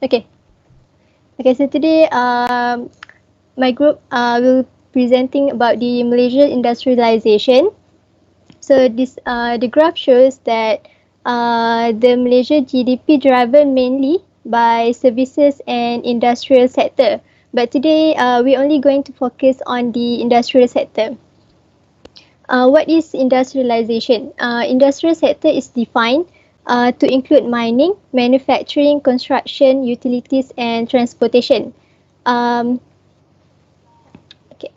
Okay. Okay. So today, my group will presenting about the Malaysia industrialization. So this the graph shows that the Malaysia GDP driven mainly by services and industrial sector. But today, we're only going to focus on the industrial sector. What is industrialization? Industrial sector is defined to include mining, manufacturing, construction, utilities, and transportation. Um, okay.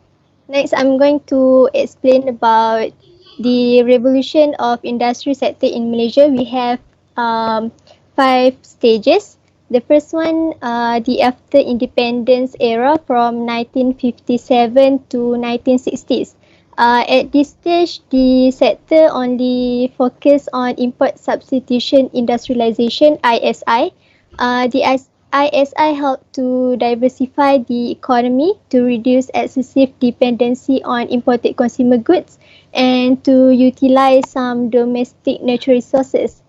Next, I'm going to explain about the revolution of industry sector in Malaysia. We have five stages. The first one, the after independence era from 1957 to 1960s. At this stage, the sector only focus on import substitution industrialization (ISI). The ISI helped to diversify the economy to reduce excessive dependency on imported consumer goods and to utilize some domestic natural resources.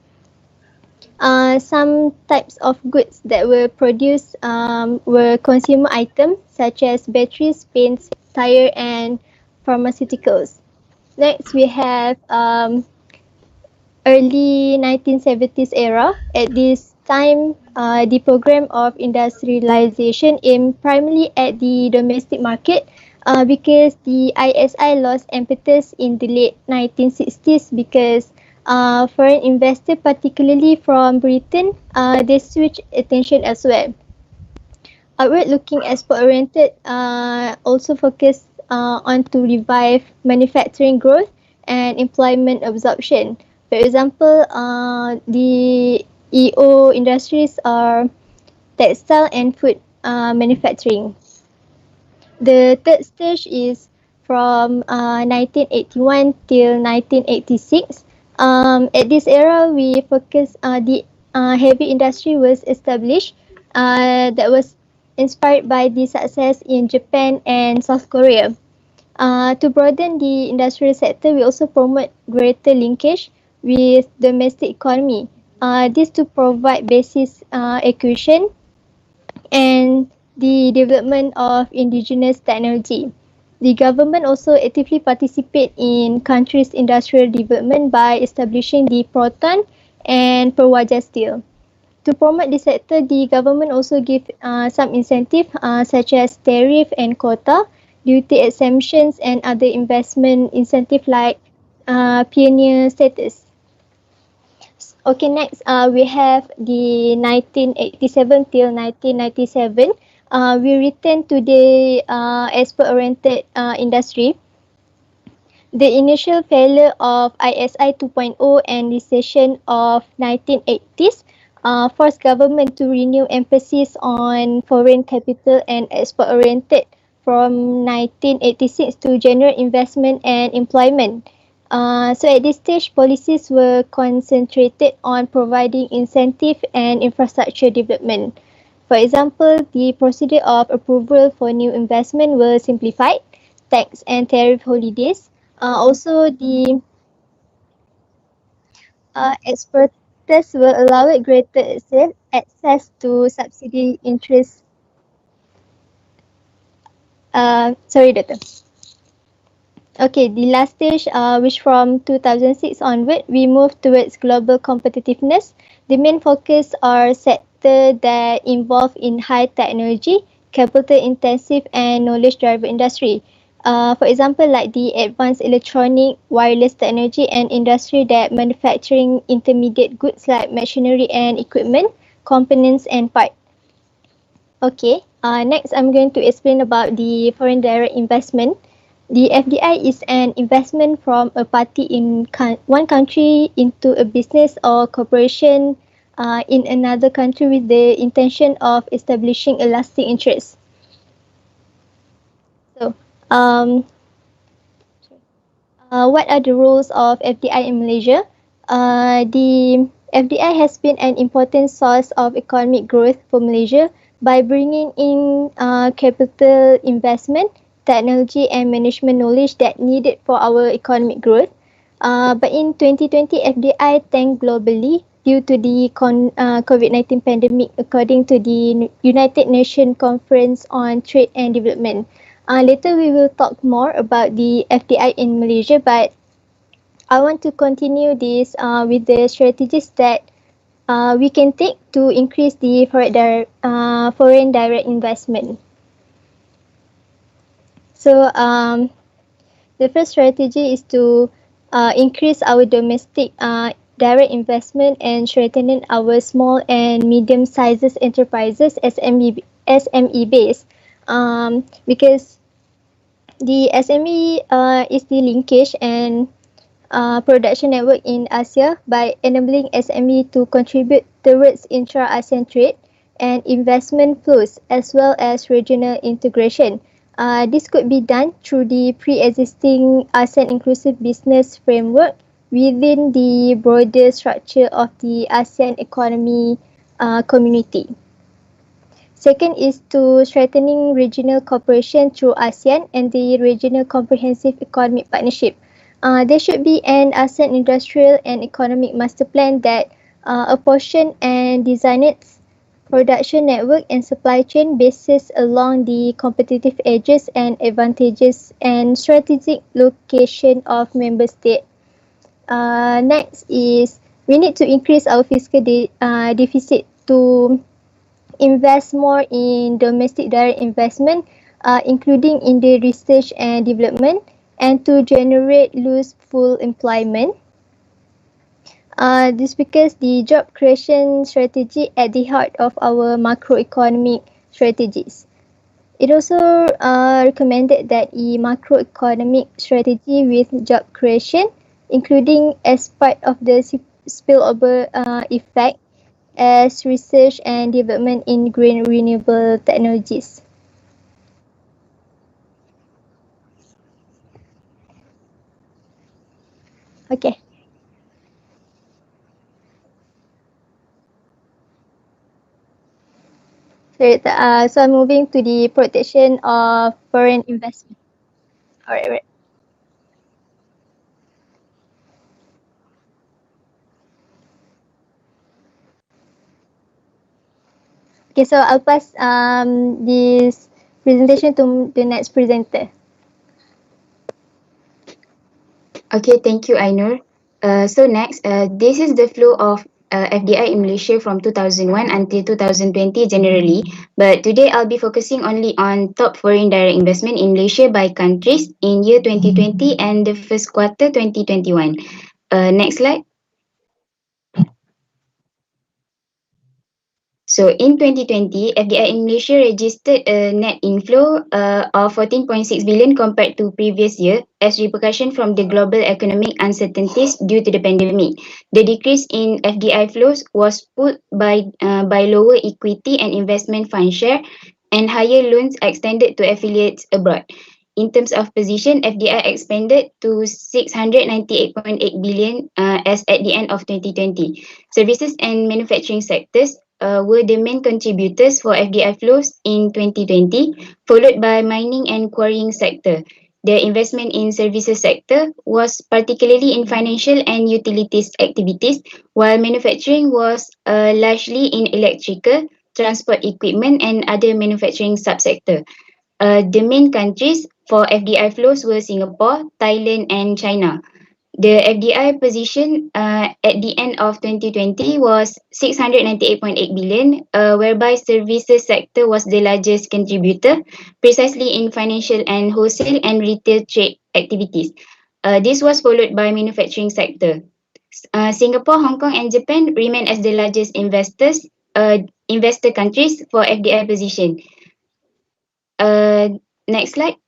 Some types of goods that were produced were consumer items such as batteries, paints, tire, and pharmaceuticals. Next, we have early 1970s era. At this time, the program of industrialization aimed primarily at the domestic market because the ISI lost impetus in the late 1960s because foreign investors, particularly from Britain, they switched attention elsewhere. Outward-looking export-oriented also focus on to revive manufacturing growth and employment absorption. For example, the EO industries are textile and food manufacturing. The third stage is from 1981 till 1986. At this era, we focus the heavy industry was established that was inspired by the success in Japan and South Korea. To broaden the industrial sector, we also promote greater linkage with domestic economy. This to provide basis acquisition and the development of indigenous technology. The government also actively participate in countries' industrial development by establishing the Proton and Perwaja Steel. To promote this sector, the government also give some incentive such as tariff and quota, duty exemptions and other investment incentive like pioneer status. Okay, next we have the 1987 till 1997. We return to the export-oriented industry. The initial failure of ISI 2.0 and recession of 1980s forced government to renew emphasis on foreign capital and export-oriented from 1986 to general investment and employment. So at this stage, policies were concentrated on providing incentive and infrastructure development. For example, the procedure of approval for new investment were simplified, tax and tariff holidays. Also, the exporters were allowed greater access to subsidy interest. Sorry, Doctor. Okay, the last stage, which from 2006 onward, we move towards global competitiveness. The main focus are sectors that involve in high technology, capital intensive and knowledge driven industry. For example, like the advanced electronic, wireless technology and industry that manufacturing intermediate goods like machinery and equipment, components and parts. Okay, next I'm going to explain about the foreign direct investment. The FDI is an investment from a party in one country into a business or corporation in another country with the intention of establishing a lasting interest. So, what are the roles of FDI in Malaysia? The FDI has been an important source of economic growth for Malaysia by bringing in capital investment, technology and management knowledge that needed for our economic growth. But in 2020, FDI tanked globally due to the COVID-19 pandemic, according to the United Nations Conference on Trade and Development. Later, we will talk more about the FDI in Malaysia, but I want to continue this with the strategies that we can take to increase the foreign direct investment. So, the first strategy is to increase our domestic direct investment and strengthening our small and medium-sized enterprises SME base, because the SME is the linkage and production network in Asia by enabling SME to contribute towards intra-ASEAN trade and investment flows as well as regional integration. This could be done through the pre-existing ASEAN Inclusive Business Framework within the broader structure of the ASEAN Economy Community. Second is to strengthening regional cooperation through ASEAN and the Regional Comprehensive Economic Partnership. There should be an ASEAN Industrial and Economic Master Plan that apportion and design its production network and supply chain bases along the competitive edges and advantages and strategic location of member states. Next is we need to increase our fiscal deficit to invest more in domestic direct investment, including in the research and development, and to generate full employment. This because the job creation strategy at the heart of our macroeconomic strategies. It also recommended that a macroeconomic strategy with job creation, including as part of the spillover effect as research and development in green renewable technologies. Okay. So I'm moving to the protection of foreign investment. Alright. Okay, so I'll pass this presentation to the next presenter. Okay, thank you, Ainur. So next, this is the flow of FDI in Malaysia from 2001 until 2020 generally. But today I'll be focusing only on top foreign direct investment in Malaysia by countries in year 2020 and the first quarter 2021. Next slide. So in 2020, FDI in Malaysia registered a net inflow of 14.6 billion compared to previous year as repercussion from the global economic uncertainties due to the pandemic. The decrease in FDI flows was pulled by lower equity and investment fund share and higher loans extended to affiliates abroad. In terms of position, FDI expanded to 698.8 billion as at the end of 2020. Services and manufacturing sectors were the main contributors for FDI flows in 2020, followed by mining and quarrying sector. The investment in services sector was particularly in financial and utilities activities, while manufacturing was largely in electrical, transport equipment and other manufacturing subsector. The main countries for FDI flows were Singapore, Thailand and China. The FDI position at the end of 2020 was 698.8 billion, whereby services sector was the largest contributor, precisely in financial and wholesale and retail trade activities. This was followed by manufacturing sector. Singapore, Hong Kong and Japan remain as the largest investor countries for FDI position. Next slide.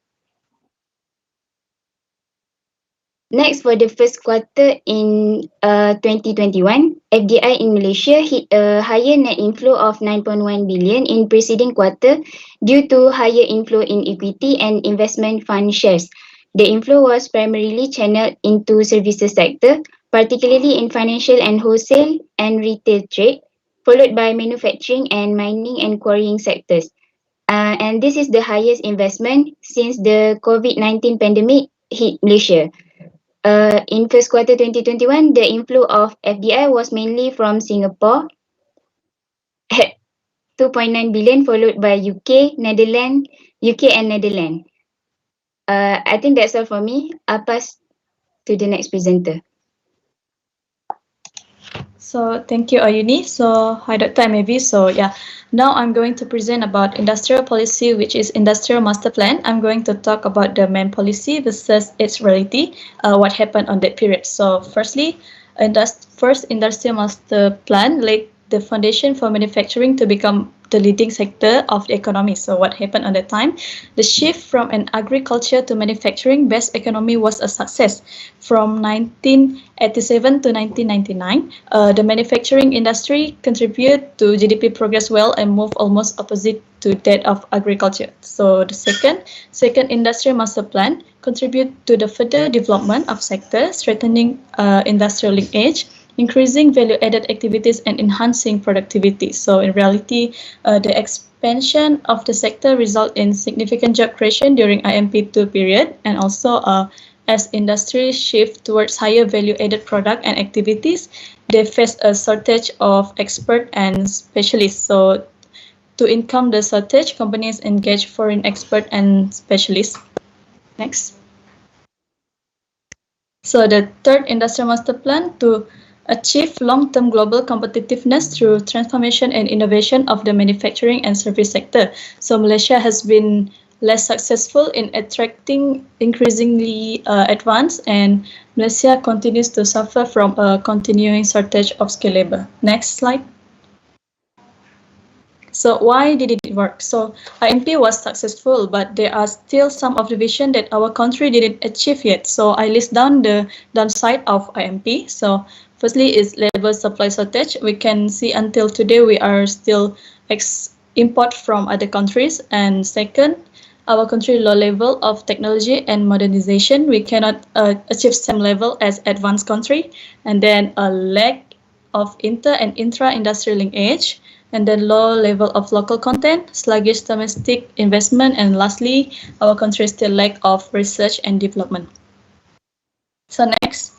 Next, for the first quarter in 2021, FDI in Malaysia hit a higher net inflow of 9.1 billion in preceding quarter due to higher inflow in equity and investment fund shares. The inflow was primarily channeled into services sector, particularly in financial and wholesale and retail trade, followed by manufacturing and mining and quarrying sectors. And this is the highest investment since the COVID-19 pandemic hit Malaysia. In first quarter 2021, the inflow of FDI was mainly from Singapore at 2.9 billion, followed by UK and Netherlands. I think that's all for me. I'll pass to the next presenter. So thank you, Ayuni. So hi, Dr. Maybe. So yeah, now I'm going to present about industrial policy, which is industrial master plan. I'm going to talk about the main policy versus its reality, what happened on that period. So firstly, first industrial master plan laid the foundation for manufacturing to become the leading sector of the economy. So what happened on that time? The shift from an agriculture to manufacturing-based economy was a success. From 1987 to 1999, the manufacturing industry contributed to GDP progress well and moved almost opposite to that of agriculture. So the second industrial master plan contribute to the further development of sector, strengthening industrial linkage, increasing value-added activities and enhancing productivity. So in reality, the expansion of the sector result in significant job creation during IMP2 period, and also as industries shift towards higher value-added product and activities, they face a shortage of expert and specialists. So to income the shortage, companies engage foreign expert and specialists. Next. So the third industrial master plan to achieve long-term global competitiveness through transformation and innovation of the manufacturing and service sector. So Malaysia has been less successful in attracting increasingly advanced, and Malaysia continues to suffer from a continuing shortage of skilled labor. Next slide. So why did it work? So IMP was successful, but there are still some of the vision that our country didn't achieve yet. So I list down the downside of IMP. So firstly is labor supply shortage. We can see until today we are still import from other countries. And second, our country low level of technology and modernization. We cannot achieve same level as advanced country. And then a lack of inter and intra-industrial linkage, and then low level of local content, sluggish domestic investment, and lastly, our country still lack of research and development. So next.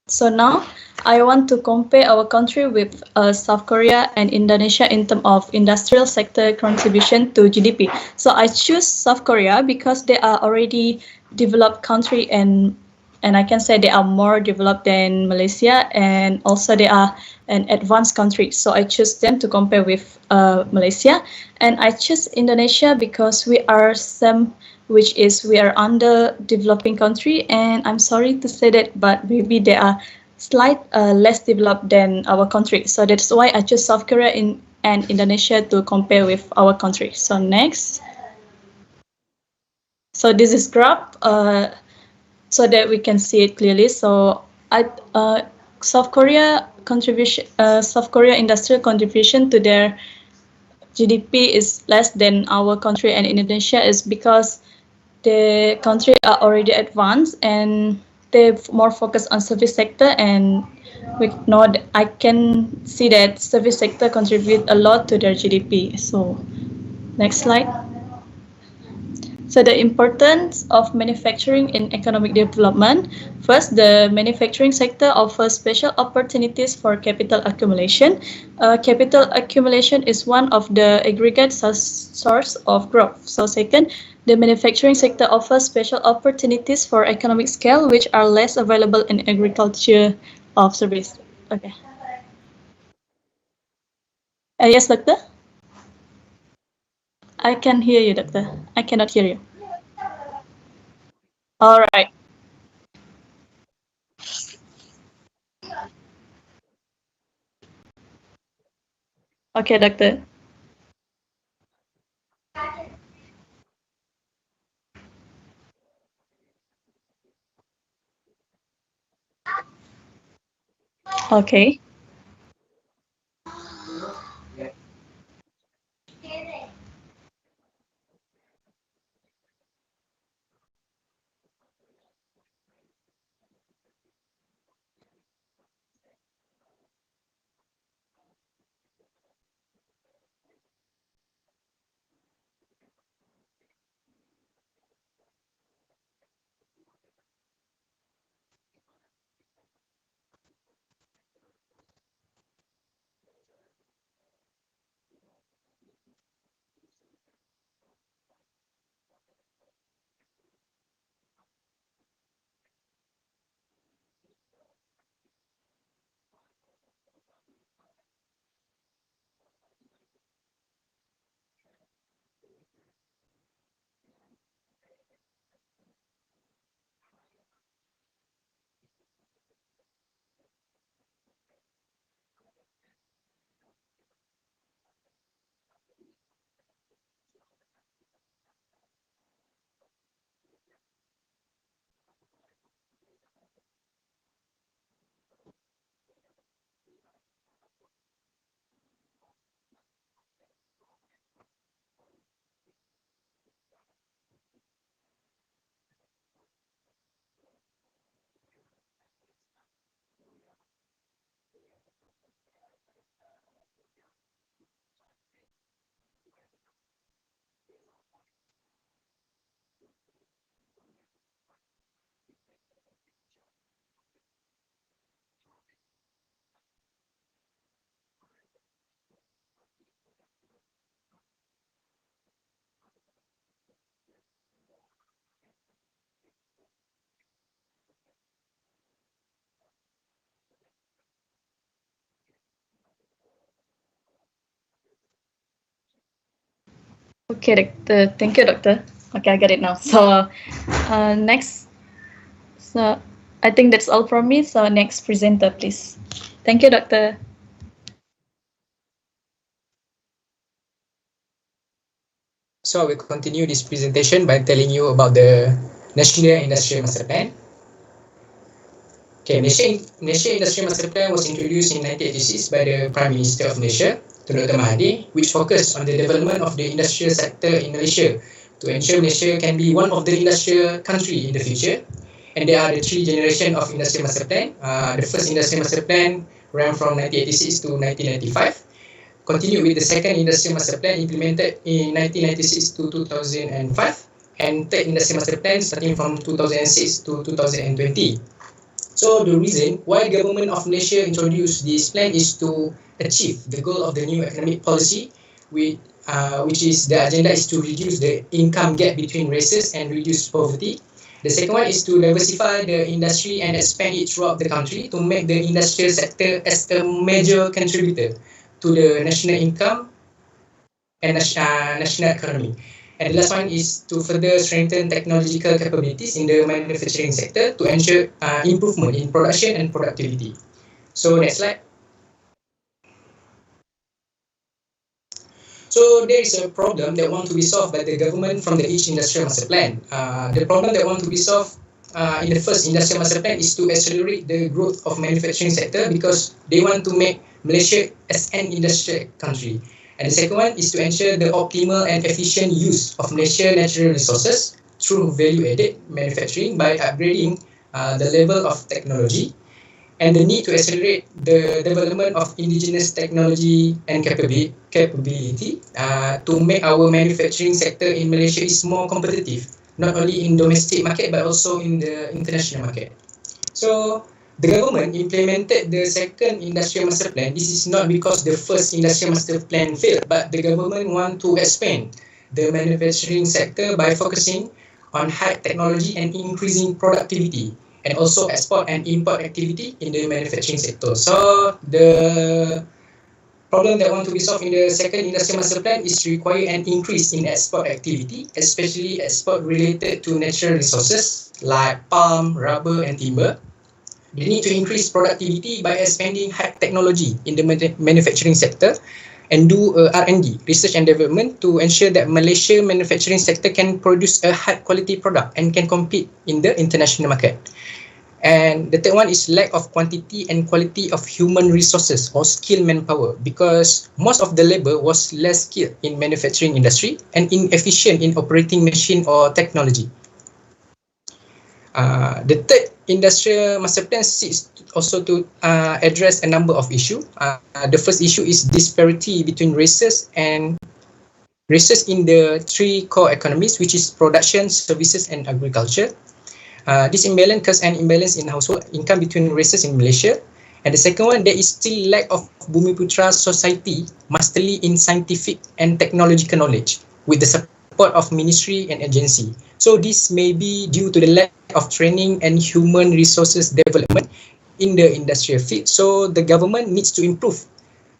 So now I want to compare our country with South Korea and Indonesia in terms of industrial sector contribution to GDP. So I choose South Korea because they are already developed country, and I can say they are more developed than Malaysia, and also they are an advanced country. So I choose them to compare with Malaysia. And I choose Indonesia because we are under developing country, and I'm sorry to say that, but maybe they are less developed than our country. So that's why I choose South Korea and Indonesia to compare with our country. So next. So this is graph. So that we can see it clearly. So South Korea industrial contribution to their GDP is less than our country and Indonesia is because the country are already advanced and they more focused on service sector, and I can see that service sector contribute a lot to their GDP. So next slide. So the importance of manufacturing in economic development. First, the manufacturing sector offers special opportunities for capital accumulation. Capital accumulation is one of the aggregate source of growth. So second, the manufacturing sector offers special opportunities for economic scale, which are less available in agriculture of service. Okay. Yes, doctor? I can hear you, doctor. I cannot hear you. All right. Okay, doctor. Okay. Okay, doctor. Thank you, doctor. Okay, I get it now. So, next. So, I think that's all from me. So, next presenter, please. Thank you, doctor. So I will continue this presentation by telling you about the National Industrial Master Plan. Okay, Malaysia Industrial Master Plan was introduced in 1986 by the Prime Minister of Malaysia, Dr. Mahathir, which focused on the development of the industrial sector in Malaysia to ensure Malaysia can be one of the industrial country in the future. And there are the three generations of Industrial Master Plan. The first Industrial Master Plan ran from 1986 to 1995. Continued with the second Industrial Master Plan implemented in 1996 to 2005, and third Industrial Master Plan starting from 2006 to 2020. So the reason why government of Malaysia introduced this plan is to achieve the goal of the new economic policy, which is the agenda is to reduce the income gap between races and reduce poverty. The second one is to diversify the industry and expand it throughout the country to make the industrial sector as a major contributor to the national income and national economy. And the last one is to further strengthen technological capabilities in the manufacturing sector to ensure improvement in production and productivity. So next slide. So there is a problem that want to be solved by the government from the each industrial master plan. The problem that want to be solved in the first industrial master plan is to accelerate the growth of manufacturing sector because they want to make Malaysia as an industrial country. And the second one is to ensure the optimal and efficient use of Malaysian natural resources through value-added manufacturing by upgrading the level of technology, and the need to accelerate the development of indigenous technology and capability to make our manufacturing sector in Malaysia is more competitive, not only in domestic market but also in the international market. So the government implemented the second industrial master plan. This is not because the first industrial master plan failed, but the government want to expand the manufacturing sector by focusing on high technology and increasing productivity, and also export and import activity in the manufacturing sector. So the problem that want to be solved in the second industrial master plan is to require an increase in export activity, especially export related to natural resources like palm, rubber and timber. They need to increase productivity by expanding high technology in the manufacturing sector and do R&D, research and development, to ensure that Malaysia manufacturing sector can produce a high quality product and can compete in the international market. And the third one is lack of quantity and quality of human resources or skilled manpower, because most of the labor was less skilled in manufacturing industry and inefficient in operating machine or technology. The third industrial master plan seeks also to address a number of issues. The first issue is disparity between races in the three core economies, which is production, services and agriculture. This imbalance causes an imbalance in household income between races in Malaysia. And the second one, there is still lack of Bumiputra society masterly in scientific and technological knowledge with the support of ministry and agency. So this may be due to the lack of training and human resources development in the industrial field. So the government needs to improve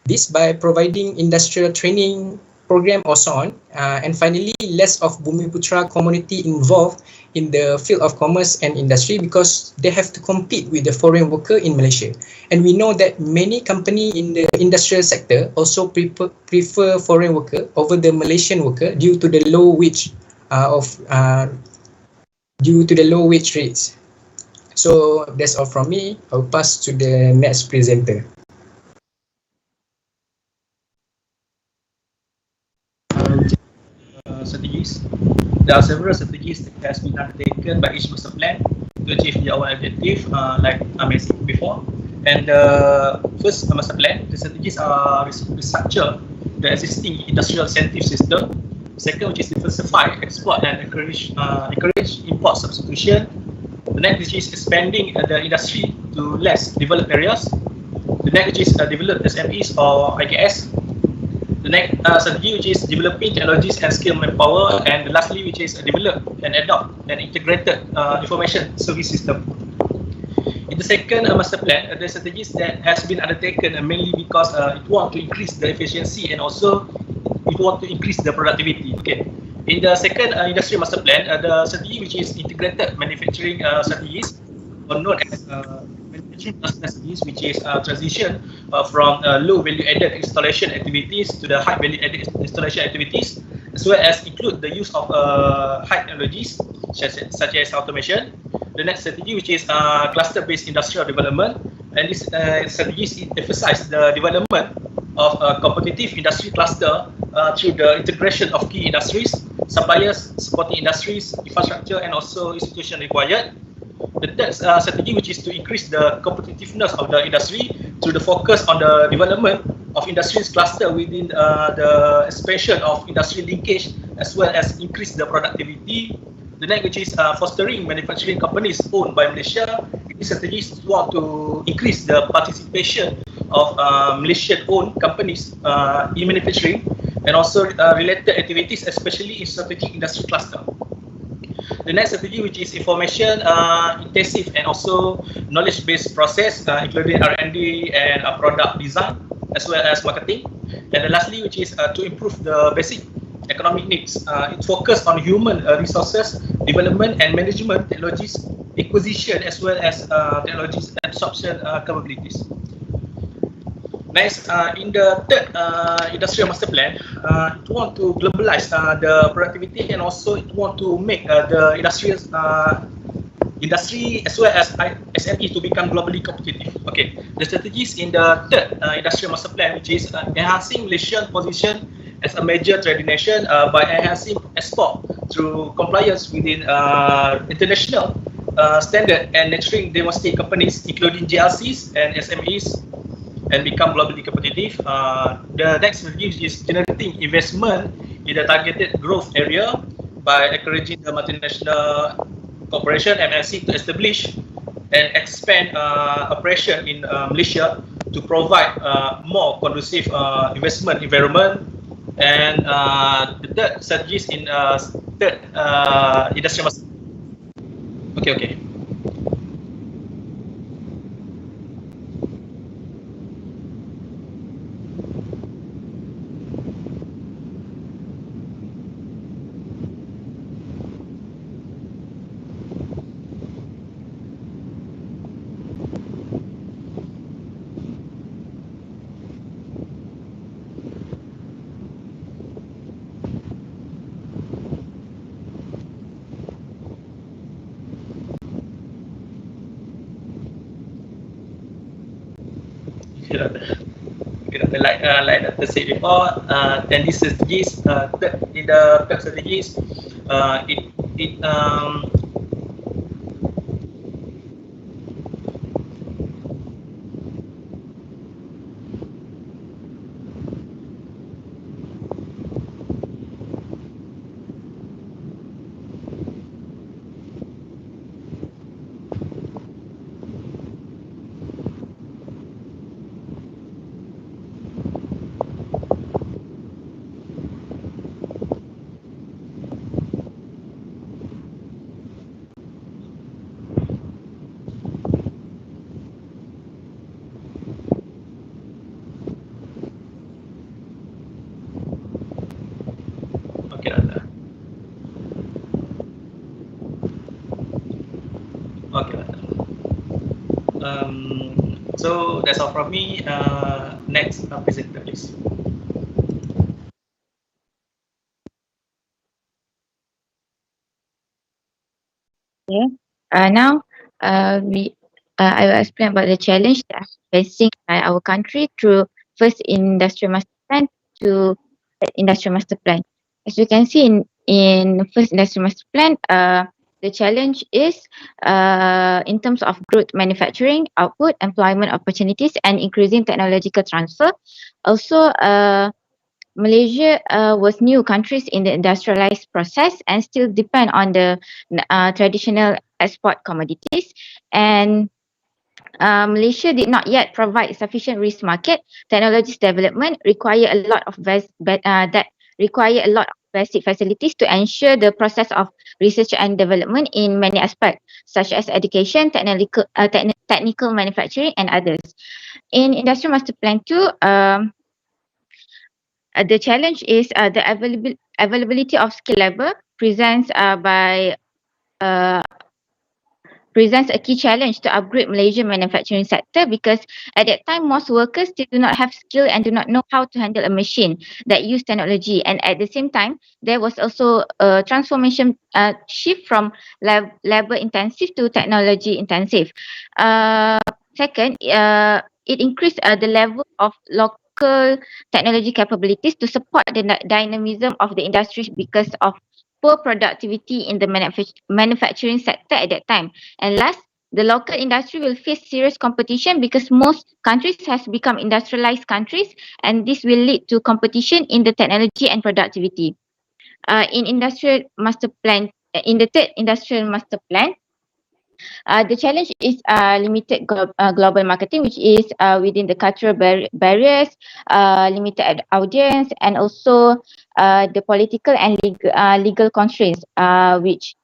this by providing industrial training program or so on. And finally, less of Bumiputra community involved in the field of commerce and industry because they have to compete with the foreign worker in Malaysia. And we know that many companies in the industrial sector also prefer foreign worker over the Malaysian worker due to the low wage rates. So that's all from me. I'll pass to the next presenter. Strategies. There are several strategies that has been undertaken by each master plan to achieve our objective, like I mentioned before. And first master plan, the strategies are restructure the existing industrial incentive system. Second, which is diversify export and encourage import substitution. The next, which is expanding the industry to less developed areas. The next, which is develop SMEs or IKS. The next strategy, which is developing technologies and skilled manpower, and lastly, which is develop and adopt an integrated information service system. In the second master plan, the strategies that has been undertaken mainly because it wants to increase the efficiency and also it it want to increase the productivity. Okay. In the second industry master plan, the strategy which is integrated manufacturing strategies, or known as manufacturing strategies, which is transition from low value added installation activities to the high value added installation activities, as well as include the use of high technologies such as automation. The next strategy, which is cluster-based industrial development, and this strategies emphasize the development of a competitive industry cluster through the integration of key industries, suppliers, supporting industries, infrastructure, and also institution required. The third strategy, which is to increase the competitiveness of the industry through the focus on the development of industries cluster within the expansion of industry linkage, as well as increase the productivity. The next, which is fostering manufacturing companies owned by Malaysia. These strategies want to increase the participation of Malaysian-owned companies in manufacturing and also related activities, especially in strategic industry cluster. The next strategy, which is information intensive and also knowledge-based process, including R&D and product design, as well as marketing. And then lastly, which is to improve the basic economic needs. It focuses on human resources, development and management technologies, acquisition, as well as technologies absorption capabilities. Next, in the third industrial master plan, it want to globalize the productivity, and also it want to make the industry as well as SME to become globally competitive. Okay, the strategies in the third industrial master plan, which is enhancing Malaysian position as a major trading nation by enhancing export through compliance within international standard and nurturing domestic companies, including GLCs and SMEs, and become globally competitive. The next strategy is generating investment in the targeted growth area by encouraging the multinational corporation MNC to establish and expand operation in Malaysia to provide more conducive investment environment. And the third strategies in third industrial master. Okay. Like Dr. said before, then these strategies, in the third strategies, it so that's all from me. Next presenter, please. Okay. Now, I will explain about the challenge that facing our country through first industrial master plan to industrial master plan. As you can see in first industrial master plan, the challenge is in terms of growth, manufacturing, output, employment opportunities, and increasing technological transfer. Also, Malaysia was new countries in the industrialized process and still depend on the traditional export commodities. And Malaysia did not yet provide sufficient risk market. Technologies development require a lot of basic facilities to ensure the process of research and development in many aspects, such as education, technical manufacturing, and others. In Industrial Master Plan 2, The challenge is the availability of skilled labor uh, presents a key challenge to upgrade Malaysian manufacturing sector, because at that time most workers still do not have skill and do not know how to handle a machine that use technology. And at the same time, there was also a transformation shift from labor intensive to technology intensive. Second, it increased the level of local technology capabilities to support the dynamism of the industry, because of poor productivity in the manufacturing sector at that time. And last, the local industry will face serious competition because most countries has become industrialized countries, and this will lead to competition in the technology and productivity. In industrial master plan, in the third industrial master plan, the challenge is limited global marketing, which is within the cultural barriers, limited audience, and also the political and legal constraints, which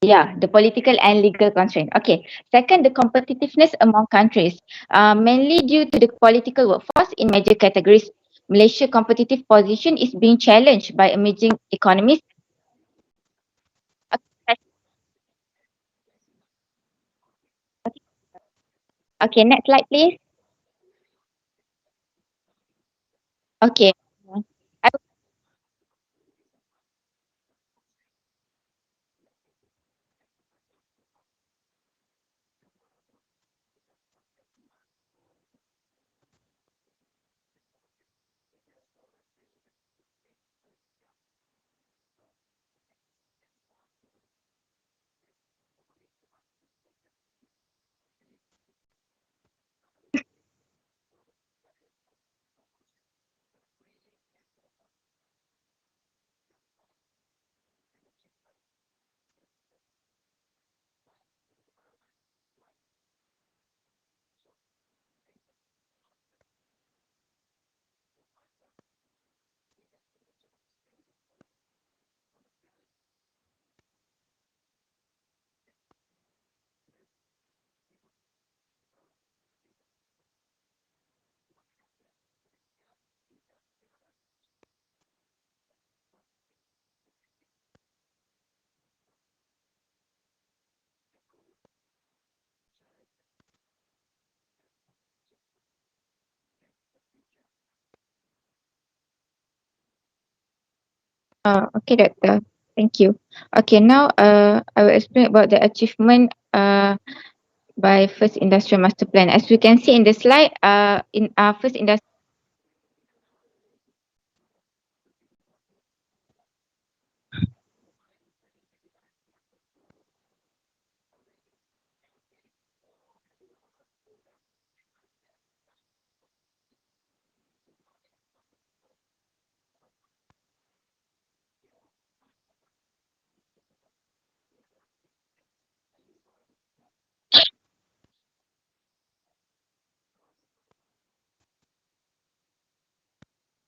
the political and legal constraint. Okay. Second, the competitiveness among countries, mainly due to the political workforce in major categories. Malaysia's competitive position is being challenged by emerging economies. Okay, next slide, please. Okay. I Okay, Doctor. Thank you. Okay, now I will explain about the achievement by first industrial master plan. As we can see in the slide, in our first industrial.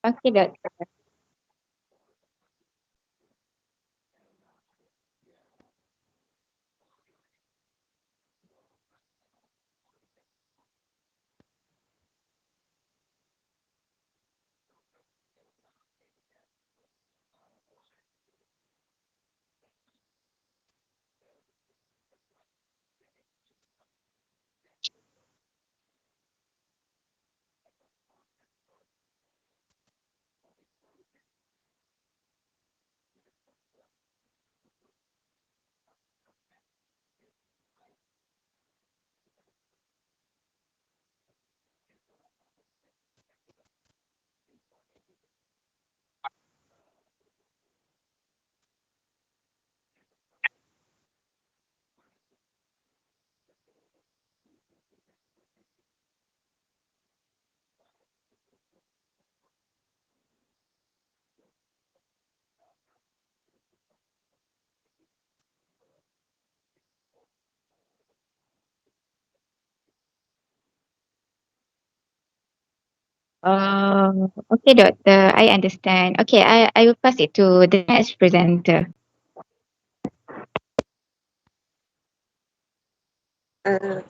Okay, Doctor. Okay, Doctor. I understand. Okay, I will pass it to the next presenter. Uh,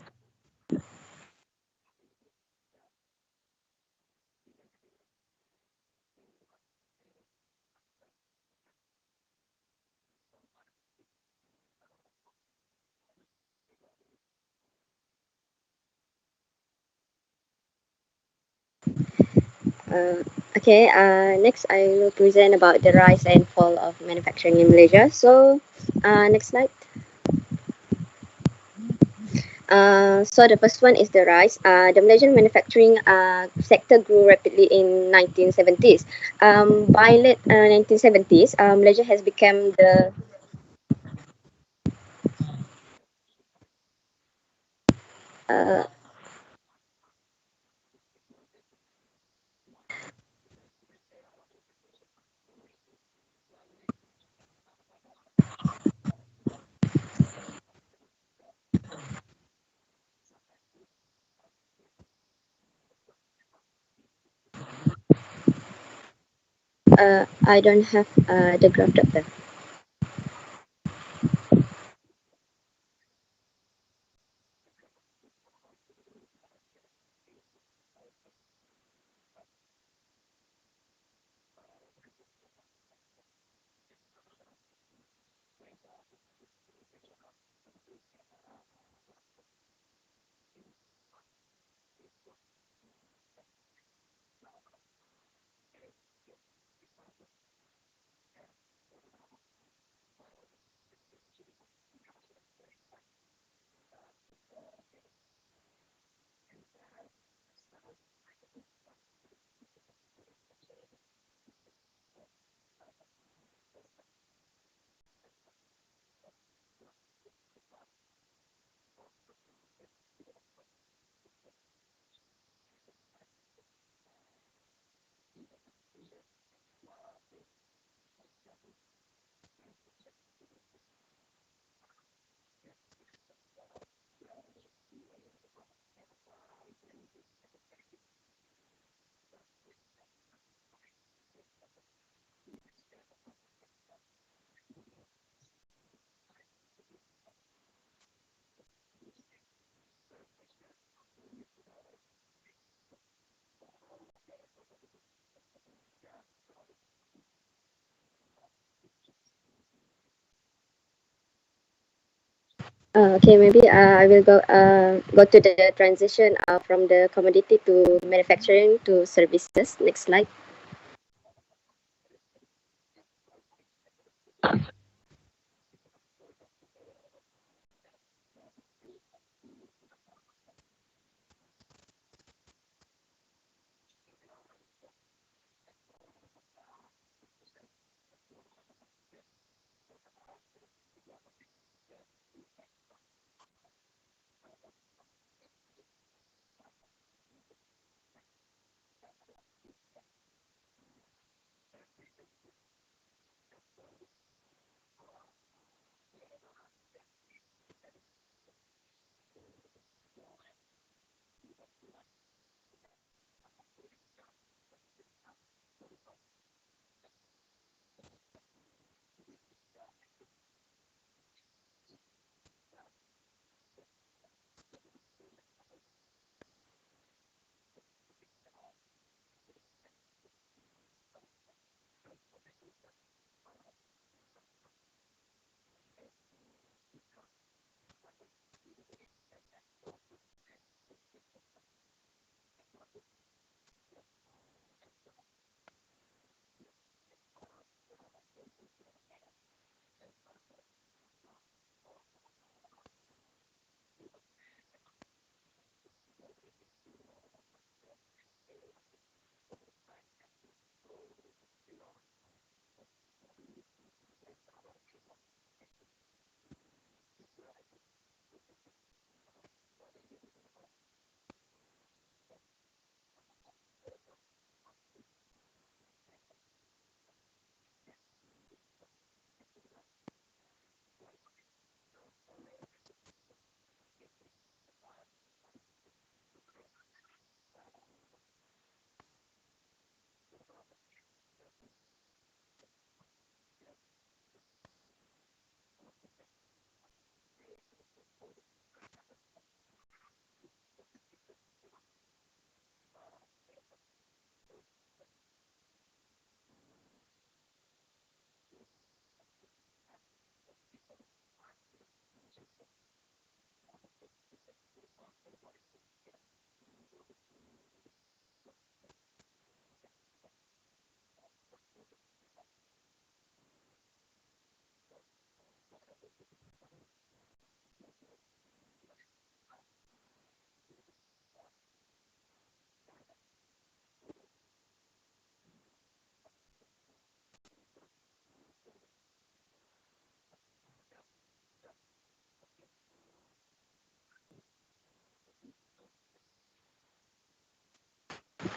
Next I will present about the rise and fall of manufacturing in Malaysia. So, next slide. So the first one is the rise. The Malaysian manufacturing sector grew rapidly in 1970s. By late 1970s, Malaysia has become the uh, I don't have the graph doctor. Maybe I will go to the transition from the commodity to manufacturing to services. Next slide.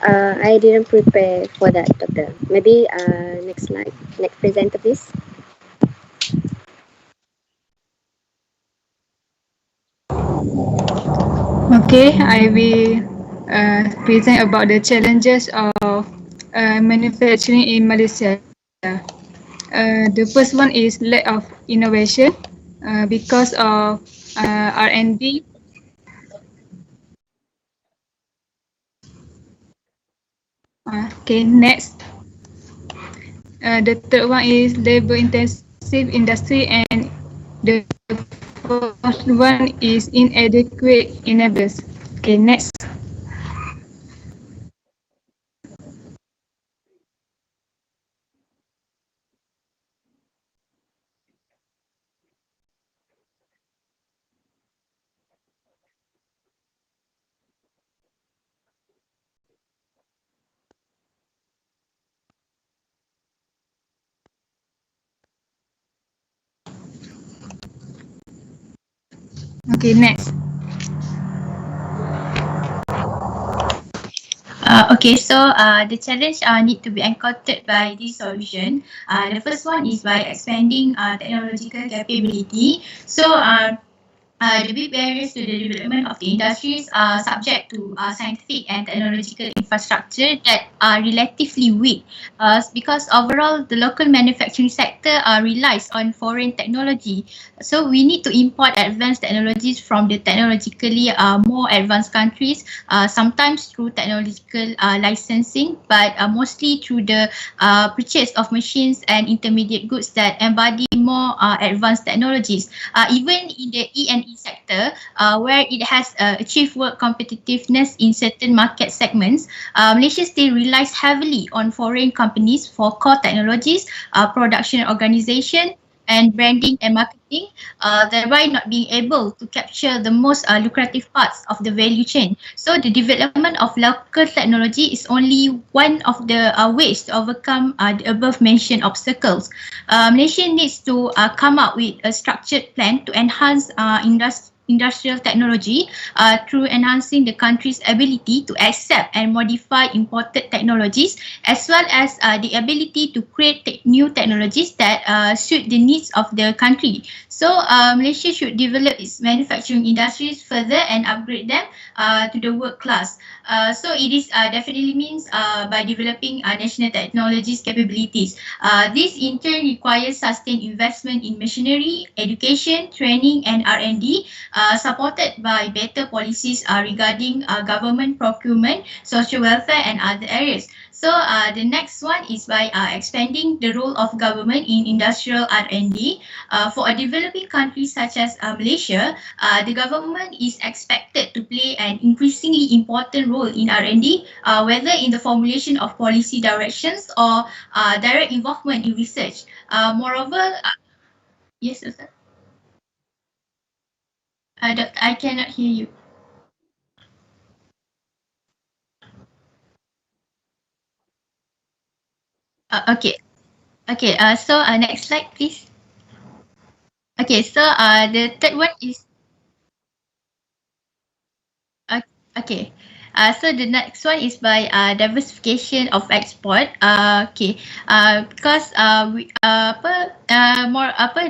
I didn't prepare for that, Doctor. Maybe next slide, next presenter, please. Okay, I will present about the challenges of manufacturing in Malaysia. The first one is lack of innovation because of R&D. Okay, next. The third one is labor intensive industry, and the fourth one is inadequate enablers. Okay, next. Okay, next. The challenge need to be encountered by this solution. The first one is by expanding technological capability. The big barriers to the development of the industries are subject to scientific and technological infrastructure that are relatively weak because overall the local manufacturing sector relies on foreign technology. So we need to import advanced technologies from the technologically more advanced countries, sometimes through technological licensing, but mostly through the purchase of machines and intermediate goods that embody more advanced technologies. Even in the E&E sector, where it has achieved world competitiveness in certain market segments, Malaysia still relies heavily on foreign companies for core technologies, production organization, and branding and marketing, thereby not being able to capture the most lucrative parts of the value chain. So the development of local technology is only one of the ways to overcome the above mentioned obstacles. Malaysia needs to come up with a structured plan to enhance industrial technology through enhancing the country's ability to accept and modify imported technologies, as well as the ability to create new technologies that suit the needs of the country. So Malaysia should develop its manufacturing industries further and upgrade them to the world class. So it is definitely means by developing national technologies capabilities. This in turn requires sustained investment in machinery, education, training, and R&D, supported by better policies regarding government procurement, social welfare, and other areas. So the next one is by expanding the role of government in industrial R&D. For a developing country such as Malaysia, the government is expected to play an increasingly important role in R&D, whether in the formulation of policy directions or direct involvement in research. Moreover, yes, sir. I cannot hear you. Okay. Okay. Next slide, please. Okay. The third one is okay. So the next one is by diversification of export. Because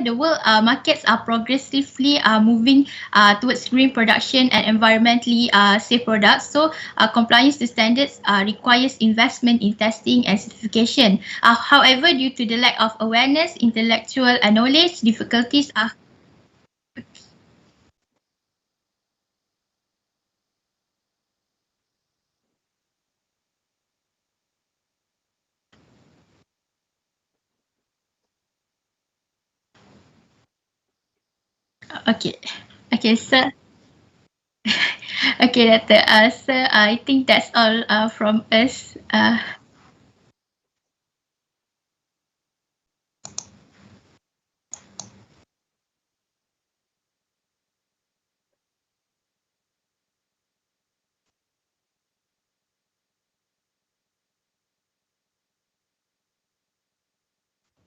the world markets are progressively moving towards green production and environmentally safe products. So compliance to standards requires investment in testing and certification. However, due to the lack of awareness, intellectual knowledge, difficulties are okay. Okay, sir. Okay, Doctor. Sir, I think that's all from us.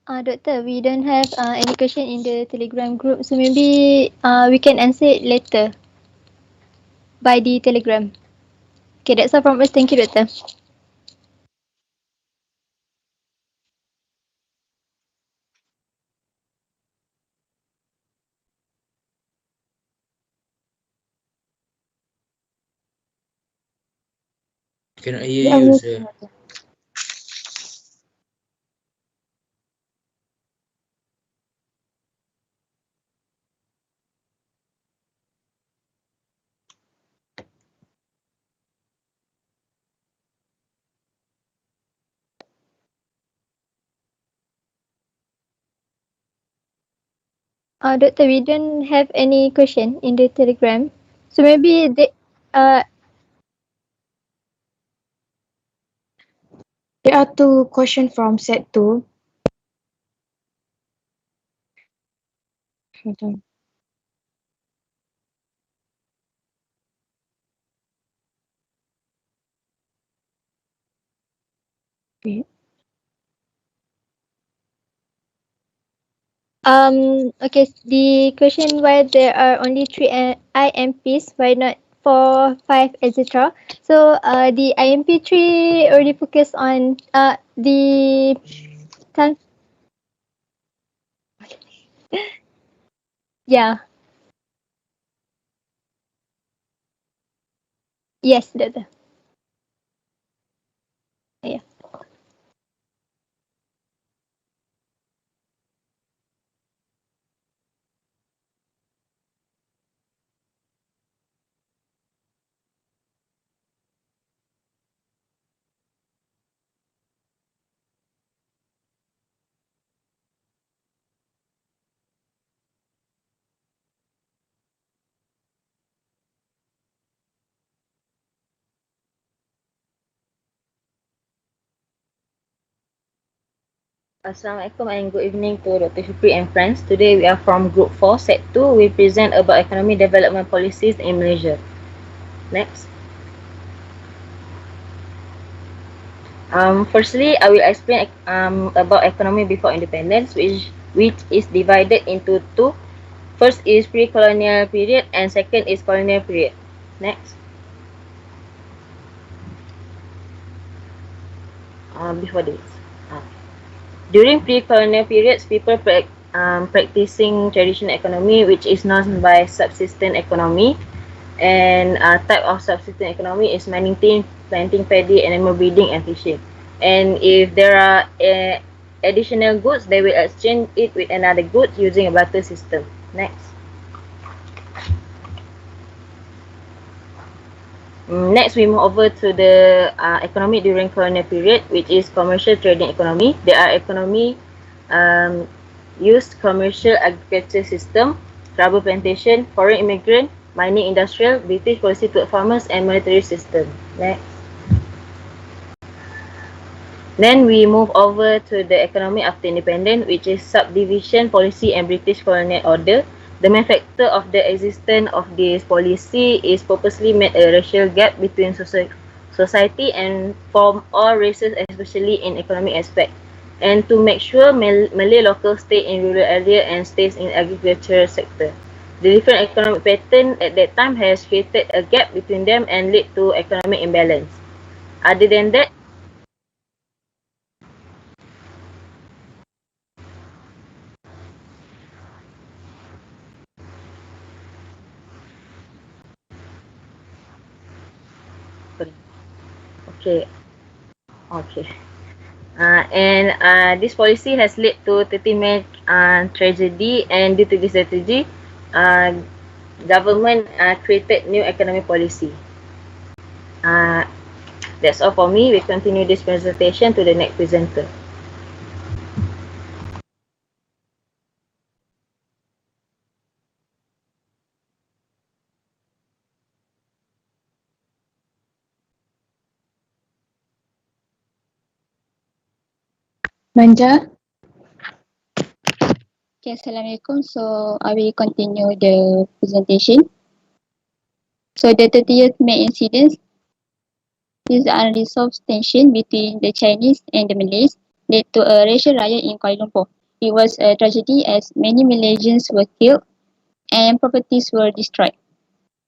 Doctor, we don't have any question in the Telegram group, so maybe we can answer it later by the Telegram. Okay, that's all from us. Thank you, Doctor. Cannot hear you, sir. Doctor, we don't have any question in the Telegram. So maybe There are two questions from set 2. Hold on. Okay. okay, the question why there are only 3 IMPs, why not 4, 5, etc. So the IMP3 already focus on the time. Yeah. Yes, doctor. Yeah. Assalamualaikum and good evening to Dr. Shukri and friends. Today we are from Group 4, Set 2. We present about economic development policies in Malaysia. Next. Firstly, I will explain about economy before independence, which is divided into two. First is pre-colonial period and second is colonial period. Next. Before this. During pre-colonial periods, people practicing traditional economy, which is known by subsistence economy. And type of subsistence economy is managing, planting paddy, animal breeding, and fishing. And if there are additional goods, they will exchange it with another good using a barter system. Next. Next, we move over to the economy during colonial period, which is commercial trading economy. There are economy used commercial agriculture system, rubber plantation, foreign immigrant, mining industrial, British policy toward farmers, and monetary system. Next. Then we move over to the economy after independence, which is subdivision policy and British colonial order. The main factor of the existence of this policy is purposely made a racial gap between society and from all races, especially in economic aspect, and to make sure Malay locals stay in rural area and stays in agricultural sector. The different economic pattern at that time has created a gap between them and led to economic imbalance. Other than that, okay. This policy has led to 30 main tragedy, and due to this strategy, government created new economic policy. That's all for me. We continue this presentation to the next presenter. Manja. Okay, Assalamualaikum. So I will continue the presentation. So the 30th May incident is the unresolved tension between the Chinese and the Malays led to a racial riot in Kuala Lumpur. It was a tragedy as many Malaysians were killed and properties were destroyed.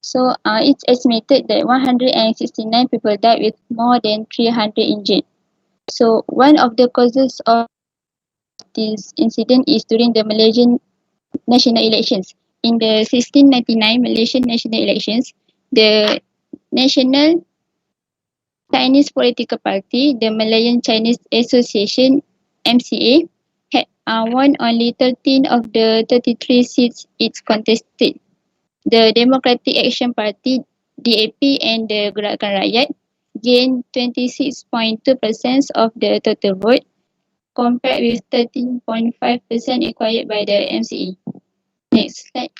So it's estimated that 169 people died with more than 300 injured. So one of the causes of this incident is during the Malaysian national elections. In the 1699 Malaysian national elections, the national Chinese political party, the Malayan Chinese Association (MCA), had won only 13 of the 33 seats it contested. The Democratic Action Party (DAP) and the Gerakan Rakyat gained 26.2% of the total vote, compared with 13.5% acquired by the MCA. Next slide.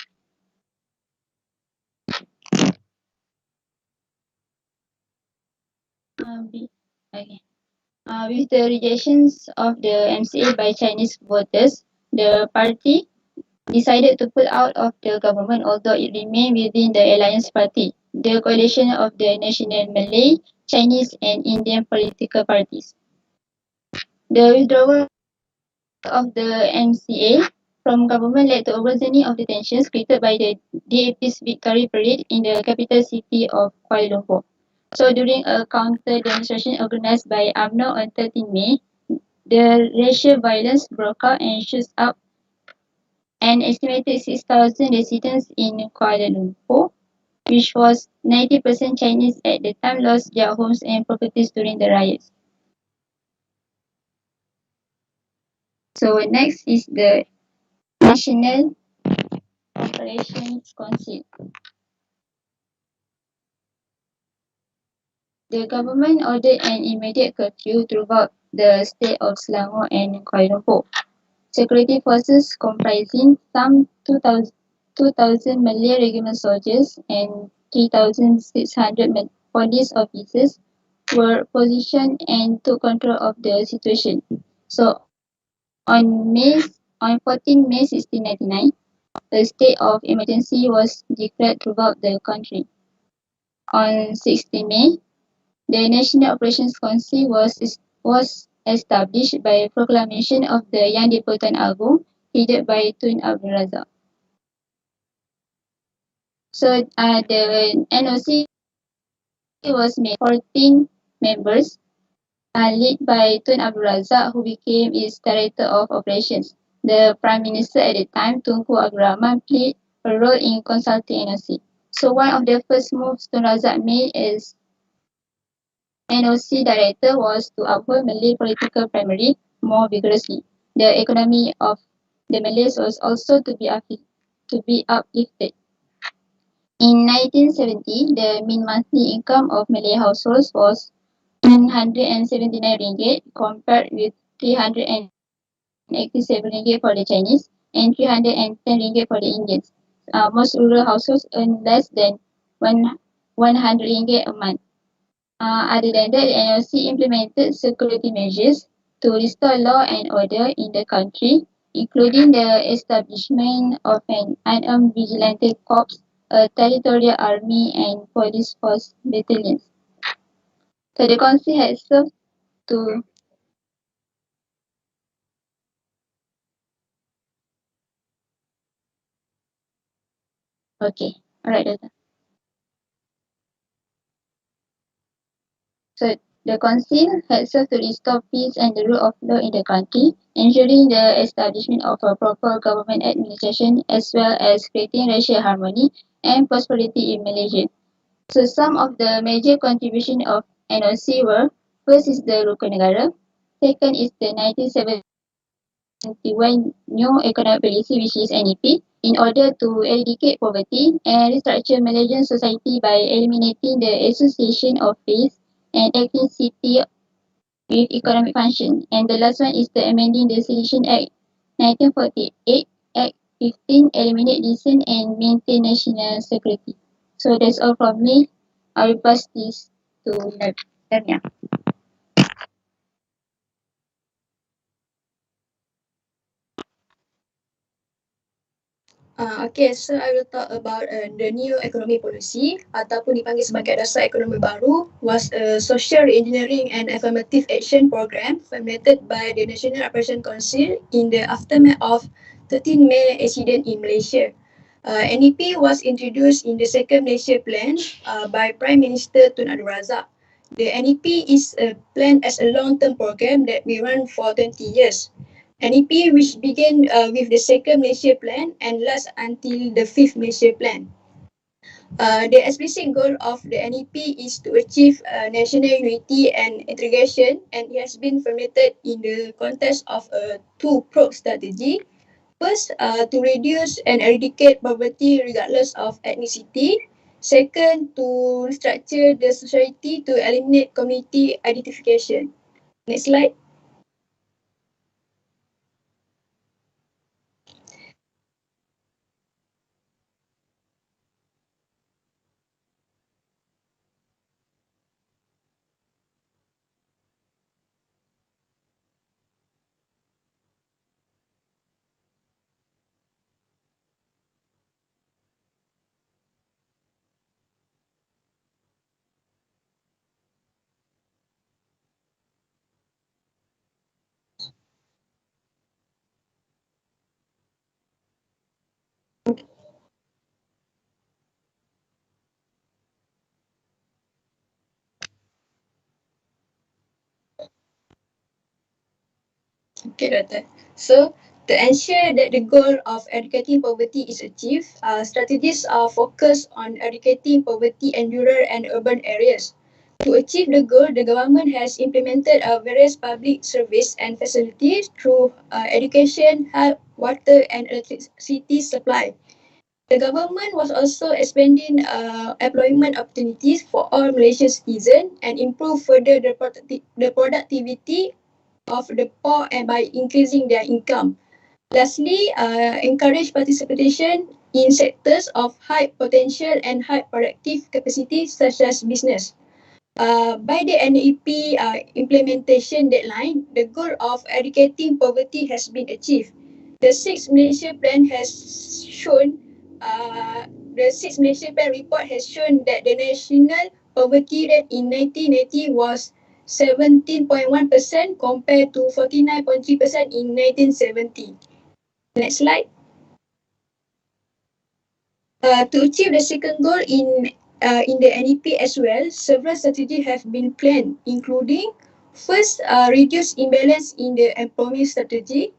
Okay. With the rejections of the MCA by Chinese voters, the party decided to pull out of the government, although it remained within the Alliance Party, the coalition of the national Malay, Chinese, and Indian political parties. The withdrawal of the MCA from government led to a worsening of the tensions created by the DAP's victory parade in the capital city of Kuala Lumpur. So during a counter demonstration organized by UMNO on 13 May, the racial violence broke out and shot up an estimated 6,000 residents in Kuala Lumpur, which was 90% Chinese at the time, lost their homes and properties during the riots. So next is the National Operations Council. The government ordered an immediate curfew throughout the state of Selangor and Kuala Lumpur. Security forces comprising some 2,000 Malay regular soldiers and 3,600 police officers were positioned and took control of the situation. So on 14 May 1699, a state of emergency was declared throughout the country. On 16 May, the National Operations Council was established by proclamation of the Yang di-Pertuan Agong, headed by Tun Abdul Razak. So the NOC was made 14 members, led by Tun Abdul Razak, who became its Director of Operations. The Prime Minister at the time, Tunku Abdul Rahman, played a role in consulting NOC. So one of the first moves Tun Razak made as NOC Director was to uphold Malay political primary more vigorously. The economy of the Malays was also to be uplifted. In 1970, the mean monthly income of Malay households was 179 ringgit, compared with 387 ringgit for the Chinese and 310 ringgit for the Indians. Most rural households earn less than 100 ringgit a month. Other than that, the NOC implemented security measures to restore law and order in the country, including the establishment of an unarmed vigilante corps, a territorial army, and police force battalions. So the council has served to alright, Doctor. So the council had served to restore peace and the rule of law in the country, ensuring the establishment of a proper government administration, as well as creating racial harmony and prosperity in Malaysia. So some of the major contribution of NOC were: first is the Rukun Negara, second is the 1971 New Economic Policy, which is NEP, in order to eradicate poverty and restructure Malaysian society by eliminating the association of race and ethnicity with economic function. And the last one is the amending the Sedition Act 1948, Act 15, eliminate dissent and maintain national security. So that's all from me. I will pass this to Narnia. Okay, so I will talk about the new economy policy ataupun dipanggil sebagai dasar ekonomi baru, was a social engineering and affirmative action program formulated by the National Operation Council in the aftermath of 13 May incident in Malaysia. NEP was introduced in the second Malaysia plan by Prime Minister Tun Abdul Razak. The NEP is planned as a long-term program that will run for 20 years. NEP, which began with the second Malaysia plan and lasts until the fifth Malaysia plan. The explicit goal of the NEP is to achieve national unity and integration, and it has been formulated in the context of a two-pronged strategy. First, to reduce and eradicate poverty regardless of ethnicity. Second, to restructure the society to eliminate community identification. Next slide. Okay, Doctor. So, to ensure that the goal of eradicating poverty is achieved, strategies are focused on eradicating poverty in rural and urban areas. To achieve the goal, the government has implemented various public service and facilities through education, health, water, and electricity supply. The government was also expanding employment opportunities for all Malaysian citizens and improve further the productivity of the poor and by increasing their income. Lastly, encourage participation in sectors of high potential and high productive capacity such as business. By the NEP implementation deadline, the goal of eradicating poverty has been achieved. The Sixth Malaysia Plan has shown, the Sixth Malaysia Plan report has shown that the national poverty rate in 1980 was 17.1% compared to 49.3% in 1970. Next slide. To achieve the second goal in the NEP as well, several strategies have been planned, including first, reduce imbalance in the employment strategy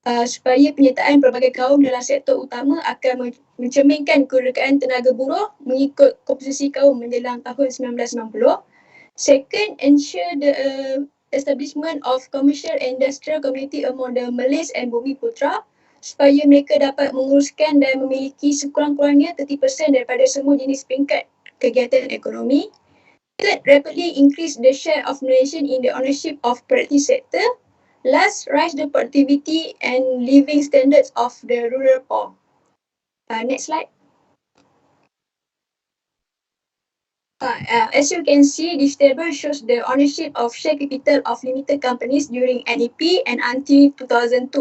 supaya penyertaan pelbagai kaum dalam sektor utama akan mencerminkan kerekaan tenaga buruh mengikut komposisi kaum menjelang tahun 1990. Second, ensure the establishment of commercial and industrial community among the Malays and Bumi Putra supaya mereka dapat menguruskan dan memiliki sekurang-kurangnya 30% daripada semua jenis peringkat kegiatan ekonomi. Third, rapidly increase the share of Malaysian in the ownership of productive sector. Last, rise the productivity and living standards of the rural poor. Next slide. As you can see, this table shows the ownership of share capital of limited companies during NEP and until 2002.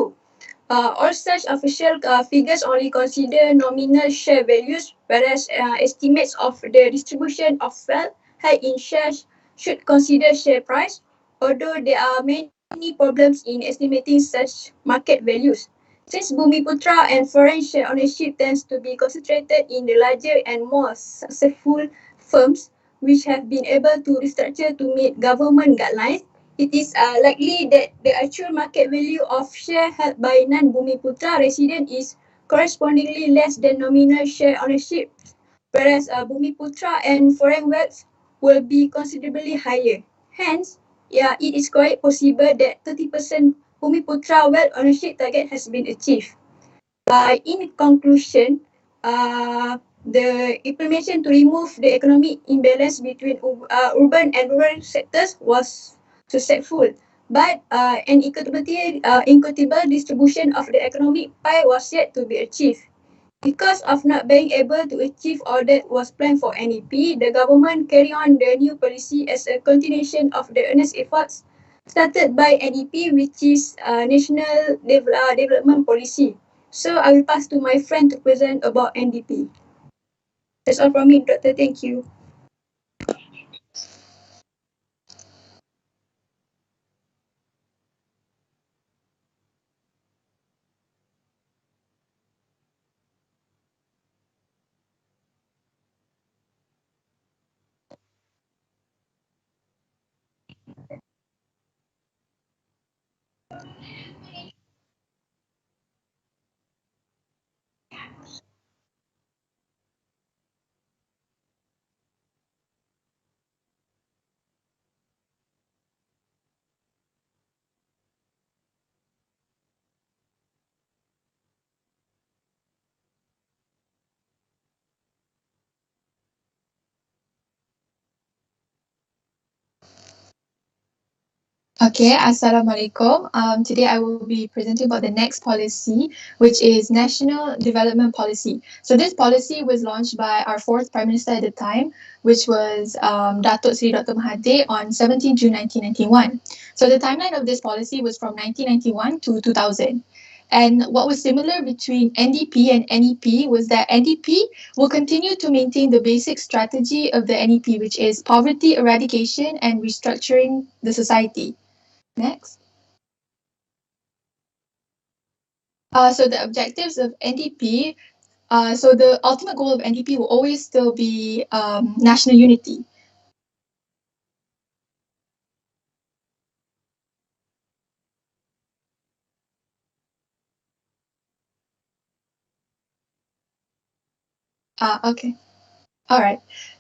All such official figures only consider nominal share values, whereas estimates of the distribution of wealth held in shares should consider share price, although there are many problems in estimating such market values. Since Bumi Putra and foreign share ownership tends to be concentrated in the larger and more successful firms, which have been able to restructure to meet government guidelines, it is likely that the actual market value of share held by non-Bumi Putra resident is correspondingly less than nominal share ownership, whereas Bumi Putra and foreign wealth will be considerably higher. Hence, it is quite possible that 30% Bumi Putra wealth ownership target has been achieved. In conclusion, the implementation to remove the economic imbalance between urban and rural sectors was successful, but an equitable distribution of the economic pie was yet to be achieved. Because of not being able to achieve all that was planned for NEP, the government carried on the new policy as a continuation of the earnest efforts started by NEP, which is National Development Policy. So I will pass to my friend to present about NDP. That's all from me, Doctor. Thank you. Okay, Assalamualaikum. Today I will be presenting about the next policy, which is National Development Policy. So this policy was launched by our fourth Prime Minister at the time, which was Datuk Seri Dr. Mahathir on 17 June 1991. So the timeline of this policy was from 1991 to 2000. And what was similar between NDP and NEP was that NDP will continue to maintain the basic strategy of the NEP, which is poverty eradication and restructuring the society. Next. So the objectives of NDP, so the ultimate goal of NDP will always still be national unity. Okay. All right.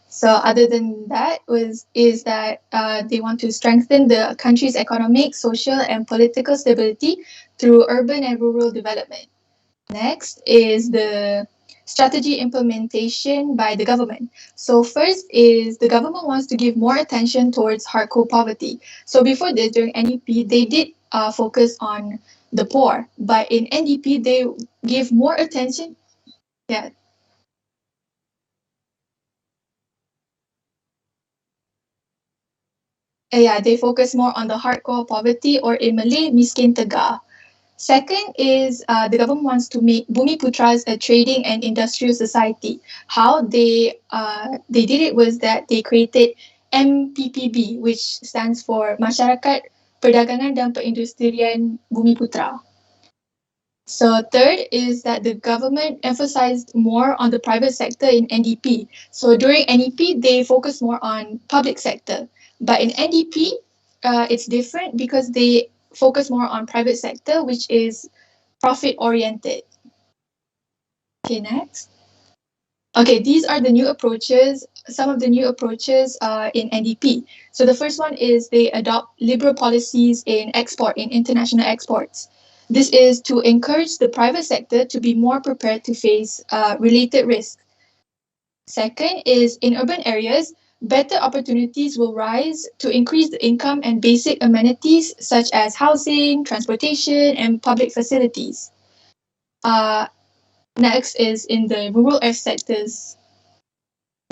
So other than that is that they want to strengthen the country's economic, social, and political stability through urban and rural development. Next is the strategy implementation by the government. So first is the government wants to give more attention towards hardcore poverty. So before this, during NDP, they did focus on the poor, but in NDP, they give more attention. Yeah. Yeah, they focus more on the hardcore poverty, or in Malay, miskin tegar. Second is the government wants to make Bumi Putras a trading and industrial society. How they did it was that they created MPPB, which stands for Masyarakat Perdagangan dan Perindustrian Bumi Putra. So third is that the government emphasized more on the private sector in NDP. So during NEP, they focus more on public sector. But in NDP, it's different because they focus more on private sector, which is profit oriented. Okay, next. Okay, these are the new approaches, some of the new approaches in NDP. So the first one is they adopt liberal policies in export, in international exports. This is to encourage the private sector to be more prepared to face related risks. Second is in urban areas, better opportunities will rise to increase the income and basic amenities such as housing, transportation, and public facilities. Next is in the rural area sectors.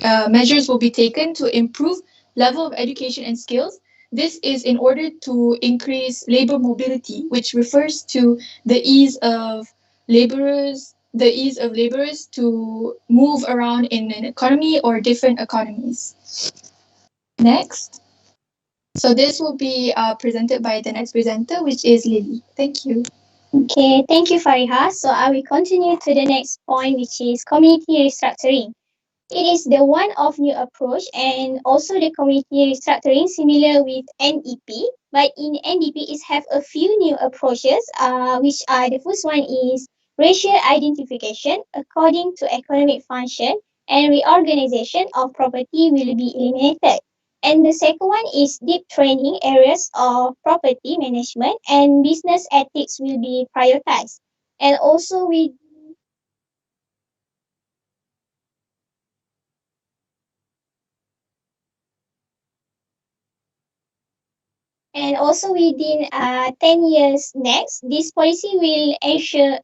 Measures will be taken to improve level of education and skills. This is in order to increase labor mobility, which refers to the ease of laborers to move around in an economy or different economies. Next. So this will be presented by the next presenter, which is Lily. Thank you. Okay, thank you, Fariha. So I will continue to the next point, which is community restructuring. It is the one of new approach and also the community restructuring similar with NEP, but in NDP it have a few new approaches, which are the first one is racial identification according to economic function and reorganization of property will be eliminated. And the second one is deep training areas of property management and business ethics will be prioritized. And also we And also within 10 years next, this policy will ensure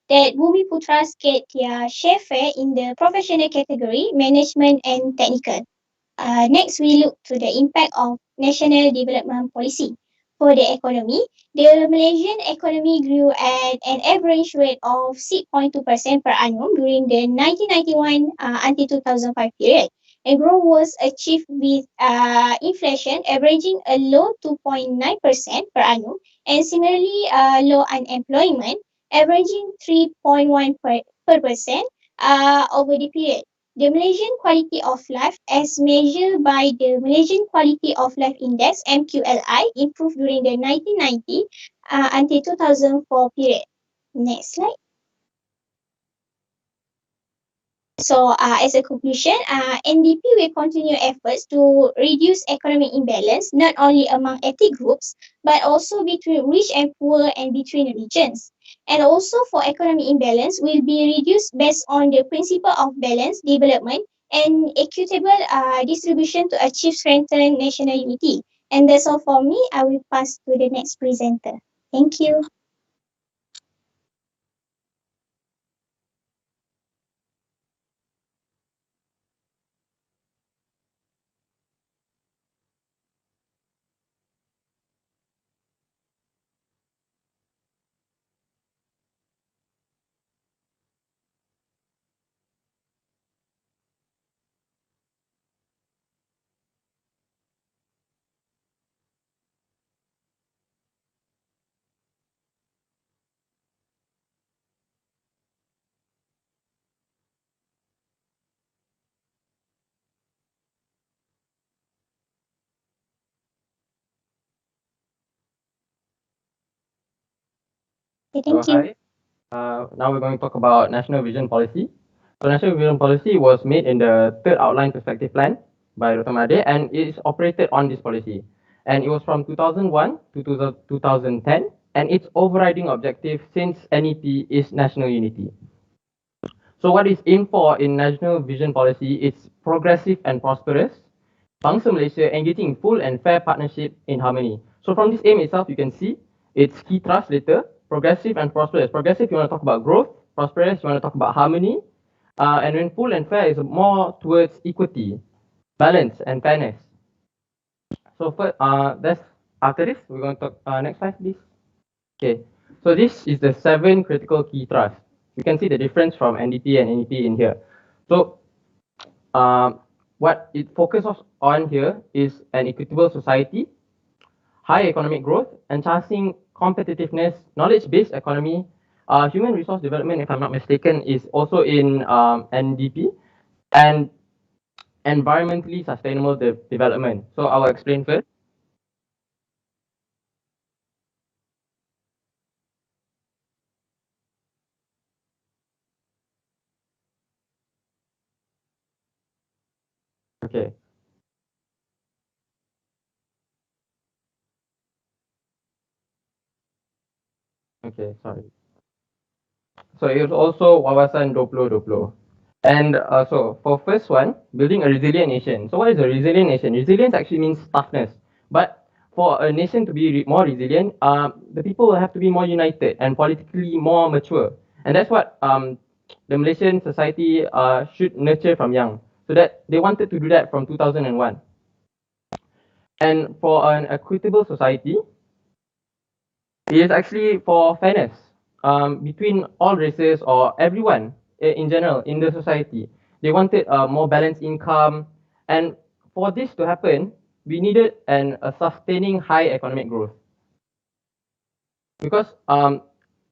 that Bumi Putras get their share fare in the professional category, management and technical. Next, we look to the impact of national development policy. For the economy, the Malaysian economy grew at an average rate of 6.2% per annum during the 1991 until 2005 period. And growth was achieved with inflation averaging a low 2.9% per annum and similarly low unemployment averaging 3.1% over the period. The Malaysian Quality of Life as measured by the Malaysian Quality of Life Index MQLI improved during the 1990 until 2004 period. Next slide. So, as a conclusion, NDP will continue efforts to reduce economic imbalance not only among ethnic groups but also between rich and poor and between regions. And also for economic imbalance will be reduced based on the principle of balanced development and equitable distribution to achieve strengthened national unity. And that's all for me. I will pass to the next presenter. Thank you. Okay, thank you. Hi. Now we're going to talk about National Vision Policy. So National Vision Policy was made in the third outline perspective plan by Dr. Made, and it is operated on this policy. And it was from 2001 to 2010, and its overriding objective since NEP is national unity. So what is aimed for in National Vision Policy is progressive and prosperous, Bangsa Malaysia engaging in full and fair partnership in harmony. So from this aim itself, you can see its key thrust later, progressive and prosperous. Progressive, you want to talk about growth. Prosperous, you want to talk about harmony. And when full and fair is more towards equity, balance, and fairness. So first, that's after this, we're going to talk, next slide, please. Okay, so this is the 7 critical key thrusts. You can see the difference from NDP and NEP in here. So what it focuses on here is an equitable society, high economic growth, enhancing competitiveness, knowledge-based economy, human resource development, if I'm not mistaken, is also in NDP, and environmentally sustainable development. So I will explain first. Okay. Okay, sorry. So it was also Wawasan 2020. And so for first one, building a resilient nation. So what is a resilient nation? Resilience actually means toughness. But for a nation to be more resilient, the people will have to be more united and politically more mature. And that's what the Malaysian society should nurture from young. So that they wanted to do that from 2001. And for an equitable society, it is actually for fairness between all races or everyone in general in the society. They wanted more balanced income, and for this to happen, we needed a sustaining high economic growth. Because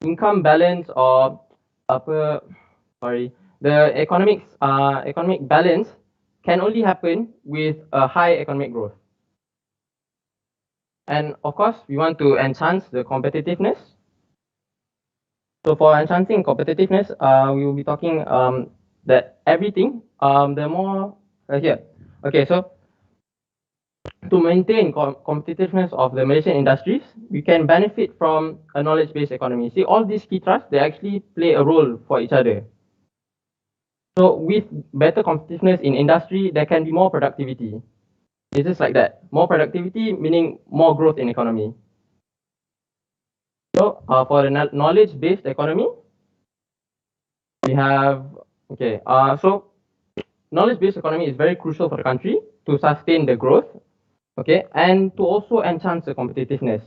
income balance or the economic balance can only happen with a high economic growth. And of course, we want to enhance the competitiveness. So for enhancing competitiveness, we will be talking that everything, the more here. Okay, so to maintain competitiveness of the Malaysian industries, we can benefit from a knowledge-based economy. See, all these key thrusts, they actually play a role for each other. So with better competitiveness in industry, there can be more productivity. It's just like that. More productivity meaning more growth in economy. So for the knowledge-based economy, we have, okay, so knowledge-based economy is very crucial for the country to sustain the growth, okay, and to also enhance the competitiveness.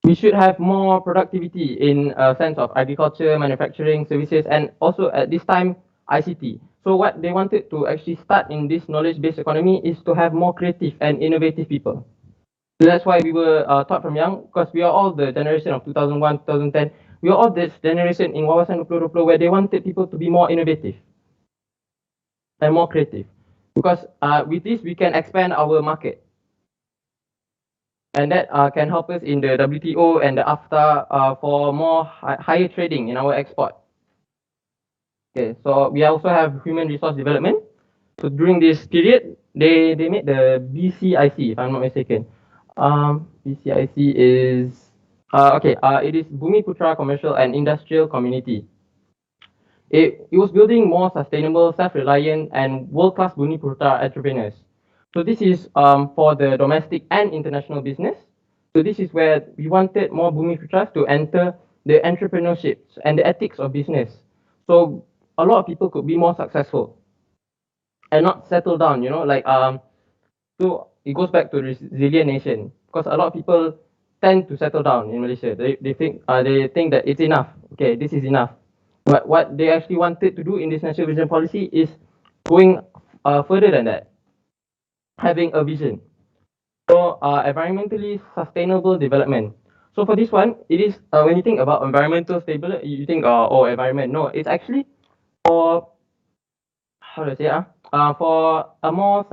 We should have more productivity in a sense of agriculture, manufacturing, services, and also at this time, ICT. So what they wanted to actually start in this knowledge-based economy is to have more creative and innovative people. So that's why we were taught from young, because we are all the generation of 2001, 2010. We are all this generation in Wawasan 2020 where they wanted people to be more innovative and more creative. Because with this, we can expand our market. And that can help us in the WTO and the AFTA for more higher trading in our export. Okay, so we also have human resource development. So during this period, they made the BCIC, if I'm not mistaken. BCIC is it is Bumi Putra Commercial and Industrial Community. It was building more sustainable, self-reliant, and world-class Bumi Putra entrepreneurs. So this is for the domestic and international business. So this is where we wanted more Bumi Putras to enter the entrepreneurship and the ethics of business. So a lot of people could be more successful and not settle down, so it goes back to resilient nation because a lot of people tend to settle down in Malaysia. They think that it's enough. Okay, this is enough. But what they actually wanted to do in this national vision policy is going further than that, having a vision. So environmentally sustainable development. So for this one, it is when you think about environmental stable, you think oh environment. No, it's actually for how do I say for a more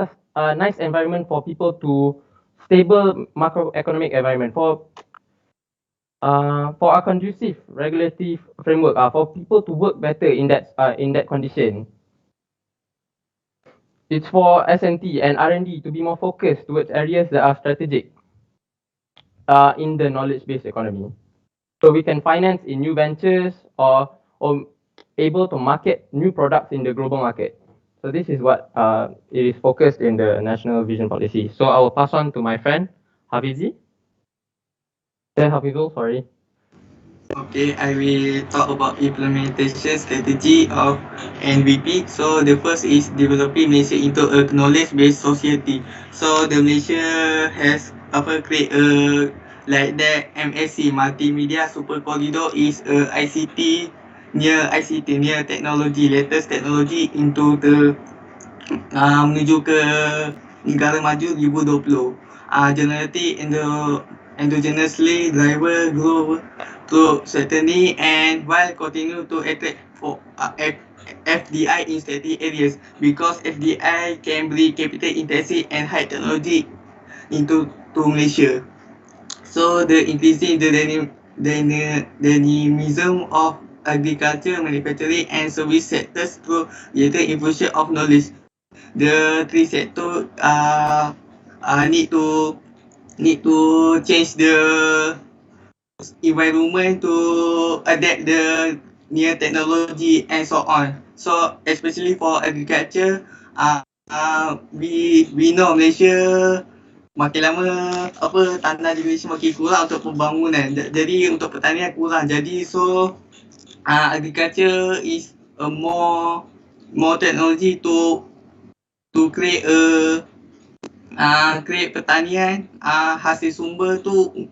nice environment for people to stable macroeconomic environment for a conducive regulatory framework for people to work better in that condition. It's for S&T and R&D to be more focused towards areas that are strategic in the knowledge-based economy. So we can finance in new ventures or able to market new products in the global market. So this is what it is focused in the national vision policy. So I will pass on to my friend Hafizi. Hafizul, sorry. Okay, I will talk about implementation strategy of NVP. So the first is developing Malaysia into a knowledge-based society. So the Malaysia has create a like that MSC Multimedia Super Corridor is a ICT near technology, latest technology into the menuju ke negara maju 2020. Generally endogenously driver grow to certainly and while continue to attract for FDI in strategic areas because FDI can bring capital intensive and high technology into Malaysia. So the increasing dynamism of agriculture, manufacturing and service sectors through greater infusion of knowledge. The three sector need to change the environment to adapt the new technology and so on. So especially for agriculture, we know Malaysia makin lama tanah di Malaysia makin kurang untuk pembangunan. Jadi untuk pertanian kurang. Jadi agriculture is a more technology to create pertanian hasil sumber tu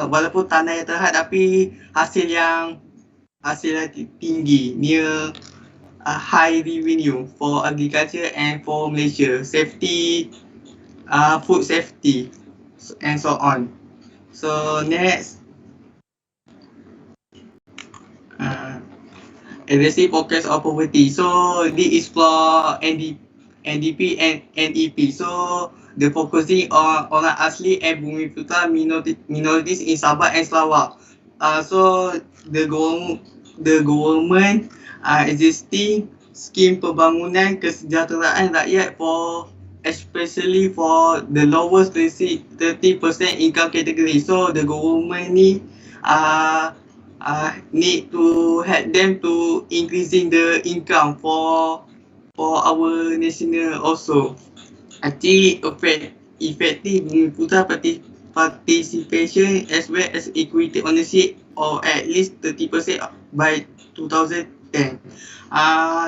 walaupun tanah yang terhad tapi hasil yang tinggi near high revenue for agriculture and for Malaysia safety food safety and so on. So next addressing focus of poverty. So this is for NDP and NEP. So the focusing on orang asli and Bumi Putra minorities in Sabah and Sarawak. So the government existing scheme pembangunan kesejahteraan rakyat for especially for the lowest 30% income category. So the government ni need to help them to increasing the income for our national also. Actually effective Bumi Putra participation as well as equity ownership or at least 30% by 2010.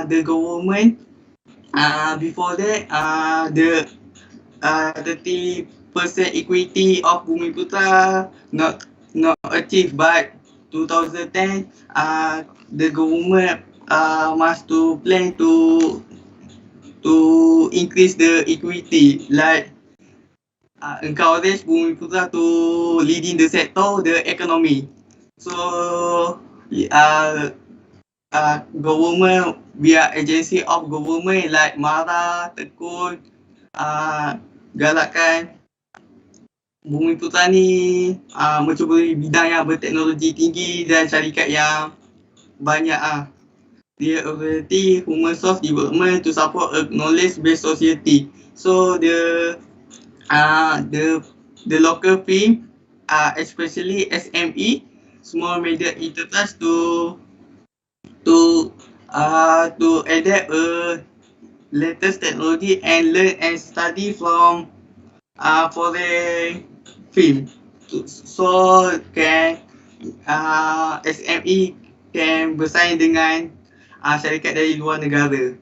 The government before that the 30% equity of Bumi Putra not achieved, but 2010 the government must to plan to increase the equity, like encourage Bumi Putra to leading the sector, the economy. So government via agency of government like MARA, Tekun galakkan Bumi Putra ni mencuburi bidang yang berteknologi tinggi dan syarikat yang banyak Their ability human source development to support a knowledge-based society. So the local firm, especially SME, small medium enterprise to adapt latest technology and learn and study from foreign film. So can SME can bersaing dengan syarikat dari luar negara.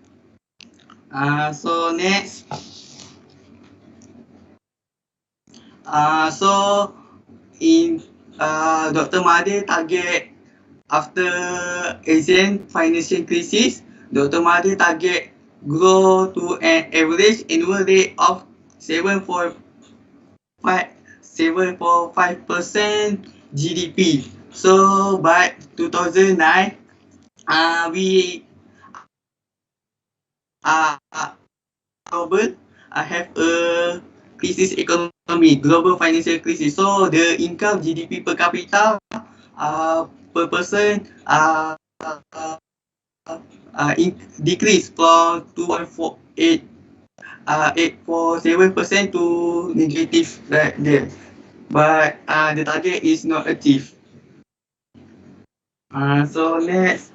So next, so in Dr. Mahathir target after Asian financial crisis, Dr. Mahathir target grow to an average annual rate of 7.5% GDP. So by 2009, we global have a crisis economy, global financial crisis. So the income GDP per capita per person decrease from 8.7% to negative right there. But the target is not achieved. So next,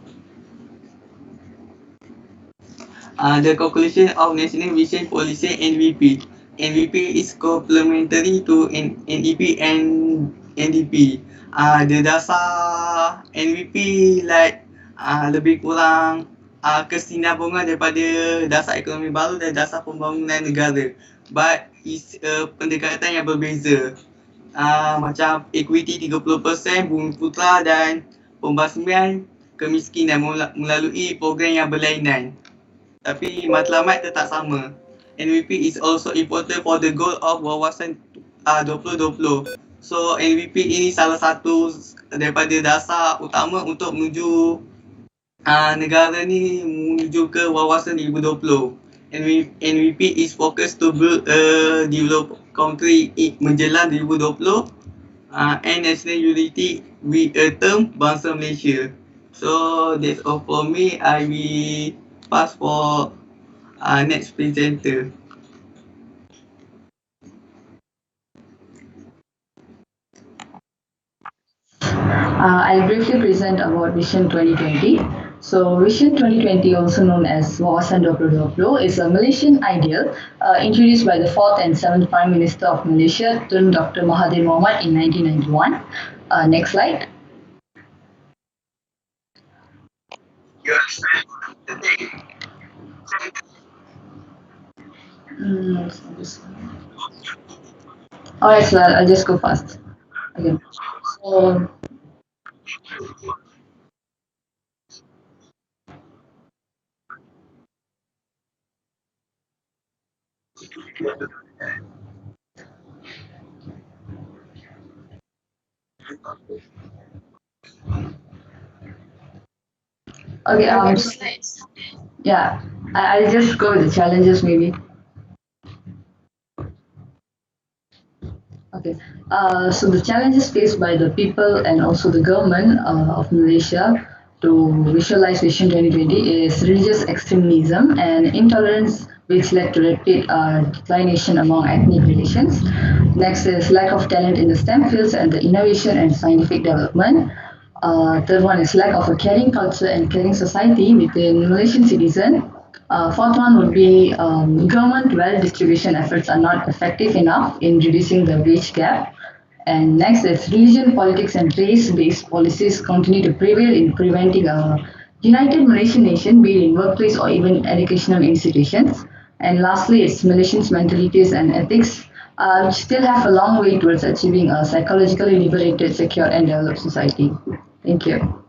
the conclusion of National Vision Policy NVP. NVP is complementary to NEP and NDP. The dasar NVP like lebih kurang kesinambungan daripada dasar ekonomi baru dan dasar pembangunan negara. But is pendekatan yang berbeza. Macam equity 30%, bumi putra dan pembasmian kemiskinan melalui program yang berlainan. Tapi matlamat tetap sama. NVP is also important for the goal of wawasan 2020. So NVP ini salah satu daripada dasar utama untuk menuju negara ni menuju ke wawasan 2020. NVP is focused to build a developed country menjelang 2020 and national unity with a term bangsa Malaysia. So that's all for me. I will pass for next presenter. I'll briefly present about Vision 2020. So Vision 2020, also known as Wawasan 2020, is a Malaysian ideal introduced by the 4th and 7th Prime Minister of Malaysia, Tun Dr. Mahathir Mohamad in 1991. Next slide. Alright, so I'll just go fast. Again. So, okay, yeah, I'll just go with the challenges maybe. Okay, so the challenges faced by the people and also the government of Malaysia to visualize Vision 2020 is religious extremism and intolerance, which led to rapid declination among ethnic relations. Next is lack of talent in the STEM fields and the innovation and scientific development. Third one is lack of a caring culture and caring society within Malaysian citizens. Fourth one would be government wealth distribution efforts are not effective enough in reducing the wage gap. And next is religion, politics and race-based policies continue to prevail in preventing a united Malaysian nation, be it in workplace or even educational institutions. And lastly, it's Malaysians' mentalities and ethics, which still have a long way towards achieving a psychologically liberated, secure and developed society. Thank you.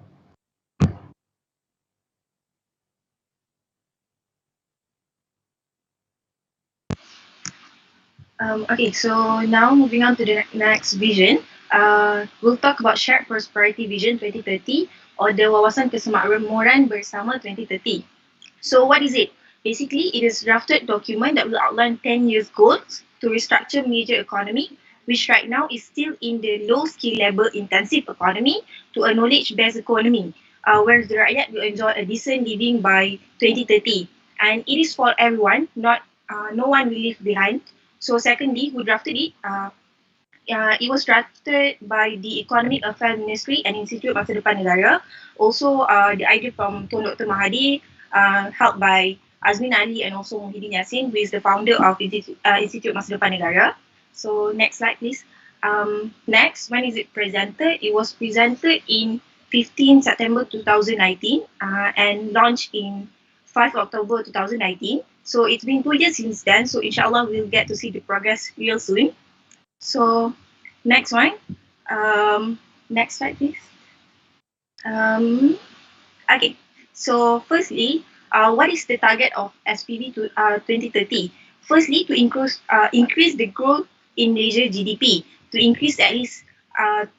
Okay, so now moving on to the next vision, we'll talk about Shared Prosperity Vision 2030 or the Wawasan Kesemakmuran Bersama 2030. So what is it? Basically, it is a drafted document that will outline 10 years goals to restructure major economy, which right now is still in the low skill level intensive economy to a knowledge-based economy, where the rakyat will enjoy a decent living by 2030. And it is for everyone, not no one will leave behind. So secondly, who drafted it? It was drafted by the Economic Affairs Ministry and Institute Masa Depan Negara. Also, the idea from Tun Dr. Mahathir, helped by Azmin Ali and also Muhyiddin Yassin, who is the founder of Institute Masa Depan Negara. So next slide, please. Next, when is it presented? It was presented in 15 September 2019 and launched in 5 October 2019. So it's been 2 years since then. So inshallah, we'll get to see the progress real soon. So next one. Next slide, please. Okay. So firstly, what is the target of SPV to 2030? Firstly, to increase the growth in Malaysia GDP, to increase at least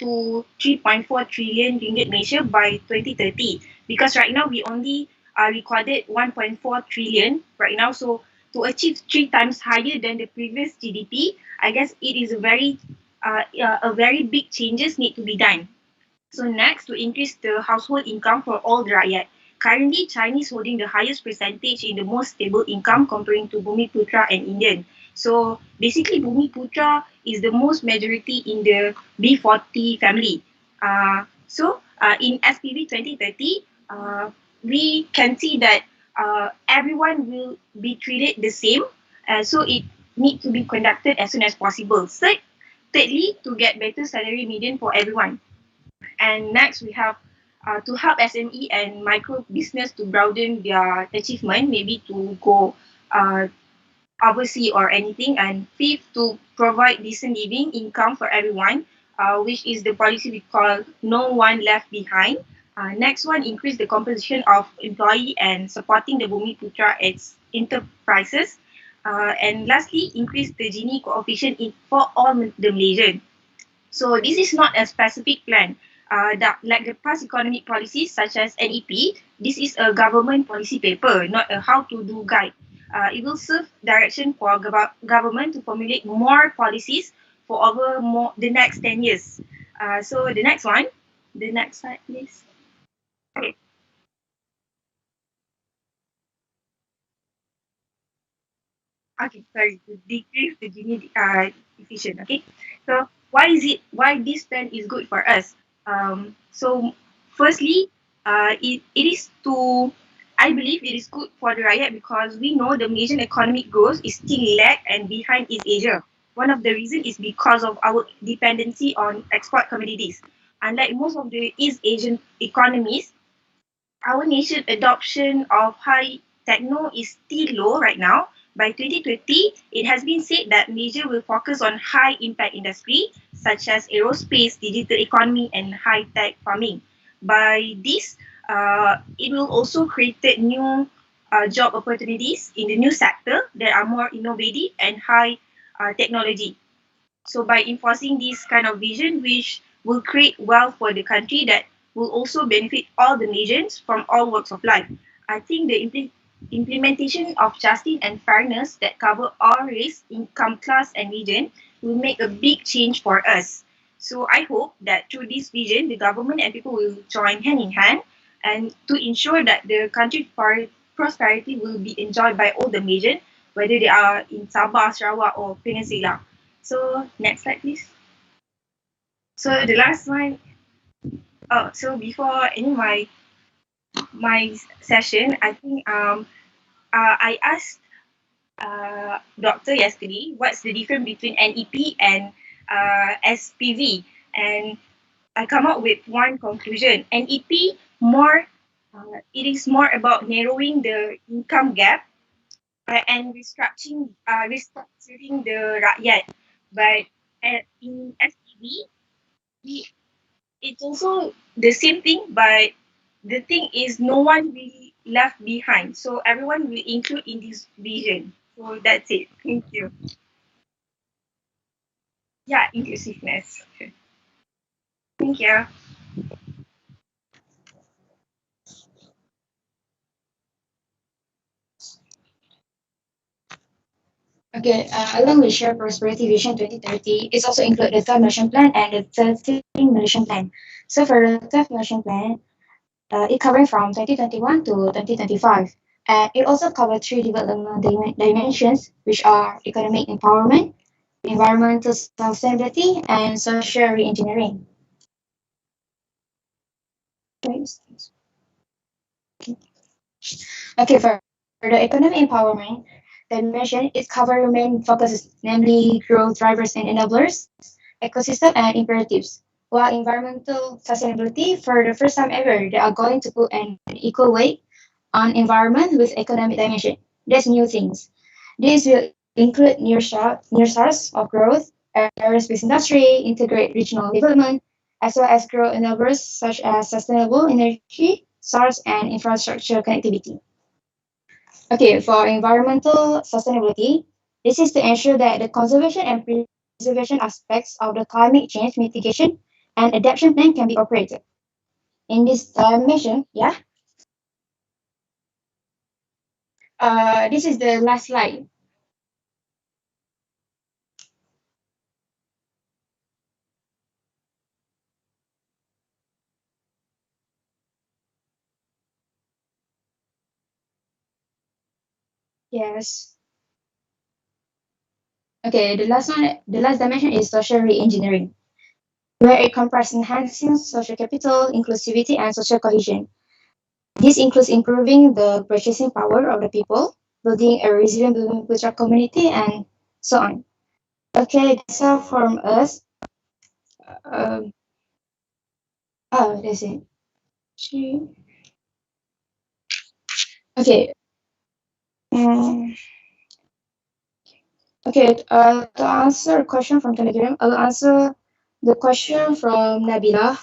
to 3.4 trillion ringgit Malaysia by 2030. Because right now we only recorded 1.4 trillion right now. So to achieve 3 times higher than the previous GDP, I guess it is a very big changes need to be done. So next, to increase the household income for all the rakyat. Currently, Chinese holding the highest percentage in the most stable income comparing to Bumi Putra and Indian. So basically, Bumi Putra is the most majority in the B40 family. In SPV 2030, we can see that everyone will be treated the same. So it need to be conducted as soon as possible. Thirdly, to get better salary median for everyone. And next, we have to help SME and micro business to broaden their achievement, maybe to go overseas or anything. And fifth, to provide decent living income for everyone, which is the policy we call no one left behind. Next one, increase the composition of employee and supporting the Bumi Putra its enterprises. And lastly, increase the Gini coefficient for all the Malaysian. So this is not a specific plan. Like the past economic policies such as NEP, this is a government policy paper, not a how-to-do guide. It will serve direction for government to formulate more policies for over the next 10 years. So the next one, the next slide, please. Okay. Okay, sorry, to decrease the Gini efficient. Okay, so why this plan is good for us? So firstly, it is to, I believe it is good for the rakyat because we know the Malaysian economic growth is still lag and behind East Asia. One of the reasons is because of our dependency on export commodities. Unlike most of the East Asian economies, our nation adoption of high techno is still low right now. By 2020, it has been said that Malaysia will focus on high impact industry such as aerospace, digital economy, and high tech farming. By this, it will also create new job opportunities in the new sector that are more innovative and high technology. So by enforcing this kind of vision, which will create wealth for the country that will also benefit all the nations from all walks of life. I think the implementation of justice and fairness that cover all race, income class, and region will make a big change for us. So I hope that through this vision, the government and people will join hand in hand and to ensure that the country prosperity will be enjoyed by all the Malaysians, whether they are in Sabah, Sarawak, or Peninsula. So next slide, please. So the last one. Oh, so before ending my session, I think I asked doctor yesterday what's the difference between NEP and SPV, and I come up with one conclusion. NEP it is more about narrowing the income gap and restructuring the rakyat. But in SPV, it's also the same thing, but the thing is no one will left behind. So everyone will include in this vision. So that's it. Thank you. Yeah, inclusiveness. Thank you. Okay, along with Shared Prosperity Vision 2030, it's also include the third Malaysian Plan and the 13th Malaysian Plan. So for the third Malaysian Plan, it covering from 2021 to 2025. And it also covers three development dimensions, which are economic empowerment, environmental sustainability, and social re-engineering. Okay, for the economic empowerment, dimension, it covers main focuses, namely growth drivers and enablers, ecosystem and imperatives. While environmental sustainability, for the first time ever, they are going to put an equal weight on environment with economic dimension. That's new things. This will include near source of growth, aerospace industry, integrate regional development, as well as grow enablers such as sustainable energy source and infrastructure connectivity. Okay, for environmental sustainability, this is to ensure that the conservation and preservation aspects of the climate change mitigation and adaptation plan can be operated. In this dimension, yeah, this is the last slide. Yes. Okay, the last dimension is social re-engineering, where it comprises enhancing social capital, inclusivity, and social cohesion. This includes improving the purchasing power of the people, building a resilient Bumi community, and so on. Okay, that's all from us. Um, oh, that's it. Okay. Um, okay, to answer a question from Telegram, I'll answer the question from Nabila.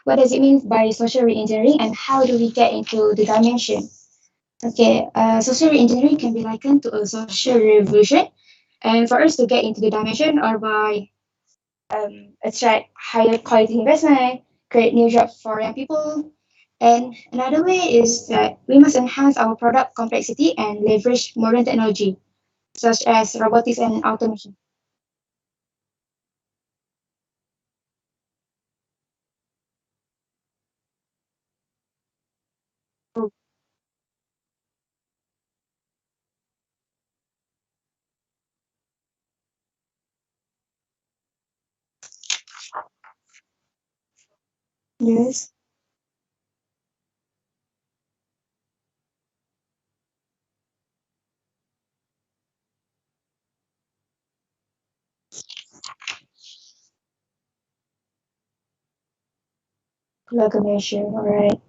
What does it mean by social re-engineering and how do we get into the dimension? Okay, social re-engineering can be likened to a social revolution. And for us to get into the dimension or by attract higher quality investment, create new jobs for young people. And another way is that we must enhance our product complexity and leverage modern technology, such as robotics and automation. Yes. Locomotion, all right.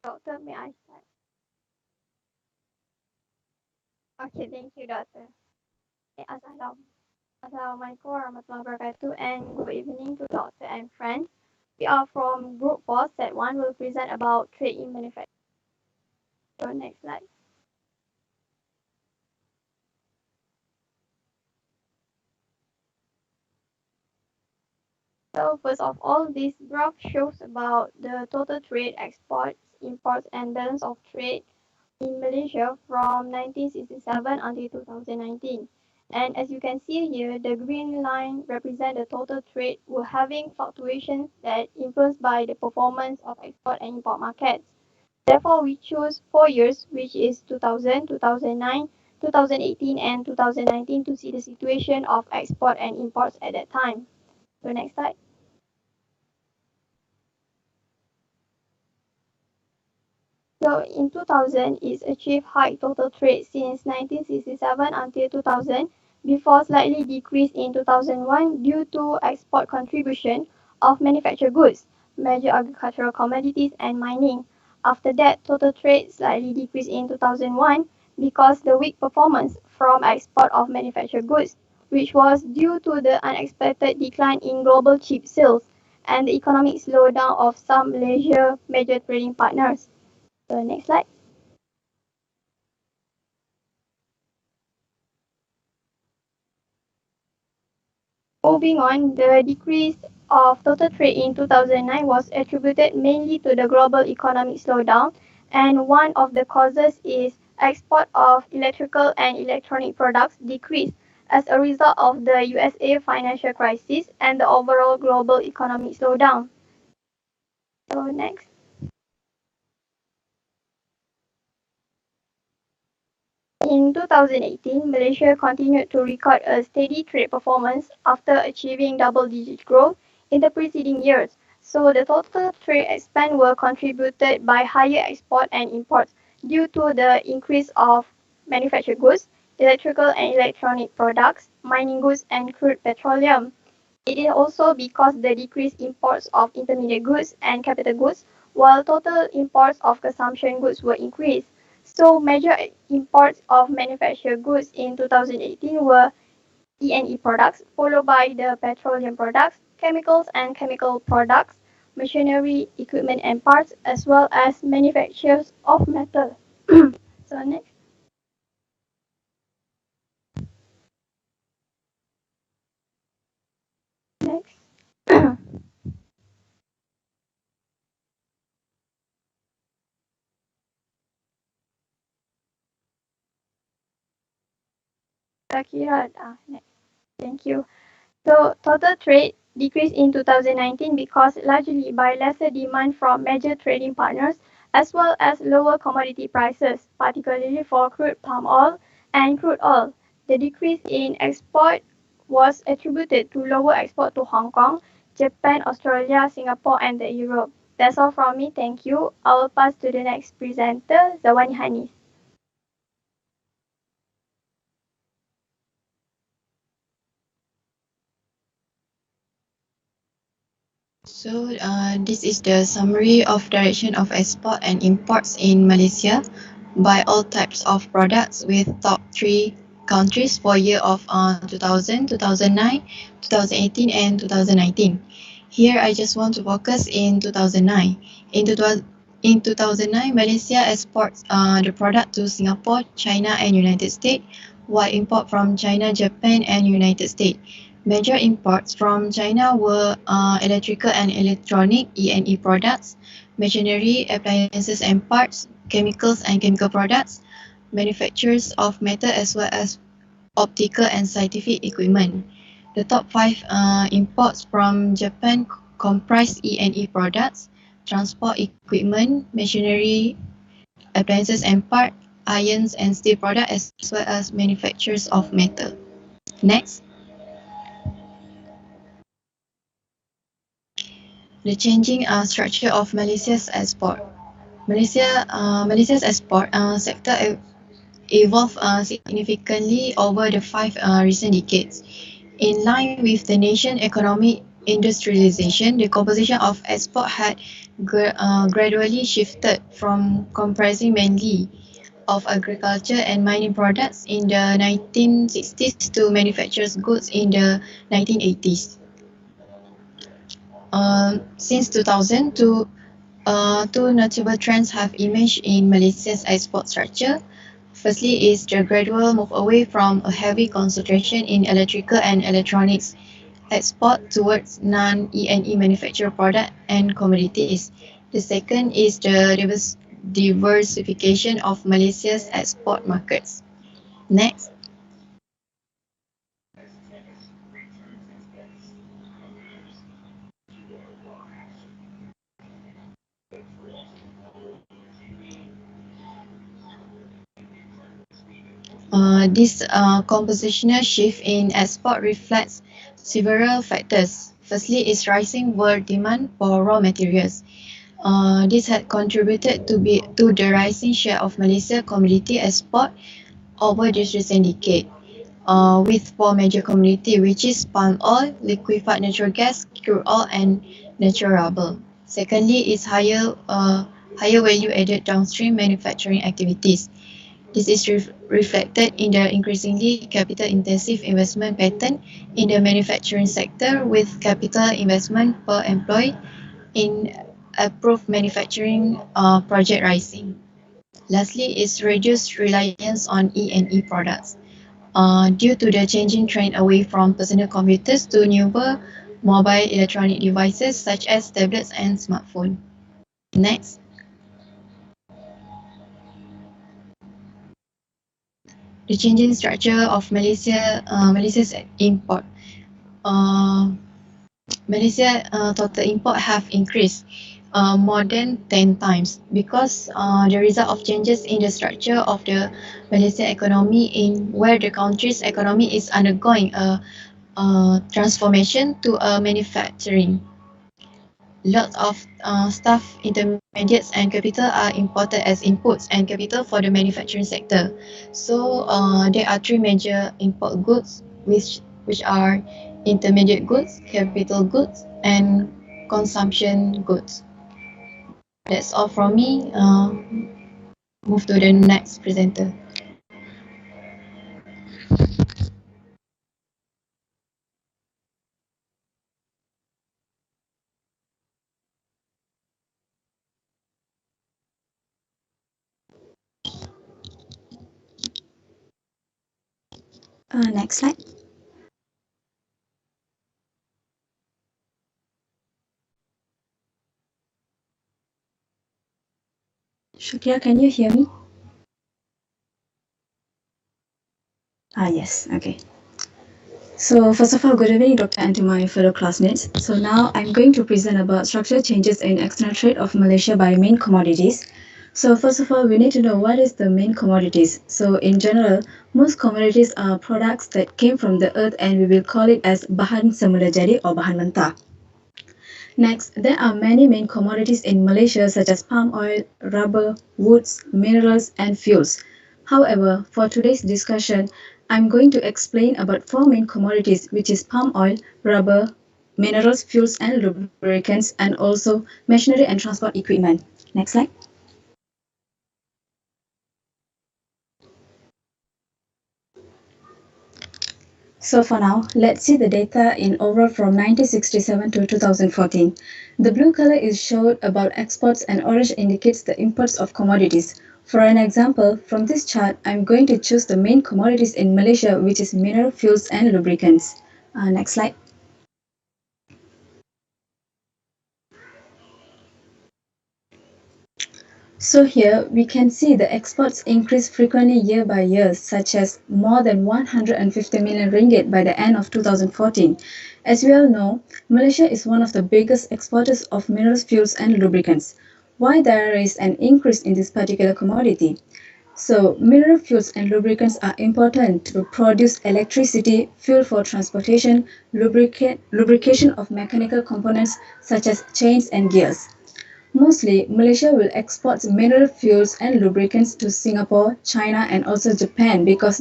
Doctor, may I start? Okay, thank you, Doctor. Assalamualaikum warahmatullahi wabarakatuh and good evening to Doctor and friends. We are from Group 4, Set 1, will present about trade in manufacturing. So next slide. So first of all, this graph shows about the total trade, exports, imports, and balance of trade in Malaysia from 1967 until 2019. And as you can see here, the green line represents the total trade. We're having fluctuations that influenced by the performance of export and import markets. Therefore, we choose 4 years, which is 2000, 2009, 2018, and 2019 to see the situation of export and imports at that time. So next slide. So in 2000, it's achieved high total trade since 1967 until 2000, before slightly decreased in 2001 due to export contribution of manufactured goods, major agricultural commodities, and mining. After that, total trade slightly decreased in 2001 because the weak performance from export of manufactured goods, which was due to the unexpected decline in global chip sales and the economic slowdown of some Malaysia major trading partners. So next slide. Moving on, the decrease of total trade in 2009 was attributed mainly to the global economic slowdown, and one of the causes is export of electrical and electronic products decreased as a result of the USA financial crisis and the overall global economic slowdown. So next. In 2018, Malaysia continued to record a steady trade performance after achieving double-digit growth in the preceding years. So the total trade expand were contributed by higher export and imports due to the increase of manufactured goods, electrical and electronic products, mining goods, and crude petroleum. It is also because the decreased imports of intermediate goods and capital goods, while total imports of consumption goods were increased. So major imports of manufactured goods in 2018 were E&E products, followed by the petroleum products, chemicals and chemical products, machinery, equipment and parts, as well as manufacturers of metal. So next. Next. Takira, next. Thank you. So total trade decreased in 2019 because largely by lesser demand from major trading partners as well as lower commodity prices, particularly for crude palm oil and crude oil. The decrease in export was attributed to lower export to Hong Kong, Japan, Australia, Singapore, and the Europe. That's all from me. Thank you. I will pass to the next presenter, Zawani Hanis. So this is the summary of direction of export and imports in Malaysia by all types of products with top 3 countries for year of 2000, 2009, 2018 and 2019. Here I just want to focus in 2009. In 2009, Malaysia exports the product to Singapore, China and United States, while import from China, Japan and United States. Major imports from China were electrical and electronic E&E products, machinery, appliances and parts, chemicals and chemical products, manufacturers of metal as well as optical and scientific equipment. The top 5 imports from Japan comprise E&E products, transport equipment, machinery, appliances and parts, irons and steel products as well as manufacturers of metal. Next. The changing structure of Malaysia's export. Malaysia's export sector evolved significantly over the 5 recent decades. In line with the nation's economic industrialization, the composition of export had gradually shifted from comprising mainly of agriculture and mining products in the 1960s to manufactured goods in the 1980s. Since 2000, two notable trends have emerged in Malaysia's export structure. Firstly is the gradual move away from a heavy concentration in electrical and electronics export towards non-E&E manufactured product and commodities. The second is the diversification of Malaysia's export markets. Next. This compositional shift in export reflects several factors. Firstly is rising world demand for raw materials. This had contributed to the rising share of Malaysia commodity export over this recent decade, with 4 major commodities, which is palm oil, liquefied natural gas, crude oil, and natural rubber. Secondly is higher value-added downstream manufacturing activities. This is reflected in the increasingly capital-intensive investment pattern in the manufacturing sector, with capital investment per employee in approved manufacturing project rising. Lastly, is reduced reliance on E&E products due to the changing trend away from personal computers to newer mobile electronic devices such as tablets and smartphones. Next. The changing structure of Malaysia's import. Malaysia total import have increased more than 10 times because the result of changes in the structure of the Malaysian economy in where the country's economy is undergoing a transformation to a manufacturing. Lots of staff, intermediates and capital are imported as inputs and capital for the manufacturing sector. So there are three major import goods which are intermediate goods, capital goods and consumption goods. That's all from me. Move to the next presenter. Next slide. Shakira, can you hear me? Yes, okay. So first of all, good evening, Dr. and to my fellow classmates. So now I'm going to present about structural changes in external trade of Malaysia by main commodities. So first of all, we need to know what is the main commodities. So in general, most commodities are products that came from the earth and we will call it as bahan semula jadi or bahan mentah. Next, there are many main commodities in Malaysia such as palm oil, rubber, woods, minerals, and fuels. However, for today's discussion, I'm going to explain about four main commodities, which is palm oil, rubber, minerals, fuels, and lubricants, and also machinery and transport equipment. Next slide. So for now, let's see the data in overall from 1967 to 2014. The blue color is showed about exports and orange indicates the imports of commodities. For an example, from this chart, I'm going to choose the main commodities in Malaysia, which is mineral fuels and lubricants. Next slide. So here we can see the exports increase frequently year by year, such as more than 150 million ringgit by the end of 2014. As we all know, Malaysia is one of the biggest exporters of minerals, fuels and lubricants. Why there is an increase in this particular commodity? So, mineral fuels and lubricants are important to produce electricity, fuel for transportation, lubrication of mechanical components such as chains and gears. Mostly, Malaysia will export mineral fuels and lubricants to Singapore, China, and also Japan because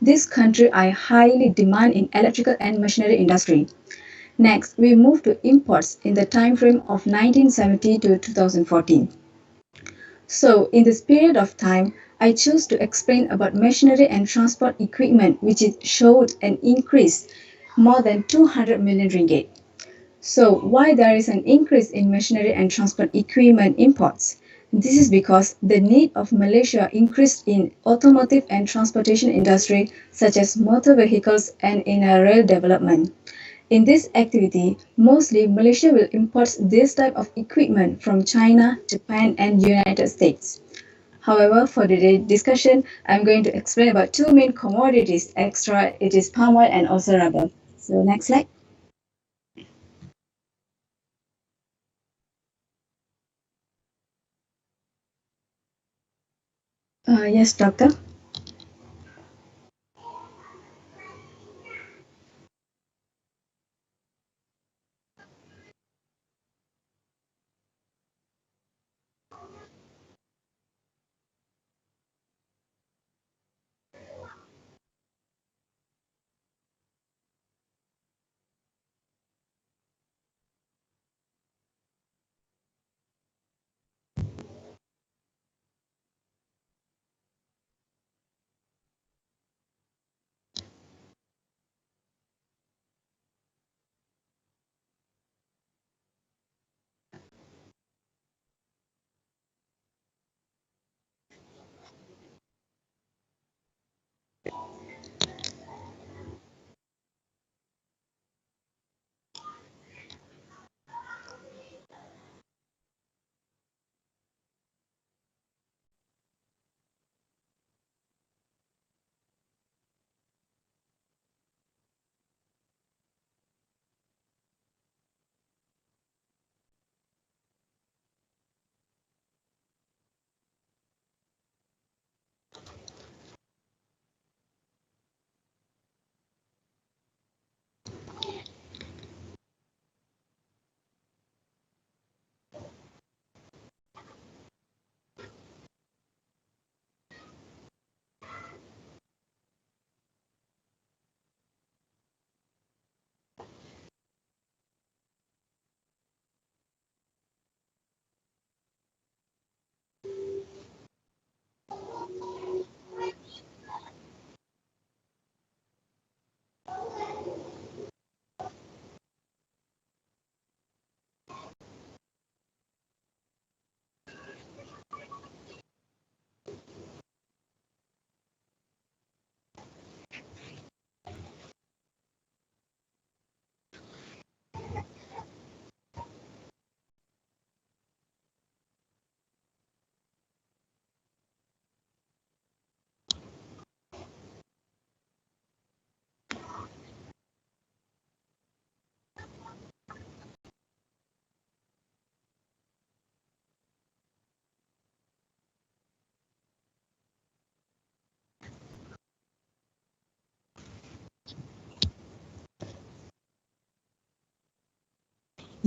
this country are highly demand in electrical and machinery industry. Next, we move to imports in the time frame of 1970 to 2014. So, in this period of time, I choose to explain about machinery and transport equipment, which showed an increase more than 200 million ringgit. So why there is an increase in machinery and transport equipment imports? This is because the need of Malaysia increased in automotive and transportation industry such as motor vehicles and in rail development. In this activity, mostly Malaysia will import this type of equipment from China, Japan and United States. However, for today's discussion, I'm going to explain about two main commodities extra. It is palm oil and also rubber. So next slide. Yes, doctor.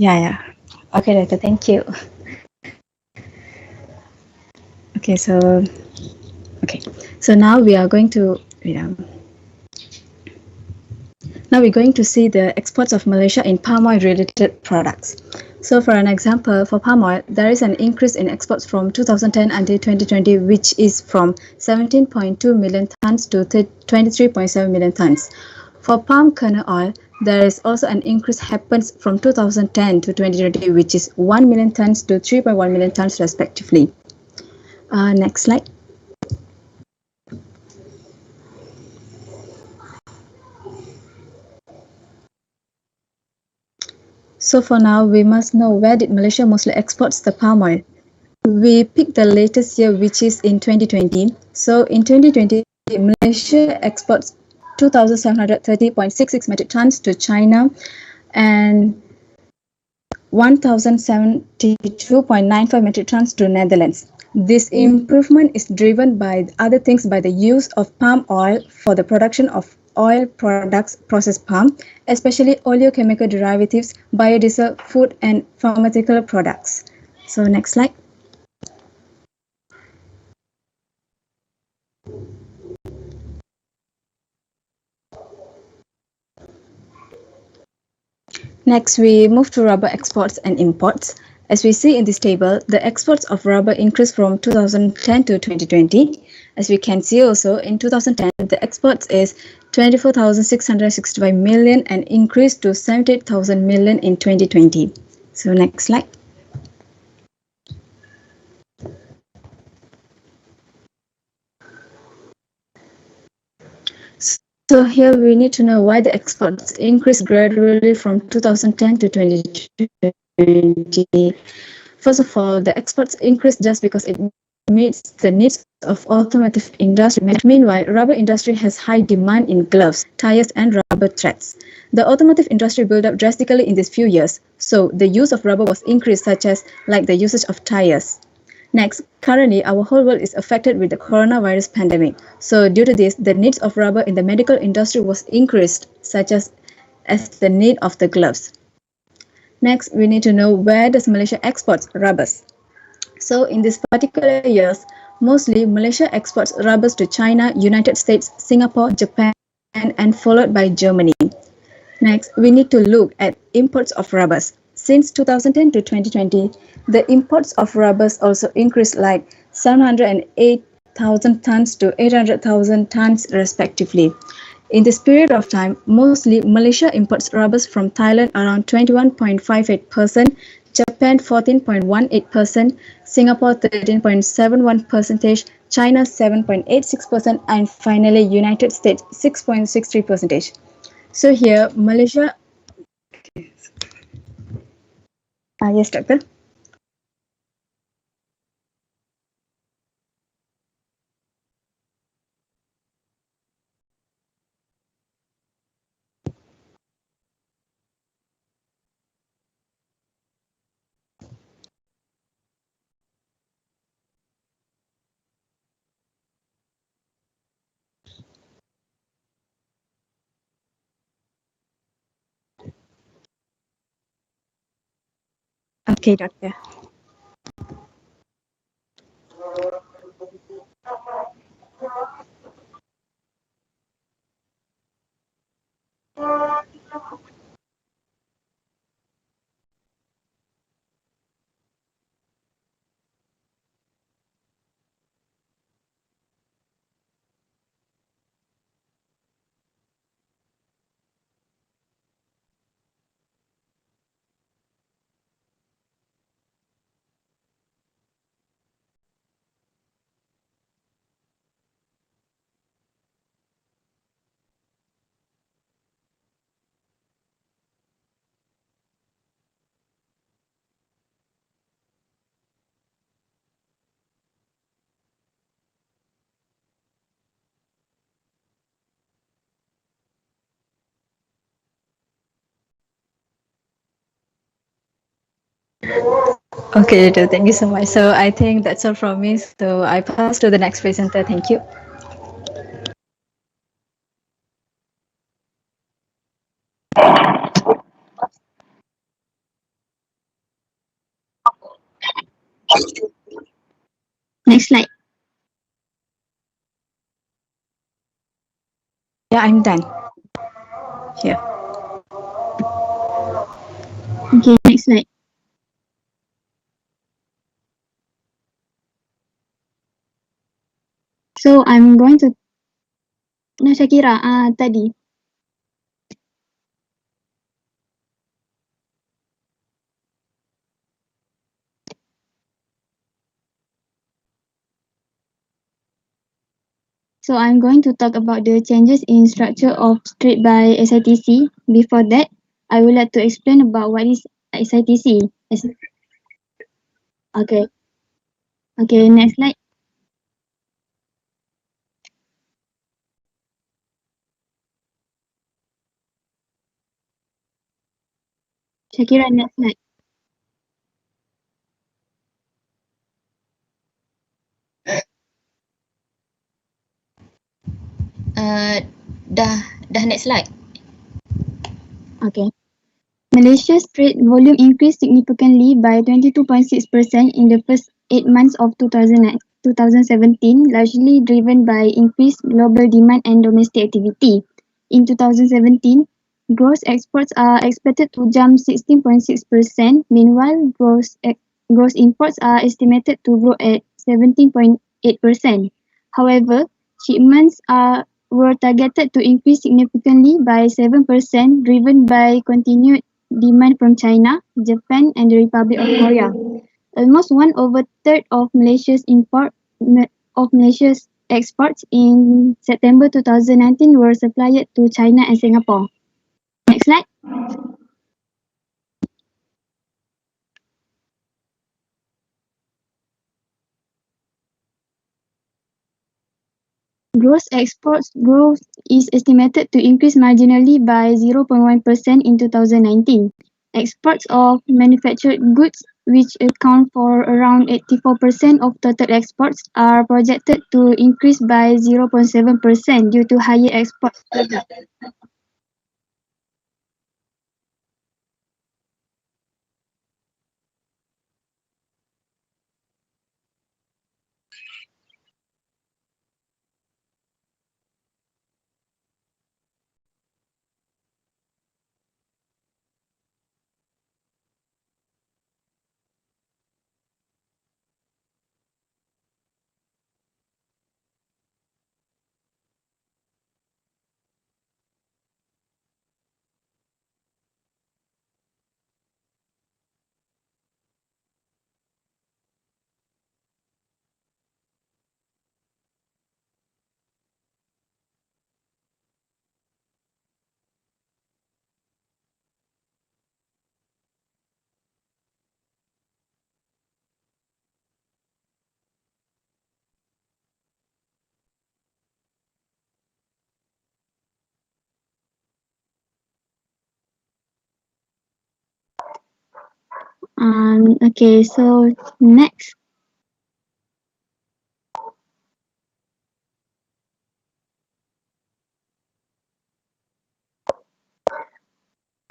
Yeah. Okay, Doctor, thank you. Okay, so now we are going to now we're going to see the exports of Malaysia in palm oil related products. So for an example, for palm oil, there is an increase in exports from 2010 until 2020, which is from 17.2 million tons to 23.7 million tons. For palm kernel oil, there is also an increase happens from 2010 to 2020, which is 1 million tons to 3.1 million tons respectively. Next slide. So for now, we must know where did Malaysia mostly exports the palm oil. We picked the latest year, which is in 2020. So in 2020, Malaysia exports 2,730.66 metric tons to China and 1,072.95 metric tons to Netherlands. This improvement is driven by other things by the use of palm oil for the production of oil products, processed palm, especially oleochemical derivatives, biodiesel, food and pharmaceutical products. So next slide. Next, we move to rubber exports and imports. As we see in this table, the exports of rubber increased from 2010 to 2020. As we can see also, in 2010, the exports is 24,665 million and increased to 78,000 million in 2020. So next slide. So here we need to know why the exports increased gradually from 2010 to 2020. First of all, the exports increased just because it meets the needs of automotive industry. Meanwhile, rubber industry has high demand in gloves, tires and rubber threads. The automotive industry built up drastically in these few years, so the use of rubber was increased, such as like the usage of tires. Next, currently our whole world is affected with the coronavirus pandemic. So due to this, the needs of rubber in the medical industry was increased, such as the need of the gloves. Next, we need to know where does Malaysia exports rubbers. So in these particular years, mostly Malaysia exports rubbers to China, United States, Singapore, Japan, and followed by Germany. Next, we need to look at imports of rubbers. Since 2010 to 2020, the imports of rubbers also increased like 708,000 tons to 800,000 tons respectively. In this period of time, mostly Malaysia imports rubbers from Thailand around 21.58%, Japan 14.18%, Singapore 13.71%, China 7.86%, and finally United States 6.63%. So here, Malaysia. Yes, Doctor. Okay, Doctor. Okay, Doctor, thank you so much. So I think that's all from me. So I pass to the next presenter. Thank you. Yeah, I'm done. Here. Okay, next slide. So I'm going to Shakira tadi. So I'm going to talk about the changes in structure of street by SITC. Before that, I would like to explain about what is SITC. Okay. Okay, next slide. Shakira, next slide. Dah next slide. Okay. Malaysia's trade volume increased significantly by 22.6% in the first 8 months of 2017, largely driven by increased global demand and domestic activity. In 2017, gross exports are expected to jump 16.6%. Meanwhile, gross imports are estimated to grow at 17.8%. However, shipments were targeted to increase significantly by 7%, driven by continued demand from China, Japan, and the Republic of Korea. Almost one over third of Malaysia's exports in September 2019 were supplied to China and Singapore. Next slide. Gross exports growth is estimated to increase marginally by 0.1% in 2019. Exports of manufactured goods, which account for around 84% of total exports, are projected to increase by 0.7% due to higher export products. Okay, so next.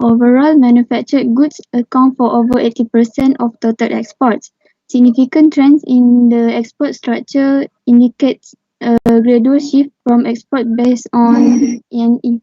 Overall, manufactured goods account for over 80% of total exports. Significant trends in the export structure indicates a gradual shift from export based on E.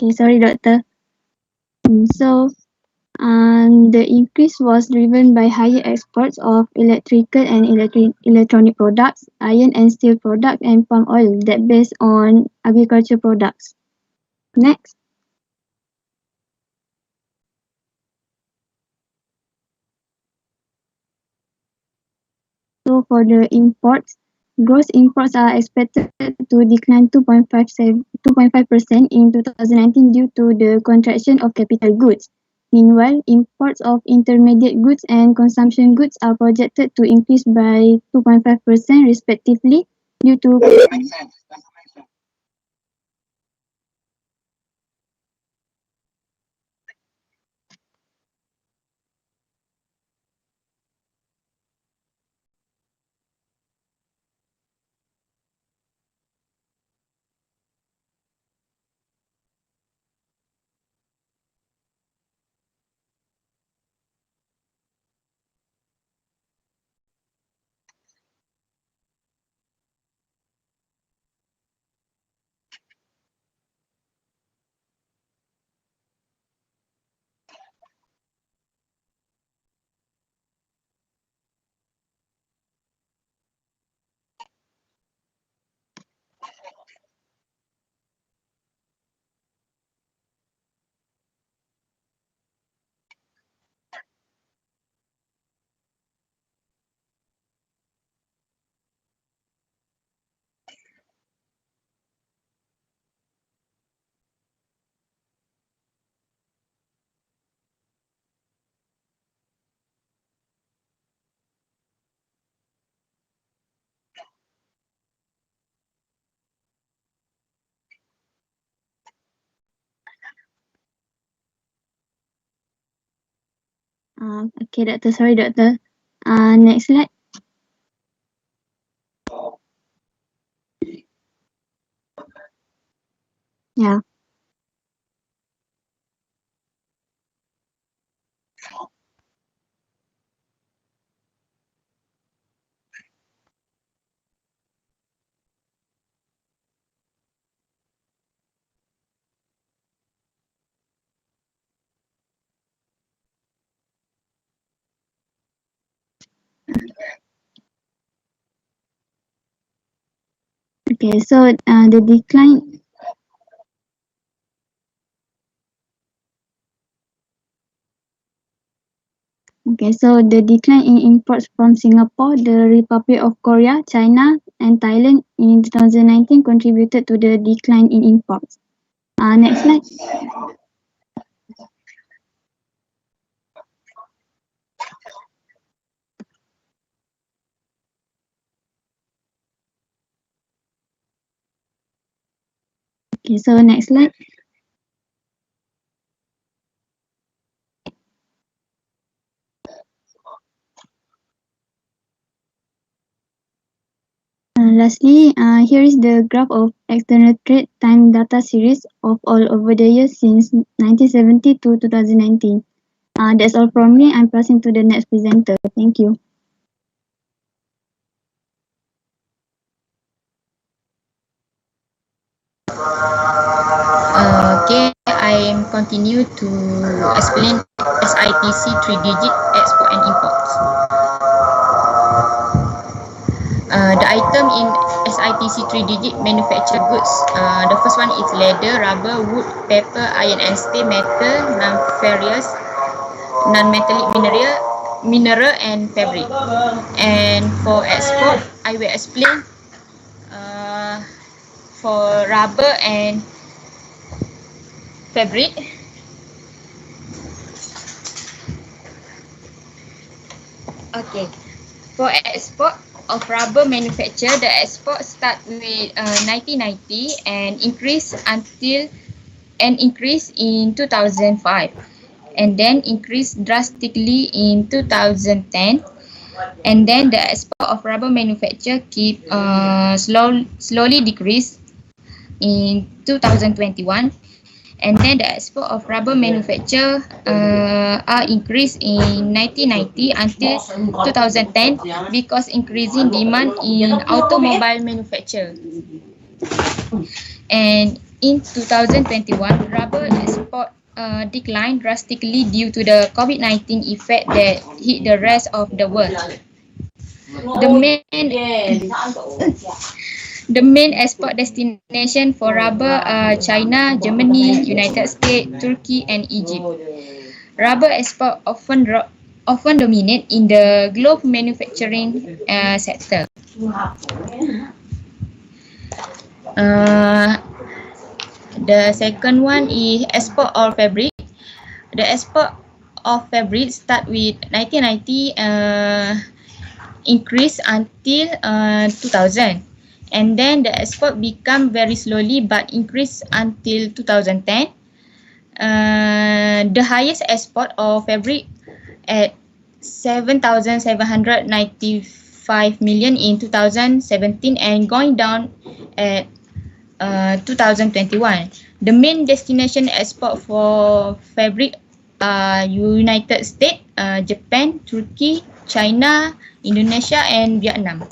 Okay, sorry, Doctor. The increase was driven by higher exports of electrical and electronic products, iron and steel products, and palm oil that based on agriculture products. Next. So for the imports, gross imports are expected to decline 2.5% in 2019 due to the contraction of capital goods. Meanwhile, imports of intermediate goods and consumption goods are projected to increase by 2.5% respectively due to okay, Doctor. Sorry, Doctor. Next slide. Yeah. Okay, so the decline. Okay, so the decline in imports from Singapore, the Republic of Korea, China, and Thailand in 2019 contributed to the decline in imports. Next slide. Okay, so next slide. Lastly, here is the graph of external trade time data series of all over the years since 1970 to 2019. That's all from me. I'm passing to the next presenter. Thank you. Okay, I am continue to explain SITC 3-digit export and imports. The item in SITC 3-digit manufactured goods. The first one is leather, rubber, wood, paper, iron and steel, metal, non-ferrous, non-metallic mineral and fabric. And for export, I will explain for rubber and fabric. Okay, for export of rubber manufacture, the export start with 1990 and increase in 2005, and then increase drastically in 2010, and then the export of rubber manufacture keep slowly decrease in 2021, and then the export of rubber manufacture are increased in 1990 until 2010 because increasing demand in automobile manufacture. And In 2021, rubber export declined drastically due to the COVID-19 effect that hit the rest of the world. The main export destination for rubber are China, Germany, United States, Turkey, and Egypt. Rubber export often dominate in the glove manufacturing sector. The second one is export of fabric. The export of fabric start with 1990, increase until 2000, and then the export become very slowly but increase until 2010. The highest export of fabric at 7,795 million in 2017 and going down at 2021. The main destination export for fabric are United States, Japan, Turkey, China, Indonesia, and Vietnam.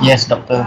Yes, doctor.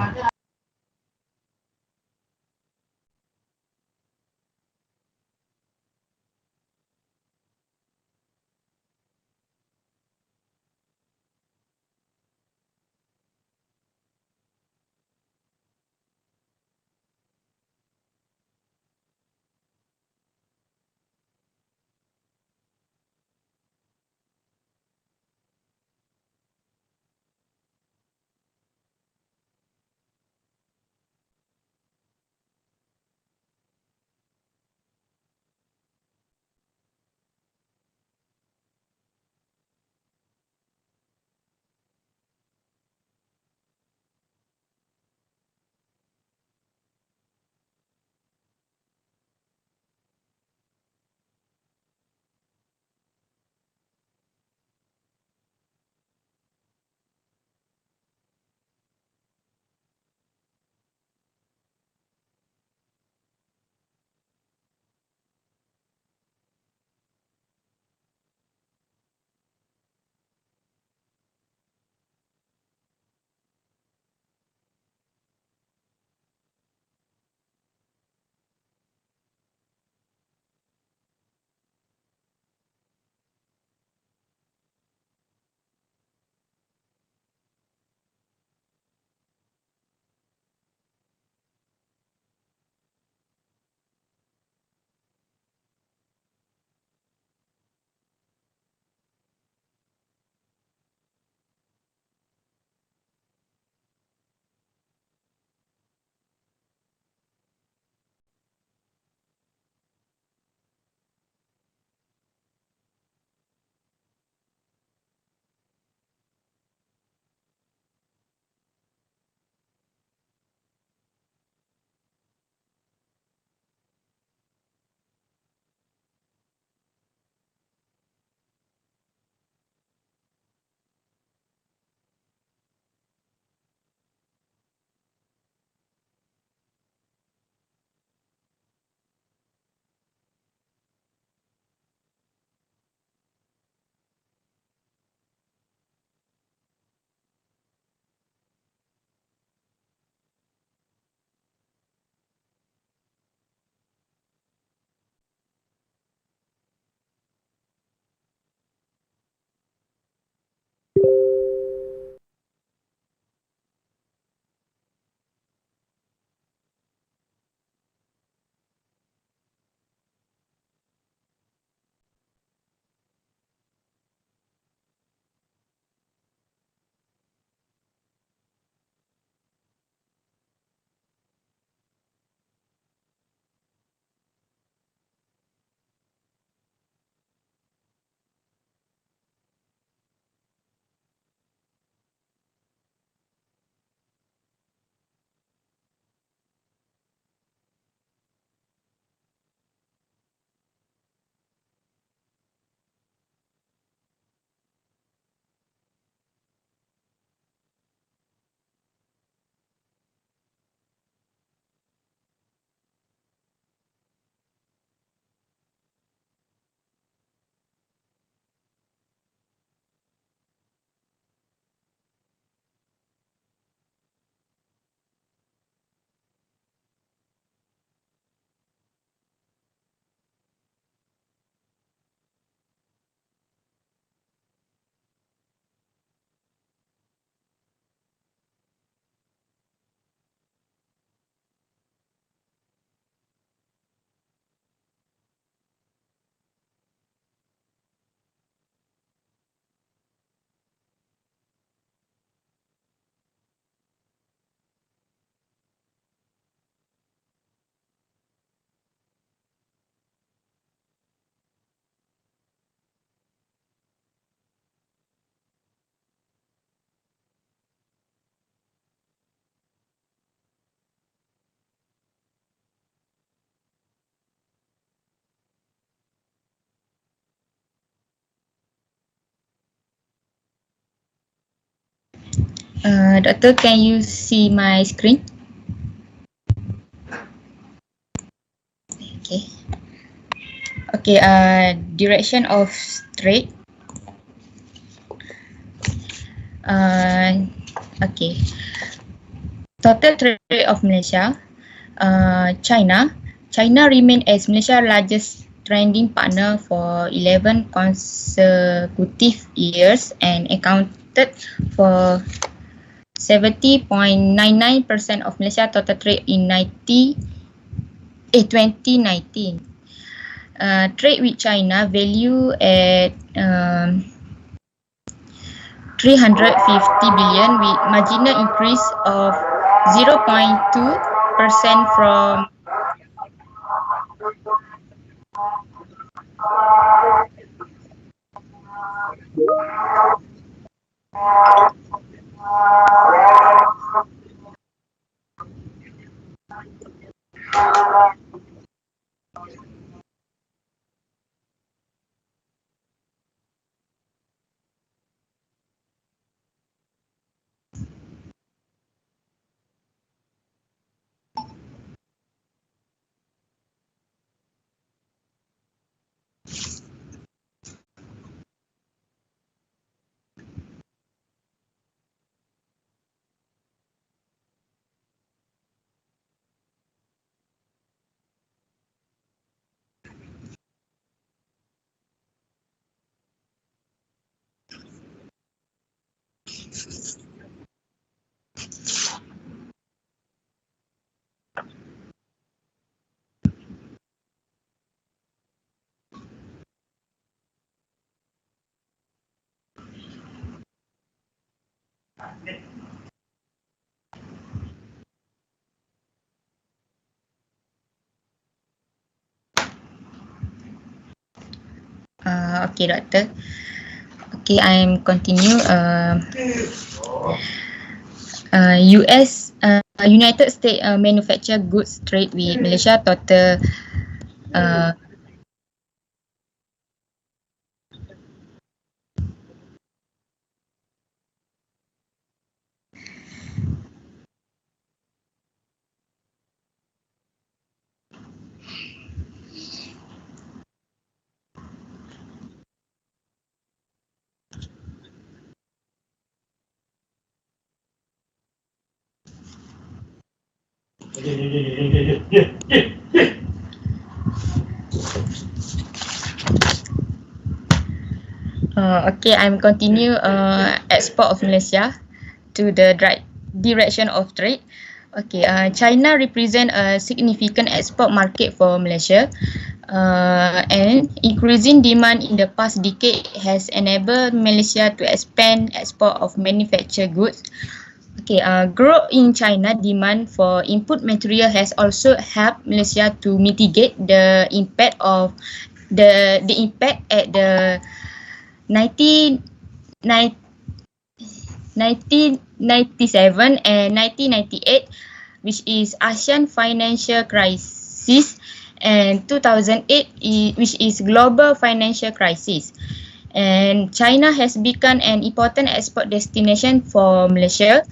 Doctor, can you see my screen? Okay. Okay, direction of trade. Okay. Total trade of Malaysia. China. China remained as Malaysia's largest trading partner for 11 consecutive years and accounted for 70.99% of Malaysia total trade in 2019. Trade with China value at 350 billion with marginal increase of 0.2% from okay, doctor. Okay, I'm continue. US, United States manufacture goods trade with Malaysia total okay, I'm continue export of Malaysia to the direction of trade. Okay, China represent a significant export market for Malaysia, and increasing demand in the past decade has enabled Malaysia to expand export of manufactured goods. Okay, growth in China demand for input material has also helped Malaysia to mitigate the impact of the impact at the 1997 and 1998, which is Asian financial crisis, and 2008, which is global financial crisis. And China has become an important export destination for Malaysia.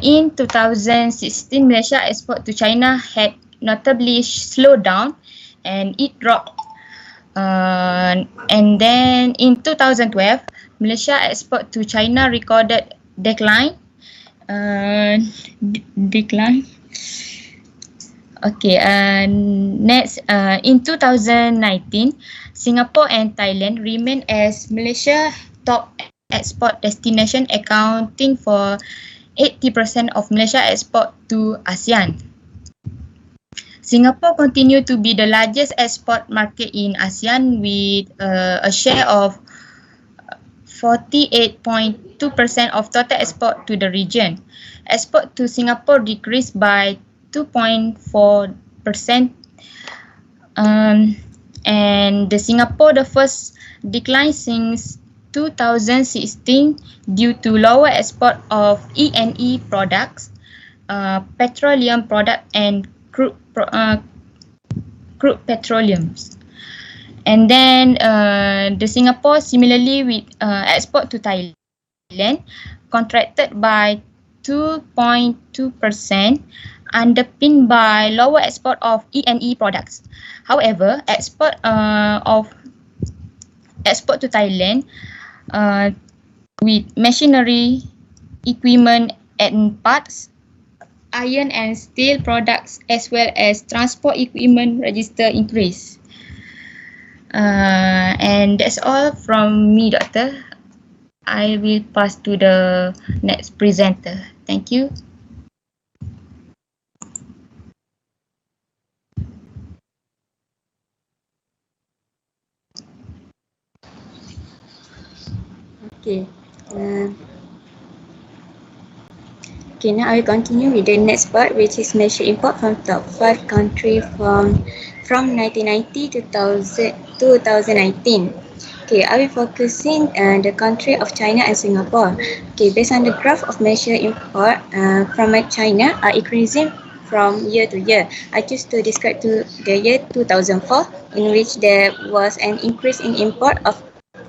In 2016, Malaysia export to China had notably slowed down and it dropped. And then in 2012, Malaysia export to China recorded decline. Okay, next, in 2019, Singapore and Thailand remain as Malaysia top export destination, accounting for 80% of Malaysia export to ASEAN. Singapore continue to be the largest export market in ASEAN with a share of 48.2% of total export to the region. Export to Singapore decreased by 2.4%, and the Singapore the first decline since 2016 due to lower export of E&E products, petroleum product and crude petroleums. And then the Singapore similarly with export to Thailand contracted by 2.2%, underpinned by lower export of E&E products. However, export to Thailand with machinery, equipment and parts, iron and steel products as well as transport equipment register increase. And that's all from me, Doctor. I will pass to the next presenter. Thank you. Okay. Now I will continue with the next part, which is Malaysia import from top 5 country from 1990 to 2019. Okay, I will focusing the country of China and Singapore. Okay, based on the graph of Malaysia import from China are increasing from year to year. I choose to describe to the year 2004, in which there was an increase in import of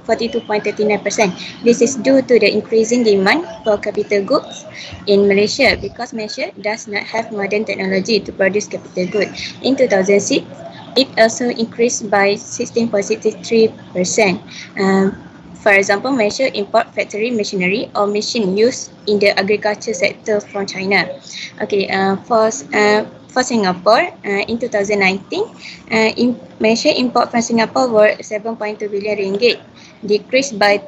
42.39%. This is due to the increasing demand for capital goods in Malaysia because Malaysia does not have modern technology to produce capital goods. In 2006, it also increased by 16.63%. For example, Malaysia import factory machinery or machine used in the agriculture sector from China. Okay, for Singapore, in 2019, Malaysia import from Singapore were 7.2 billion ringgit, decreased by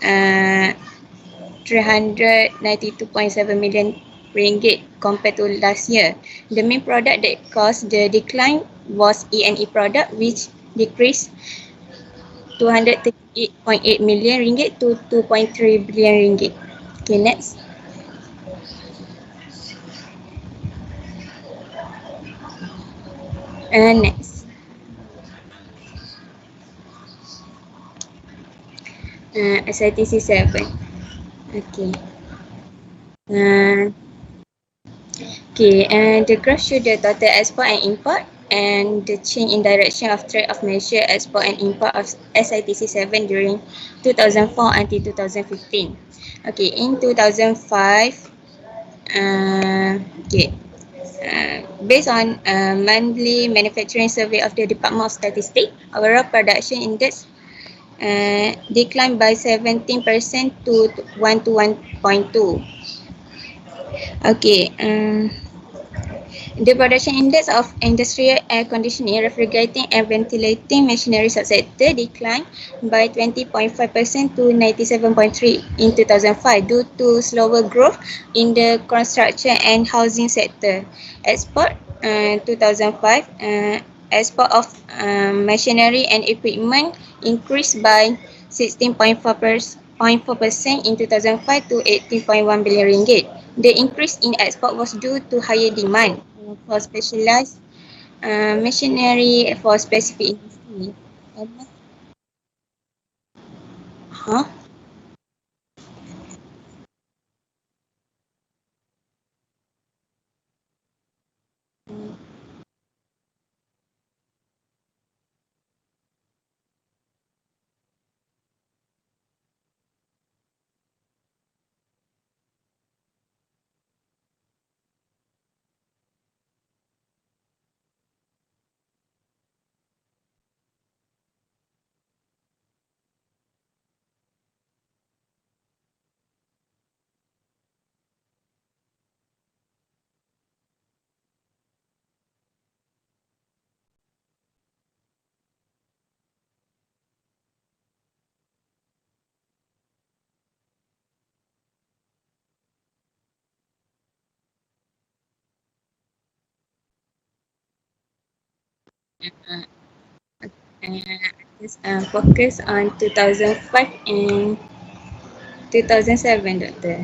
392.7 million ringgit compared to last year. The main product that caused the decline was E&E product, which decreased 238.8 million ringgit to 2.3 billion ringgit. Okay, next. Next. SITC 7. Okay. The graph shows the total export and import and the change in direction of trade of Malaysia export and import of SITC 7 during 2004 until 2015. Okay, in 2005, based on monthly manufacturing survey of the Department of Statistics, overall production index declined by 17% to 1 to 1.2. Okay. The production index of industrial air conditioning, refrigerating and ventilating machinery subsector declined by 20.5% to 97.3 in 2005 due to slower growth in the construction and housing sector. Export 2005, export of machinery and equipment increased by 16.4% in 2005 to 18.1 billion ringgit. The increase in export was due to higher demand for specialized machinery for specific industry. Huh? Just focus on 2005 and 2007, Doctor.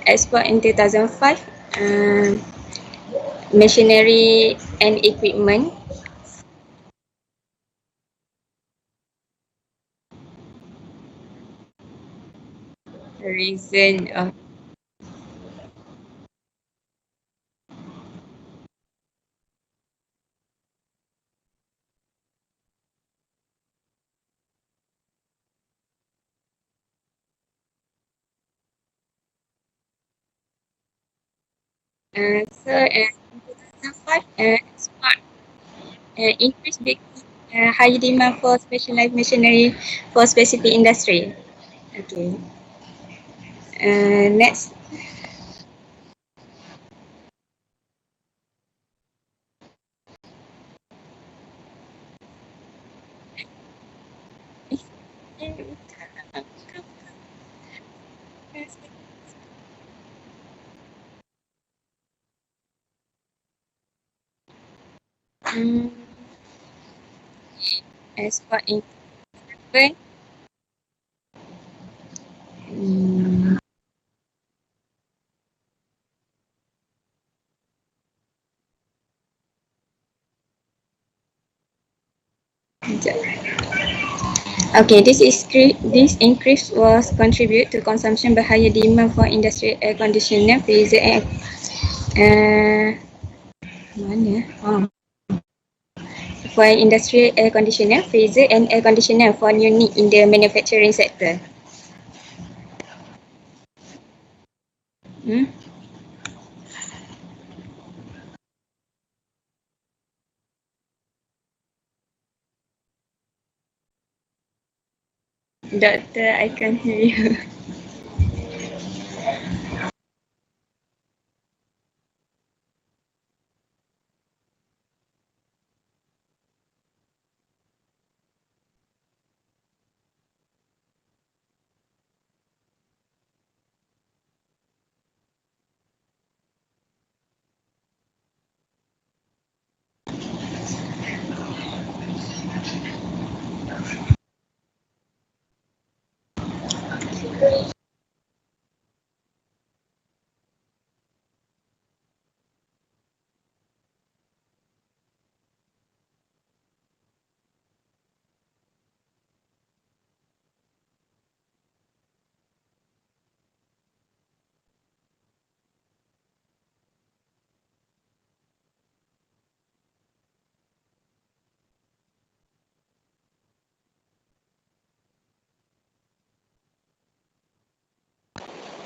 Export in 2005, machinery and equipment. Reason of In 2005, export increased because high demand for specialized machinery for specific industry. Okay. Next. Export in Okay, this increase was contribute to consumption by higher demand for industrial air conditioner, freezer, and mana? For industrial air conditioner, freezer, and air conditioner for new need in the manufacturing sector. Doctor, I can't hear you.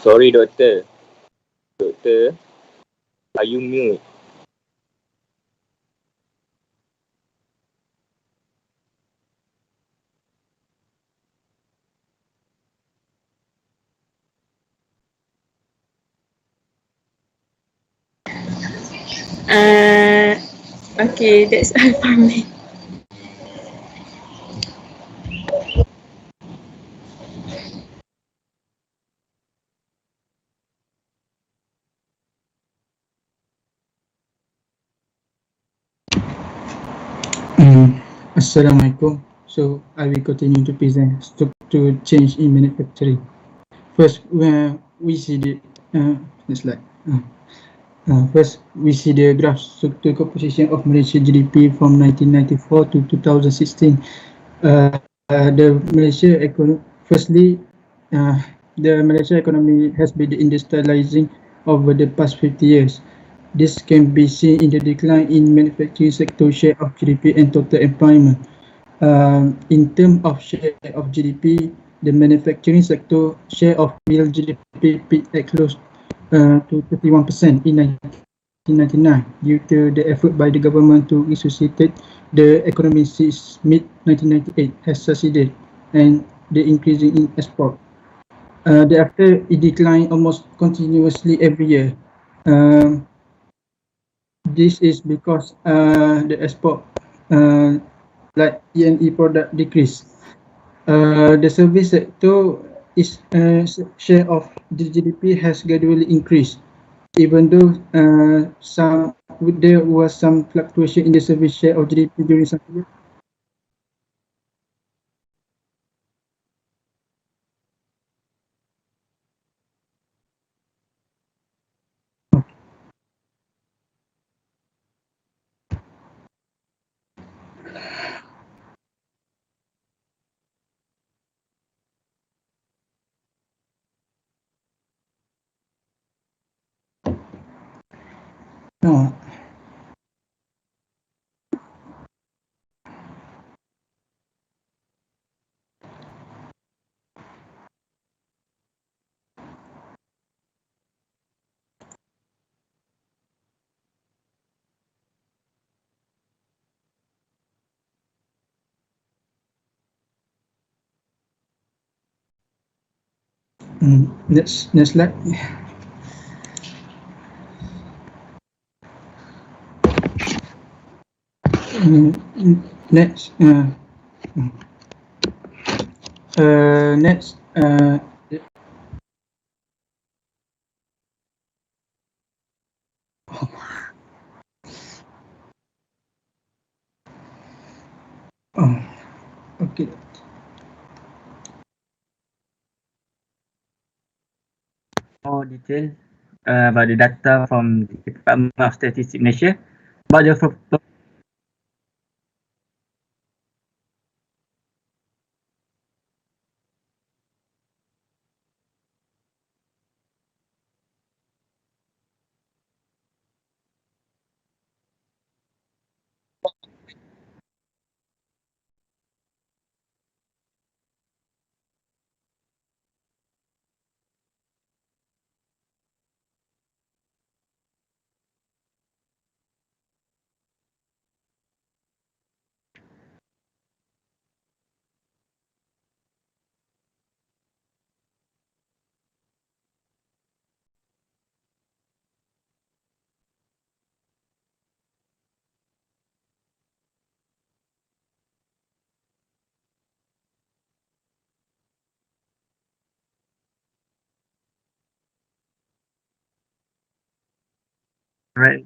Sorry, doctor. Doctor, are you mute? Okay, that's all for me. Assalamualaikum. So I will continue to present to change in manufacturing. First, we see the next slide. First, we see the graph structure composition of Malaysia GDP from 1994 to 2016. The Malaysia firstly, the Malaysia economy has been industrializing over the past 50 years. This can be seen in the decline in manufacturing sector share of GDP and total employment. In terms of share of GDP, the manufacturing sector share of real GDP peaked at close to 31% in 1999 due to the effort by the government to resuscitate the economy since mid-1998 has succeeded and the increasing in export. Thereafter, it declined almost continuously every year. This is because the export like E&E product decrease. The service sector is share of the GDP has gradually increased, even though there was some fluctuation in the service share of GDP during some period. No. Next slide. Next. Next. Okay. More detail about the data from the Department of Statistics Malaysia about the right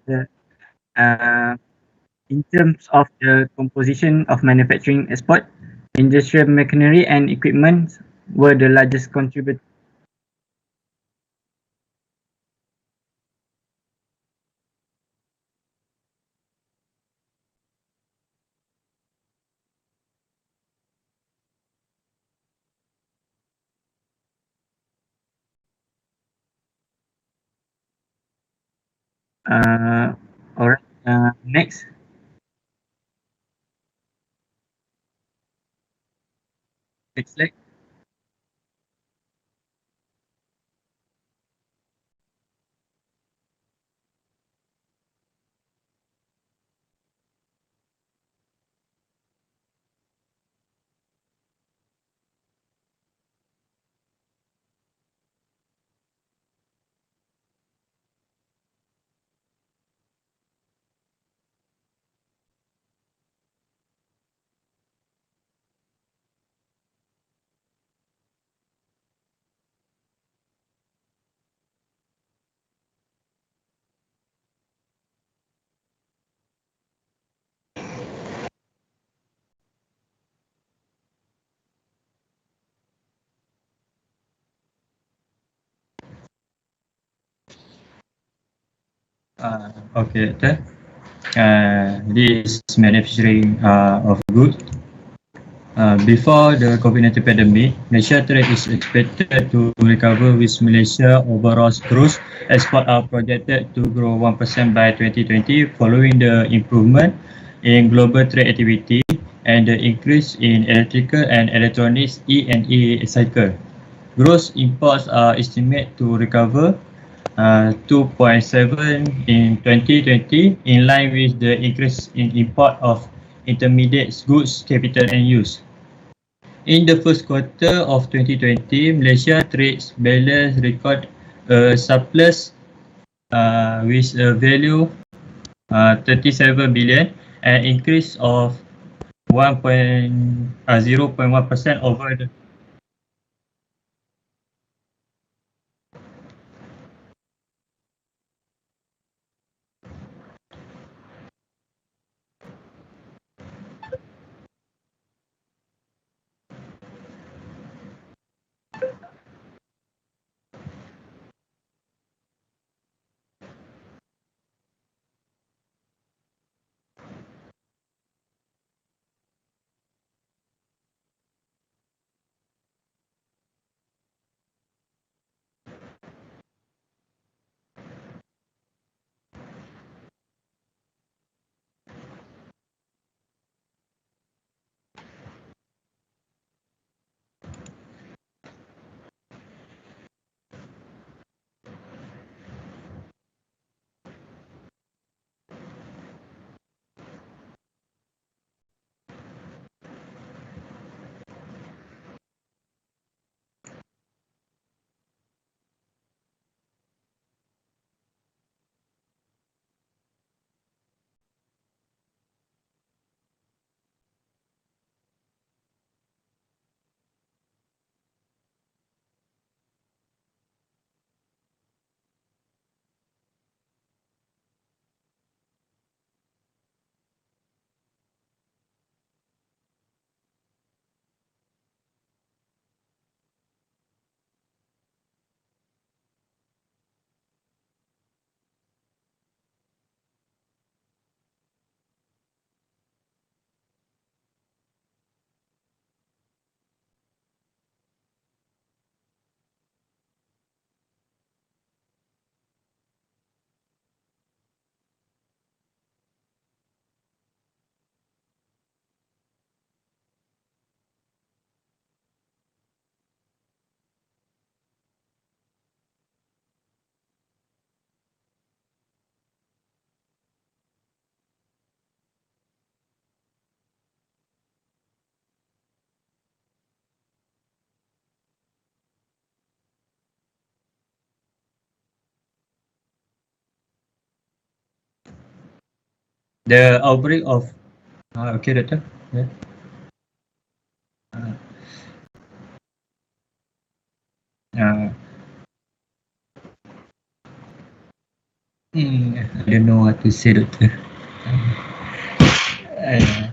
in terms of the composition of manufacturing export, industrial machinery and equipment were the largest contributors. Alright, next. Next slide. Okay, this manufacturing of goods. Before the COVID-19 pandemic, Malaysia trade is expected to recover with Malaysia overall gross export are projected to grow 1% by 2020 following the improvement in global trade activity and the increase in electrical and electronics E&E cycle. Gross imports are estimated to recover 2.7 in 2020 in line with the increase in import of intermediate goods, capital and use. In the first quarter of 2020, Malaysia trade balance recorded a surplus with a value 37 billion, an increase of 0.1% over the The outbreak of okay, doctor. Yeah. Uh, I don't know what to say, doctor. Uh,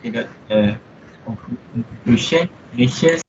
Okay, Dr. Conclusion, Malaysia.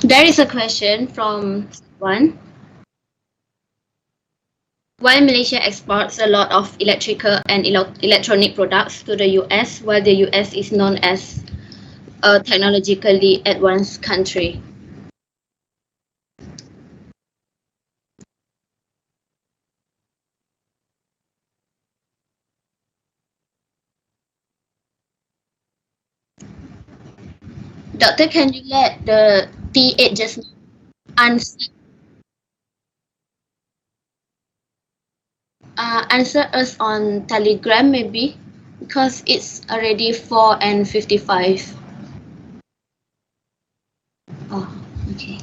There is a question from one. Why Malaysia exports a lot of electrical and electronic products to the US while the US is known as a technologically advanced country? Doctor, can you let the T8 just answer us on Telegram maybe? Because it's already 4:55. Oh, okay.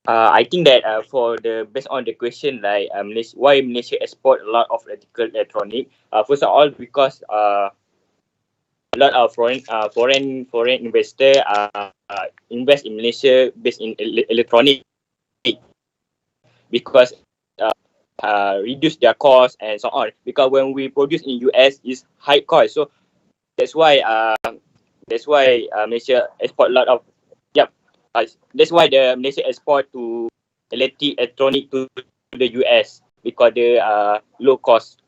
I think that for the based on the question like why Malaysia export a lot of electrical electronic. First of all, because a lot of foreign investor invest in Malaysia based in electronic because reduce their cost and so on. Because when we produce in US is high cost, so that's why Malaysia export a lot of that's why the Malaysia export to electronic to the US because the low cost.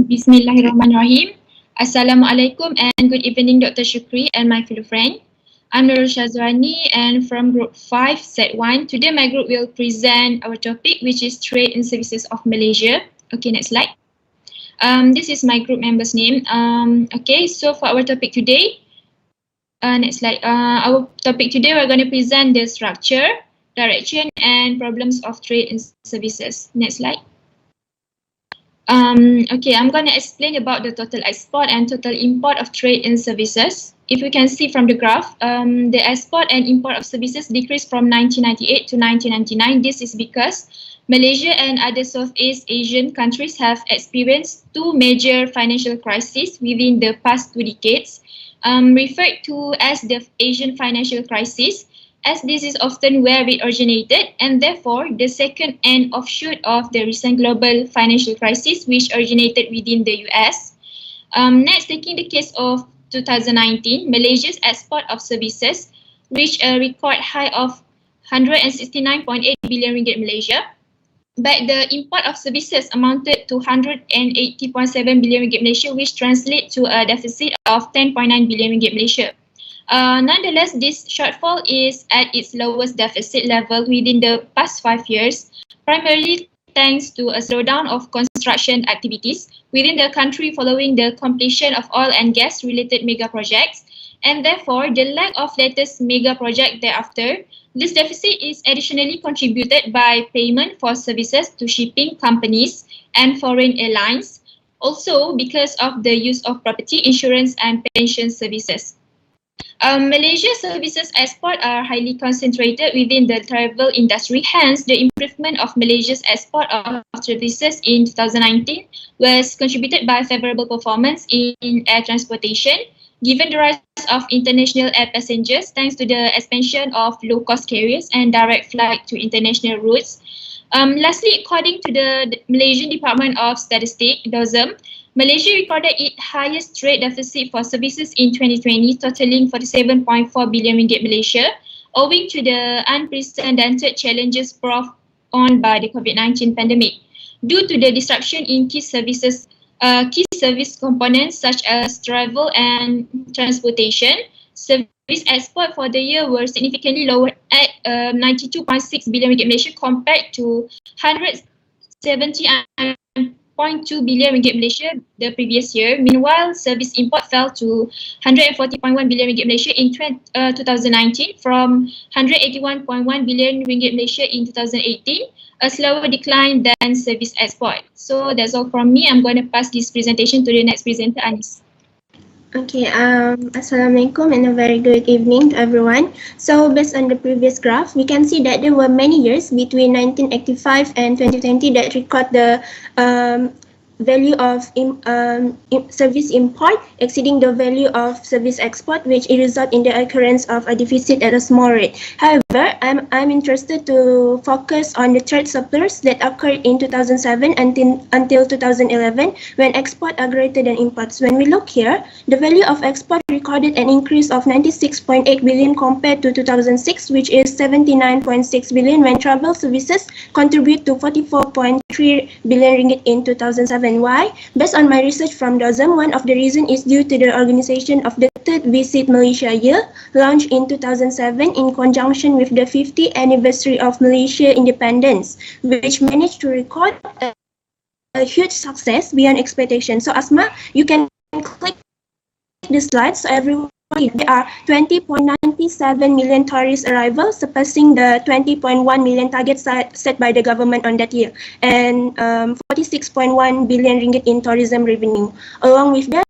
Bismillahirrahmanirrahim. Assalamualaikum and good evening, Dr. Shukri and my fellow friend. I'm Nurul Shazwani and from Group 5, Set 1. Today my group will present our topic, which is Trade and Services of Malaysia. Okay, next slide. This is my group member's name. Okay, so for our topic today, next slide. Our topic today, we're going to present the structure, direction, and problems of trade and services. Next slide. Okay, I'm going to explain about the total export and total import of trade and services. If you can see from the graph, the export and import of services decreased from 1998 to 1999. This is because Malaysia and other Southeast Asian countries have experienced two major financial crises within the past 2 decades, referred to as the Asian financial crisis, as this is often where it originated, and therefore the second and offshoot of the recent global financial crisis, which originated within the US. Next, taking the case of 2019, Malaysia's export of services reached a record high of 169.8 billion ringgit Malaysia, but the import of services amounted to 180.7 billion ringgit Malaysia, which translates to a deficit of 10.9 billion ringgit Malaysia. Nonetheless, this shortfall is at its lowest deficit level within the past 5 years, primarily thanks to a slowdown of construction activities within the country following the completion of oil and gas related mega projects, and therefore the lack of latest mega project thereafter. This deficit is additionally contributed by payment for services to shipping companies and foreign airlines, also because of the use of property insurance and pension services. Malaysia's services export are highly concentrated within the travel industry. Hence, the improvement of Malaysia's export of services in 2019 was contributed by favorable performance in air transportation, given the rise of international air passengers thanks to the expansion of low-cost carriers and direct flight to international routes. Lastly, according to the Malaysian Department of Statistics, DOSM, Malaysia recorded its highest trade deficit for services in 2020, totaling 47.4 billion ringgit Malaysia, owing to the unprecedented challenges brought on by the COVID-19 pandemic. Due to the disruption in key services key service components such as travel and transportation. Service export for the year were significantly lower at 92.6 billion ringgit Malaysia compared to 170.2 billion ringgit Malaysia the previous year. Meanwhile, service import fell to 140.1 billion ringgit Malaysia in 2019 from 181.1 billion ringgit Malaysia in 2018, a slower decline than service export. So that's all from me. I'm going to pass this presentation to the next presenter, Anis. Okay, Assalamualaikum and a very good evening to everyone. So based on the previous graph, we can see that there were many years between 1985 and 2020 that record the value of service import exceeding the value of service export, which result in the occurrence of a deficit at a small rate. However, I'm interested to focus on the trade surplus that occurred in 2007 until 2011, when export are greater than imports. When we look here, the value of export recorded an increase of 96.8 billion compared to 2006, which is 79.6 billion, when travel services contribute to 44.3 billion ringgit in 2007. Why? Based on my research from DOSM, one of the reasons is due to the organization of the third Visit Malaysia year, launched in 2007 in conjunction with the 50th anniversary of Malaysia independence, which managed to record a huge success beyond expectation. So Asma, you can click the slide so everyone. There are 20.97 million tourist arrivals, surpassing the 20.1 million target set by the government on that year, and 46.1 billion ringgit in tourism revenue. Along with that,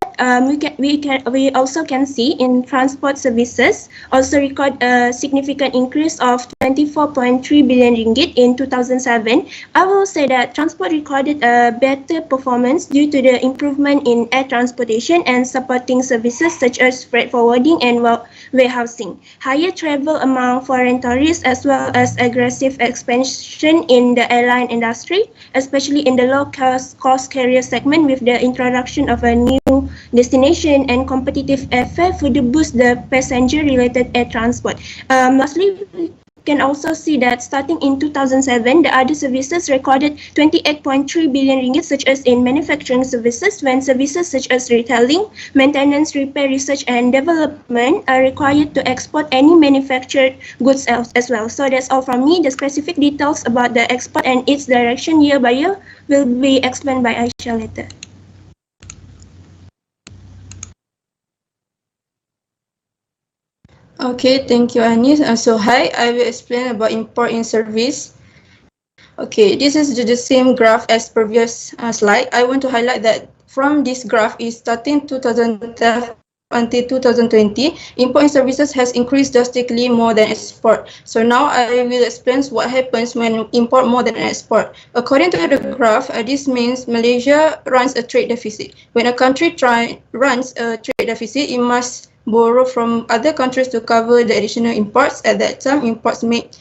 we also can see in transport services also record a significant increase of 24.3 billion ringgit in 2007. I will say that transport recorded a better performance due to the improvement in air transportation and supporting services such as freight forwarding and warehousing. Higher travel among foreign tourists, as well as aggressive expansion in the airline industry, especially in the low-cost carrier segment, with the introduction of a new destination and competitive airfare further boost the passenger-related air transport. Lastly, we can also see that starting in 2007, the other services recorded 28.3 billion ringgit, such as in manufacturing services, when services such as retailing, maintenance, repair, research, and development are required to export any manufactured goods as well. So that's all from me. The specific details about the export and its direction year by year will be explained by Aisha later. Okay, thank you, Anis. So hi, I will explain about import in service. Okay, this is the same graph as previous slide. I want to highlight that from this graph is starting 2010 until 2020, import in services has increased drastically more than export. So now I will explain what happens when import more than export. According to the graph, this means Malaysia runs a trade deficit. When a country runs a trade deficit, it must borrow from other countries to cover the additional imports. At that time, imports made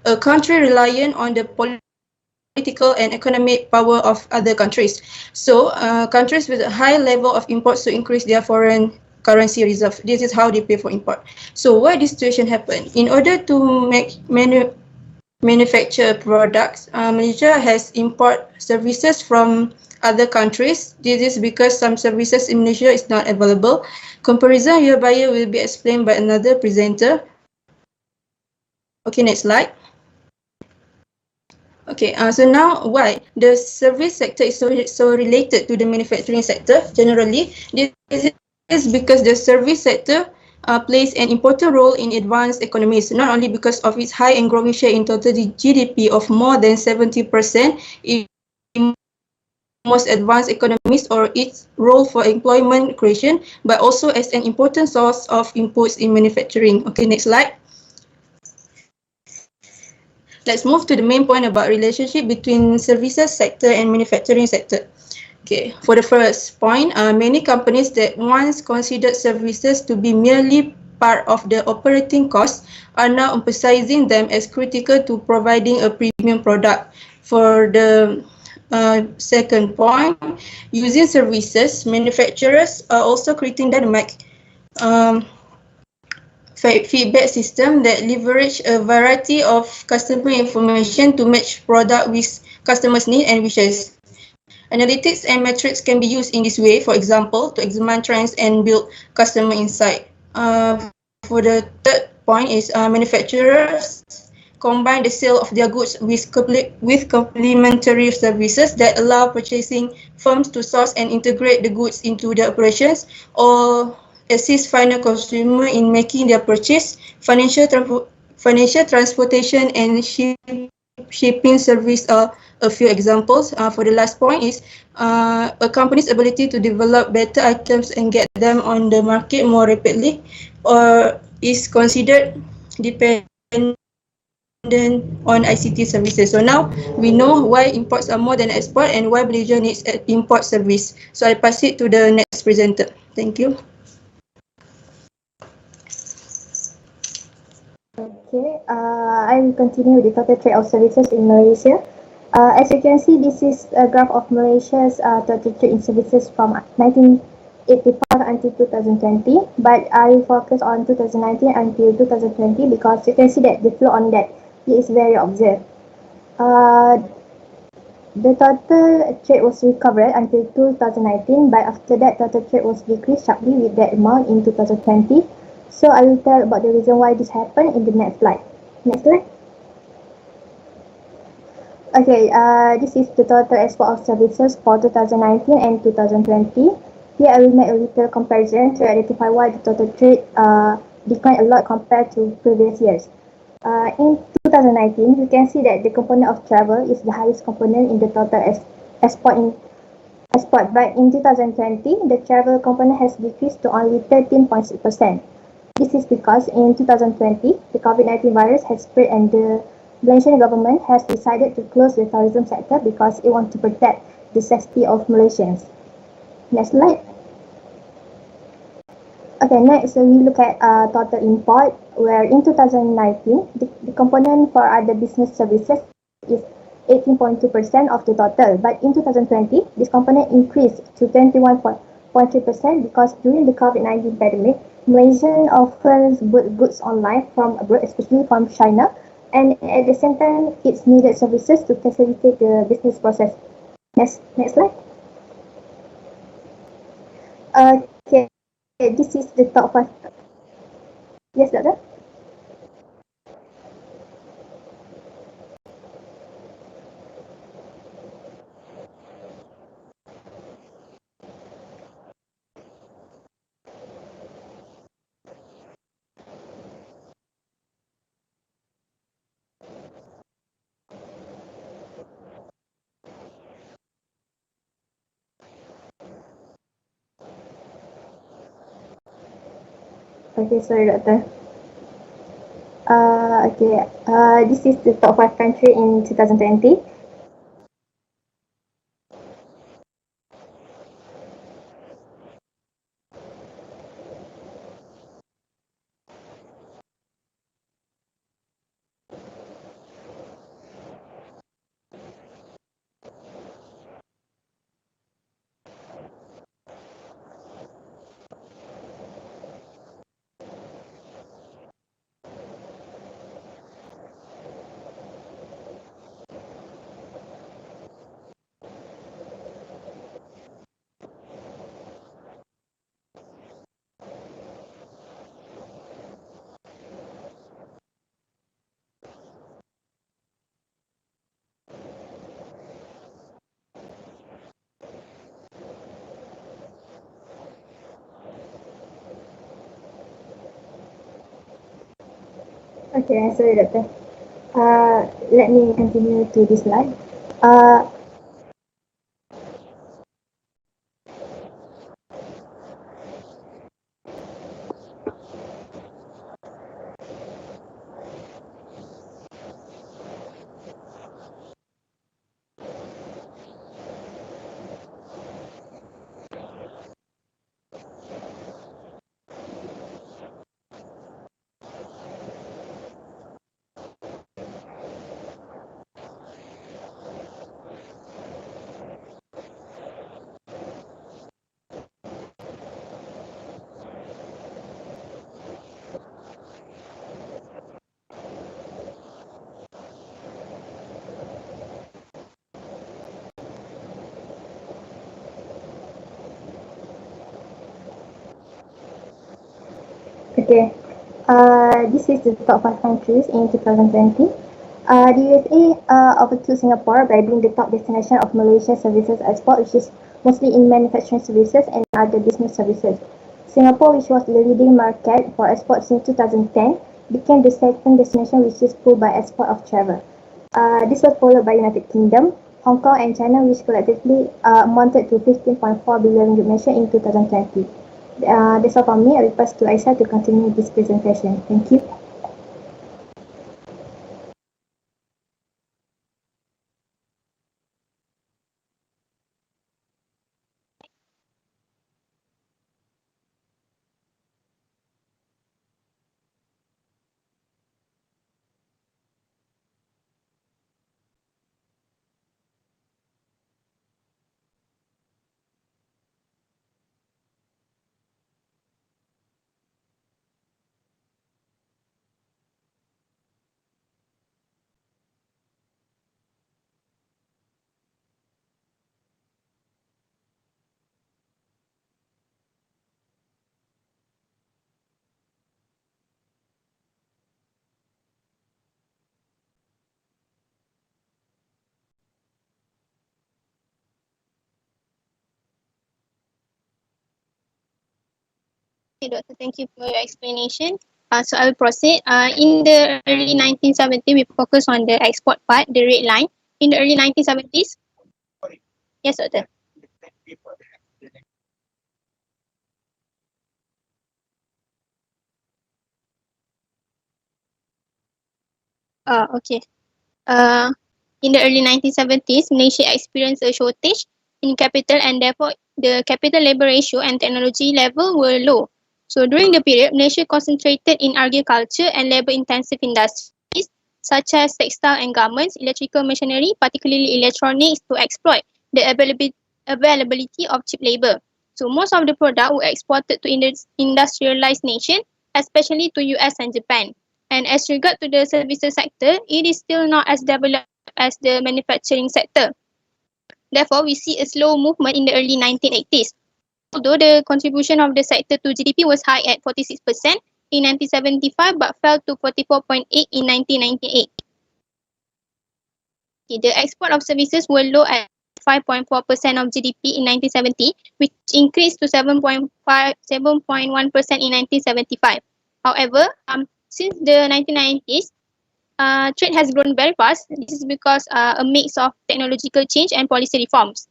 a country reliant on the political and economic power of other countries. So countries with a high level of imports to increase their foreign currency reserve. This is how they pay for import. So why this situation happened? In order to make manufacture products, Malaysia has import services from other countries. This is because some services in Malaysia is not available. Comparison year by year will be explained by another presenter. Okay, next slide. Okay, so now why the service sector is so related to the manufacturing sector generally? This is because the service sector plays an important role in advanced economies, not only because of its high and growing share in total GDP of more than 70% in most advanced economies, or its role for employment creation, but also as an important source of inputs in manufacturing. Okay, next slide. Let's move to the main point about relationship between services sector and manufacturing sector. Okay, for the first point, many companies that once considered services to be merely part of the operating costs are now emphasizing them as critical to providing a premium product. For the second point, using services, manufacturers are also creating dynamic feedback system that leverage a variety of customer information to match product with customers' needs and wishes. Analytics and metrics can be used in this way, for example, to examine trends and build customer insight. For the third point is manufacturers combine the sale of their goods with complementary services that allow purchasing firms to source and integrate the goods into their operations or assist final consumer in making their purchase. Financial transportation and shipping service are a few examples. For the last point is a company's ability to develop better items and get them on the market more rapidly or is considered dependent on ICT services. So now we know why imports are more than export and why Malaysia needs an import service. So I pass it to the next presenter. Thank you. Okay, I will continue with the total trade of services in Malaysia. As you can see, this is a graph of Malaysia's total trade in services from 1985 until 2020, but I will focus on 2019 until 2020 because you can see that the flow on that is very observed. The total trade was recovered until 2019, but after that, total trade was decreased sharply with that amount in 2020. So I will tell about the reason why this happened in the next slide. Next slide. Okay, this is the total export of services for 2019 and 2020. Here I will make a little comparison to identify why the total trade declined a lot compared to previous years. In 2019, you can see that the component of travel is the highest component in the total export, but in 2020, the travel component has decreased to only 13.6%. This is because in 2020, the COVID-19 virus has spread and the Malaysian government has decided to close the tourism sector because it wants to protect the safety of Malaysians. Next slide. Okay, next we look at total import, where in 2019, the component for other business services is 18.2% of the total, but in 2020, this component increased to 21.3% because during the COVID-19 pandemic, Malaysian offers goods online from abroad, especially from China, and at the same time, it needed services to facilitate the business process. Next slide. Okay, this is the top 5. Yes, doctor? Okay, sorry, doctor. Okay, this is the top 5 country in 2020. Okay, sorry, doctor. Let me continue to this slide. Okay. This is the top 5 countries in 2020. The USA overtook Singapore by being the top destination of Malaysia services export, which is mostly in manufacturing services and other business services. Singapore, which was the leading market for export since 2010, became the second destination which is pulled by export of travel. This was followed by United Kingdom, Hong Kong and China, which collectively amounted to 15.4 billion ringgit mentioned in 2020. That's all from me. I will pass to Aisha to continue this presentation. Thank you. Okay, Doctor, thank you for your explanation. So I will proceed. In the early 1970s, we focus on the export part, the red line. In the early 1970s, yes, Doctor. Okay. Uh, in the early 1970s, Malaysia experienced a shortage in capital and therefore the capital labor ratio and technology level were low. So during the period, Malaysia concentrated in agriculture and labor-intensive industries such as textile and garments, electrical machinery, particularly electronics, to exploit the availability of cheap labor. So most of the product were exported to industrialized nations, especially to US and Japan. And as regard to the services sector, it is still not as developed as the manufacturing sector. Therefore, we see a slow movement in the early 1980s. Although the contribution of the sector to GDP was high at 46% in 1975 but fell to 44.8% in 1998. The export of services were low at 5.4% of GDP in 1970, which increased to 7.1% in 1975. However, since the 1990s, trade has grown very fast. This is because a mix of technological change and policy reforms.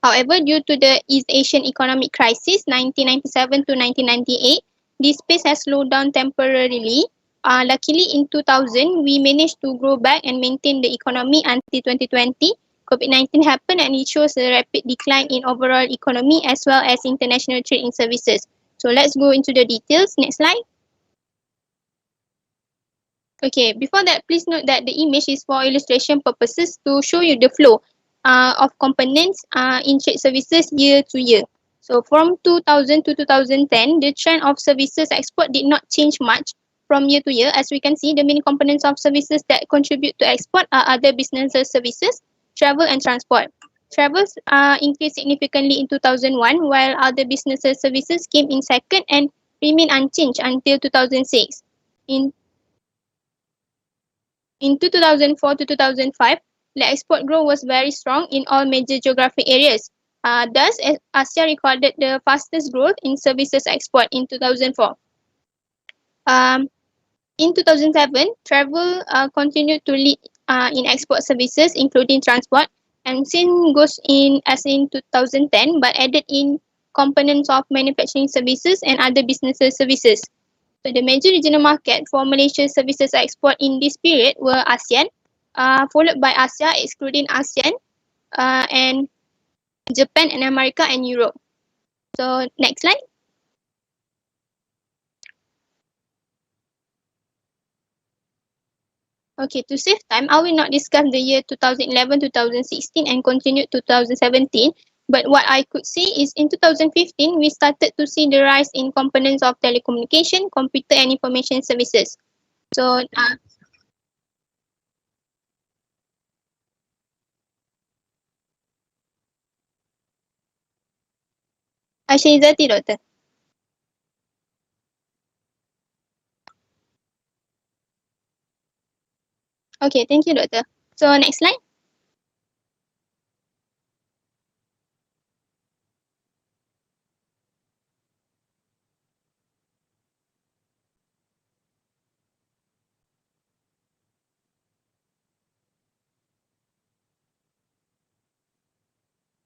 However, due to the East Asian economic crisis 1997 to 1998, this pace has slowed down temporarily. Luckily, in 2000, we managed to grow back and maintain the economy until 2020. COVID-19 happened and it shows a rapid decline in overall economy as well as international trade in services. So let's go into the details. Next slide. Okay, before that, please note that the image is for illustration purposes to show you the flow of components in trade services year to year. So from 2000 to 2010, the trend of services export did not change much from year to year. As we can see, the main components of services that contribute to export are other businesses services, travel and transport. Travels increased significantly in 2001, while other businesses services came in second and remained unchanged until 2006. In 2004 to 2005, the export growth was very strong in all major geographic areas. Thus, Asia recorded the fastest growth in services export in 2004. In 2007, travel continued to lead in export services, including transport, and same goes in as in 2010, but added in components of manufacturing services and other businesses services. So the major regional market for Malaysia's services export in this period were ASEAN, followed by Asia excluding ASEAN, and Japan and America and Europe. So next slide. Okay, to save time, I will not discuss the year 2011, 2016 and continue 2017. But what I could see is in 2015, we started to see the rise in components of telecommunication, computer and information services. So, Aisyah Izzati, Doctor. Okay, thank you, Doctor. So next slide.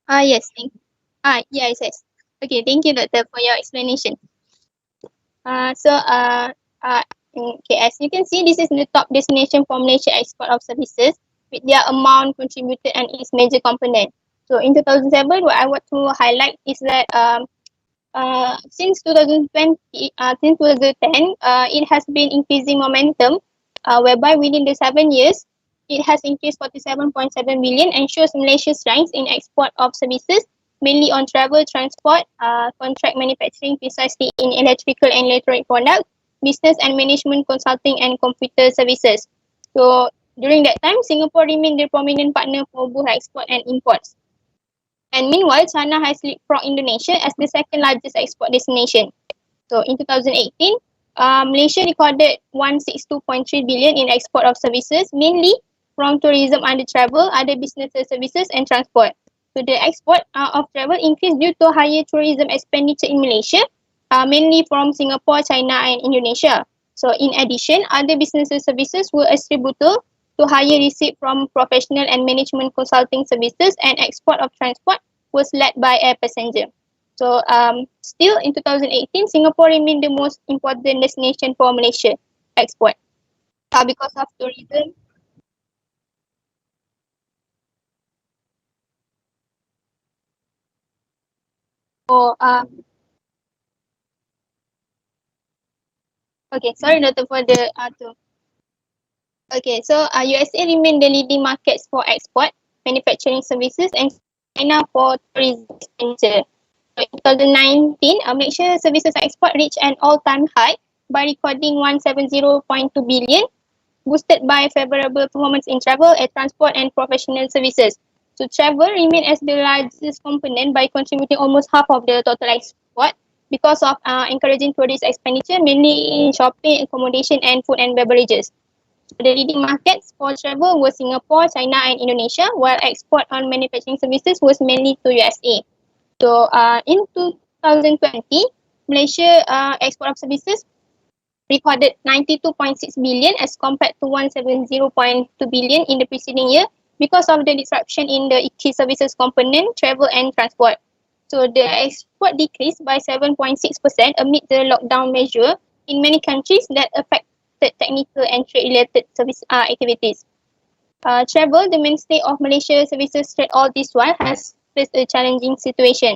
Yes, yes, yes. Okay, thank you, Doctor, for your explanation. Uh, so, uh, okay, as you can see, this is the top destination for Malaysia export of services with their amount contributed and its major component. So, in 2007, what I want to highlight is that since 2020, since 2010, it has been increasing momentum, whereby within the 7 years, it has increased 47.7 billion and shows Malaysia's strength in export of services, mainly on travel, transport, contract manufacturing, precisely in electrical and electronic products, business and management consulting, and computer services. So during that time, Singapore remained the prominent partner for both export and imports. And meanwhile, China has leapfrogged Indonesia as the second largest export destination. So in 2018, Malaysia recorded 162.3 billion in export of services, mainly from tourism under travel, other businesses, services, and transport. So the export of travel increased due to higher tourism expenditure in Malaysia, mainly from Singapore, China, and Indonesia. So in addition, other businesses services were attributable to higher receipt from professional and management consulting services, and export of transport was led by air passenger. So still in 2018, Singapore remained the most important destination for Malaysia export because of tourism. Oh, okay, sorry Doctor for the Okay, so USA remain the leading markets for export, manufacturing services, and China for tourism expenditure. So in 2019, Malaysia services export reached an all-time high by recording 170.2 billion, boosted by favorable performance in travel, air transport, and professional services. So travel remained as the largest component by contributing almost half of the total export because of encouraging tourist expenditure, mainly in shopping, accommodation, and food and beverages. The leading markets for travel were Singapore, China, and Indonesia, while export on manufacturing services was mainly to USA. So in 2020, Malaysia export of services recorded 92.6 billion as compared to 170.2 billion in the preceding year because of the disruption in the key services component, travel and transport. So the export decreased by 7.6% amid the lockdown measure in many countries that affected technical and trade-related service activities. Travel, the mainstay of Malaysia services trade all this while, has faced a challenging situation.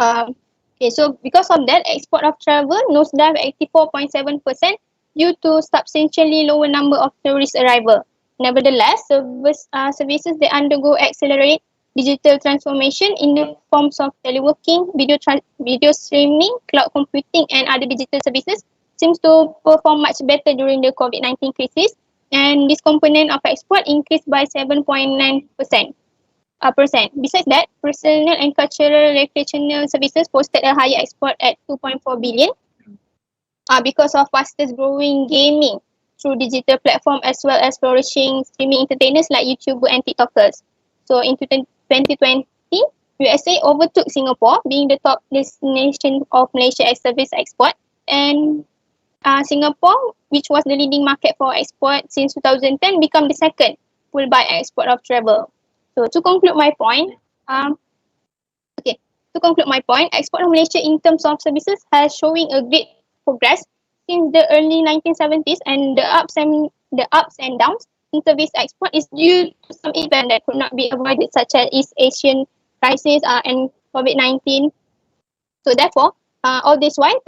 Okay, so because of that, export of travel nosedive 84.7% due to substantially lower number of tourist arrival. Nevertheless, services that undergo accelerate digital transformation in the forms of teleworking, video streaming, cloud computing, and other digital services seems to perform much better during the COVID-19 crisis, and this component of export increased by 7.9%. Besides that, personal and cultural recreational services posted a higher export at 2.4 billion because of fastest growing gaming through digital platform as well as flourishing streaming entertainers like YouTubers and TikTokers. So in 2020, USA overtook Singapore, being the top destination of Malaysia as service export, and Singapore, which was the leading market for export since 2010, become the second, followed by export of travel. So to conclude my point, export of Malaysia in terms of services has showing a great progress since the early 1970s, and the ups and downs in service export is due to some events that could not be avoided, such as East Asian crisis and COVID-19. So therefore, all this while,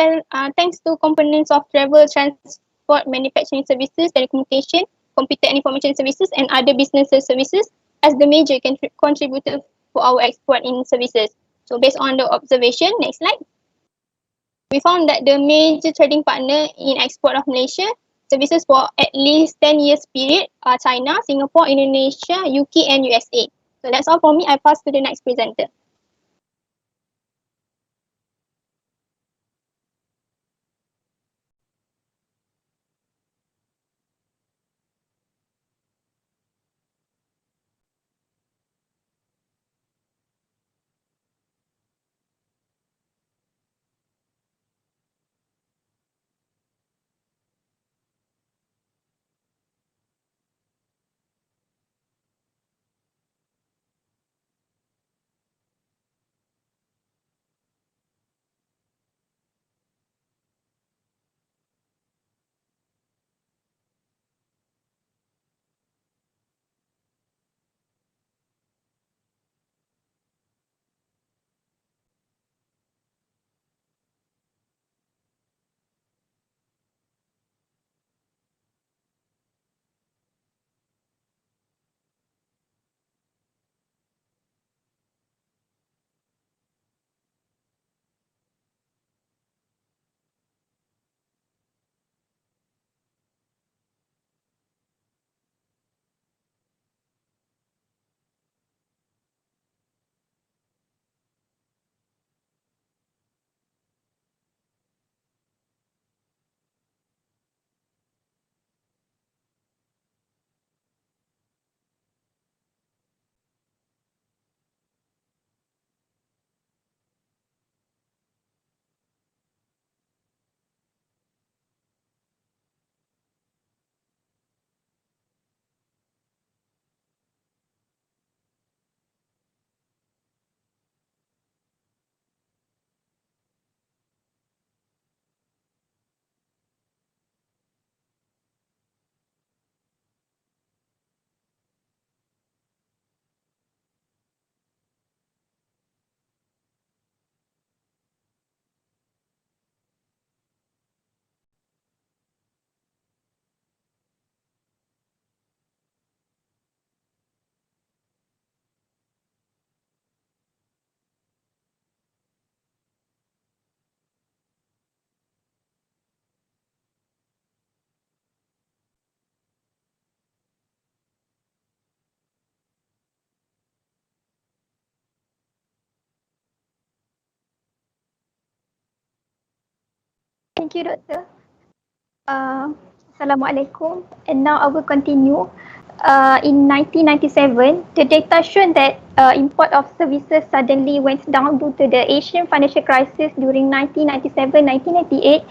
thanks to components of travel, transport, manufacturing services, telecommunication, computer and information services, and other businesses services as the major contributor for our export in services. So based on the observation, next slide, we found that the major trading partner in export of Malaysia services for at least 10 years period are China, Singapore, Indonesia, UK, and USA. So that's all for me. I pass to the next presenter. Thank you, Doctor. Assalamualaikum. And now I will continue. In 1997, the data shown that import of services suddenly went down due to the Asian financial crisis during 1997-1998.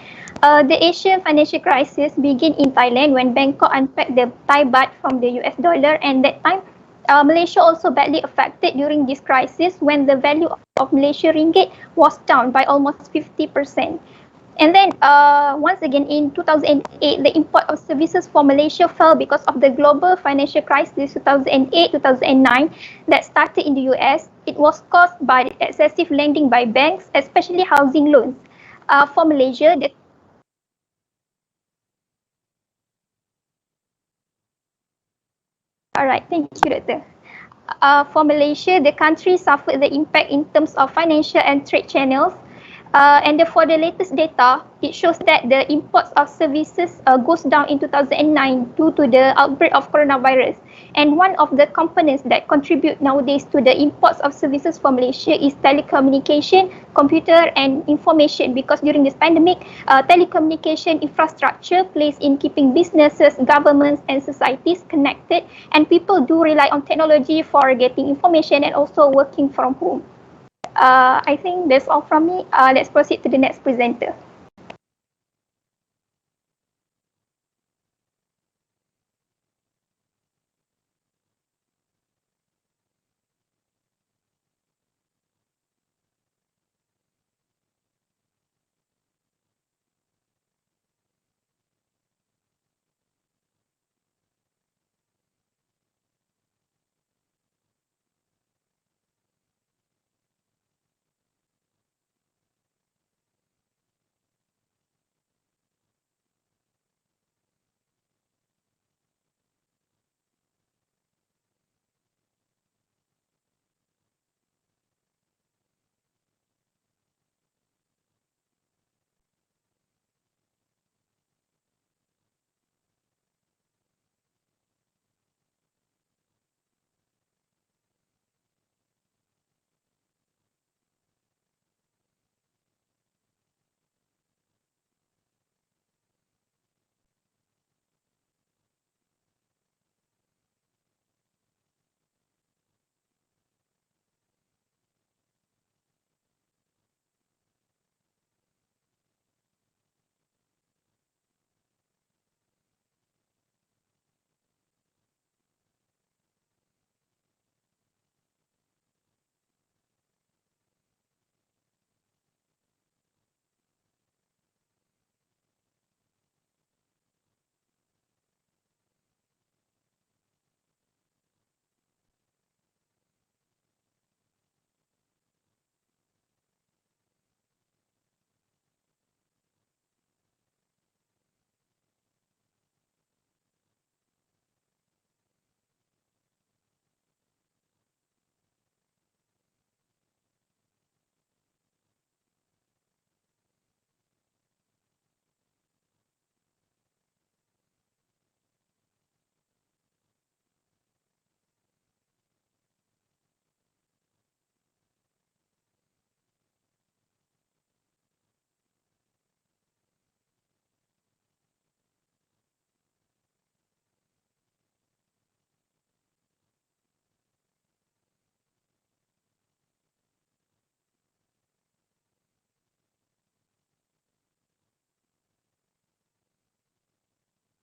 The Asian financial crisis began in Thailand when Bangkok unpacked the Thai baht from the US dollar, and that time Malaysia also badly affected during this crisis when the value of Malaysia ringgit was down by almost 50%. And then once again in 2008, the import of services for Malaysia fell because of the global financial crisis 2008-2009 that started in the US. It was caused by excessive lending by banks, especially housing loans. For Malaysia, the All right, thank you, Doctor. For Malaysia, the country suffered the impact in terms of financial and trade channels. And for the latest data, it shows that the imports of services goes down in 2009 due to the outbreak of coronavirus. And one of the components that contribute nowadays to the imports of services for Malaysia is telecommunication, computer and information, because during this pandemic, telecommunication infrastructure plays in keeping businesses, governments and societies connected, and people do rely on technology for getting information and also working from home. I think that's all from me. Let's proceed to the next presenter.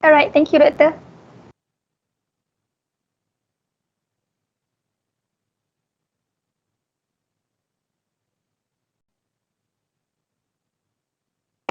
All right, thank you, Doctor.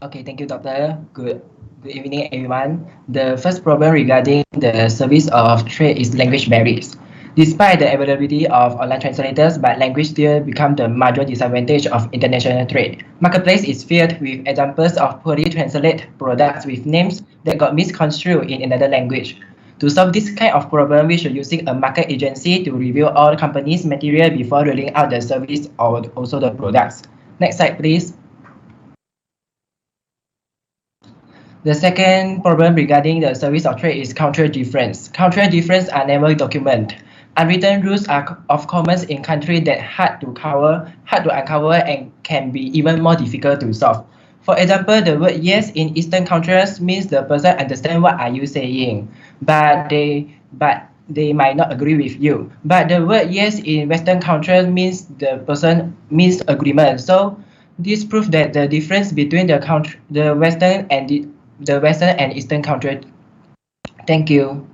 Okay, thank you, Doctor. Good evening, everyone. The first problem regarding the service of trade is language barriers. Despite the availability of online translators, but language still become the major disadvantage of international trade. Marketplace is filled with examples of poorly translated products with names that got misconstrued in another language. To solve this kind of problem, we should using a market agency to review all companies' material before rolling out the service or also the products. Next slide, please. The second problem regarding the service of trade is cultural difference. Cultural difference are never documented. Unwritten rules are of common in countries that hard to uncover and can be even more difficult to solve. For example, the word yes in Eastern countries means the person understand what are you saying, but they might not agree with you. But the word yes in Western countries means the person means agreement. So this proves that the difference between the Western and the Western and Eastern country. Thank you.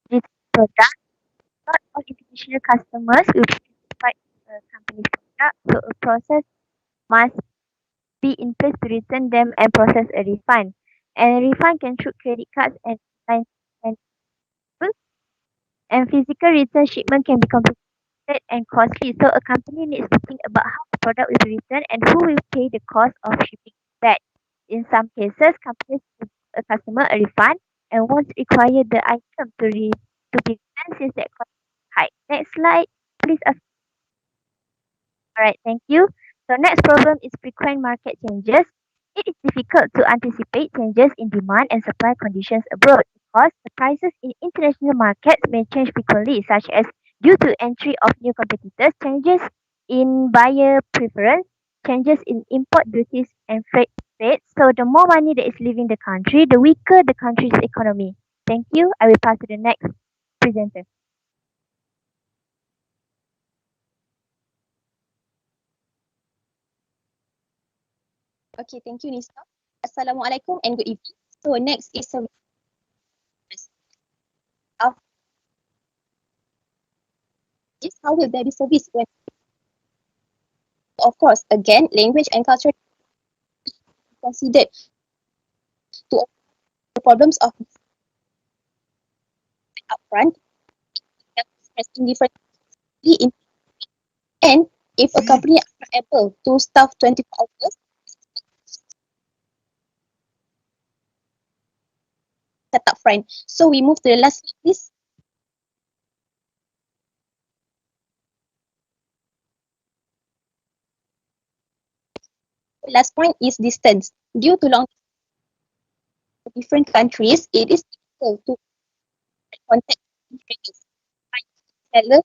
This product, not all international customers will be satisfied with a company's product, so a process must be in place to return them and process a refund. And a refund can through credit cards and online and physical return shipment can be complicated and costly. So a company needs to think about how the product will be returned and who will pay the cost of shipping it back. In some cases, companies give a customer a refund and won't require the item to be returned since that cost is high. Next slide, please. Alright, thank you. So next problem is frequent market changes. It is difficult to anticipate changes in demand and supply conditions abroad because the prices in international markets may change frequently, such as due to entry of new competitors, changes in buyer preference, changes in import duties and freight rates. So the more money that is leaving the country, the weaker the country's economy. Thank you. I will pass to the next presenter. Okay, thank you, Nisa. Assalamualaikum and good evening. So next is a how will there be service when, of course, again, language and culture considered to the problems of upfront expressing differently in and if a company are not able to staff 24 hours set up front. So we move to the last slide, please. The last point is distance. Due to long different countries, it is difficult to contact traders, seller,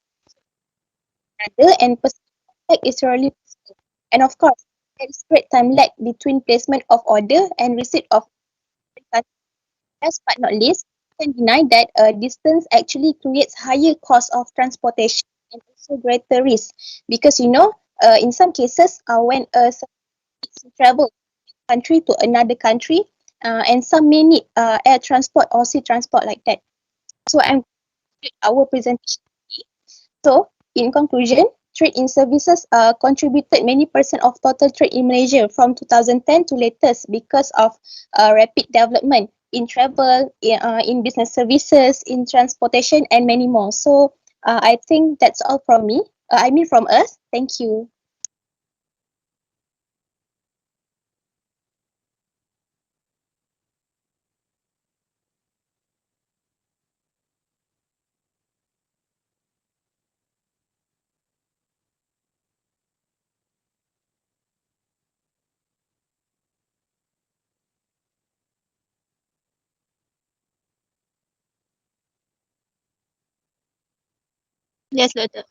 and personal contact is really possible. And of course, there is great time lag between placement of order and receipt of country. Last but not least, you can deny that distance actually creates higher cost of transportation and also greater risk because in some cases when a travel country to another country and some may need air transport or sea transport like that. So I'm our presentation. So in conclusion, trade in services contributed many percent of total trade in Malaysia from 2010 to latest because of rapid development in travel, in business services, in transportation, and many more. So I think that's all from me. From us. Thank you. Yes, Doctor.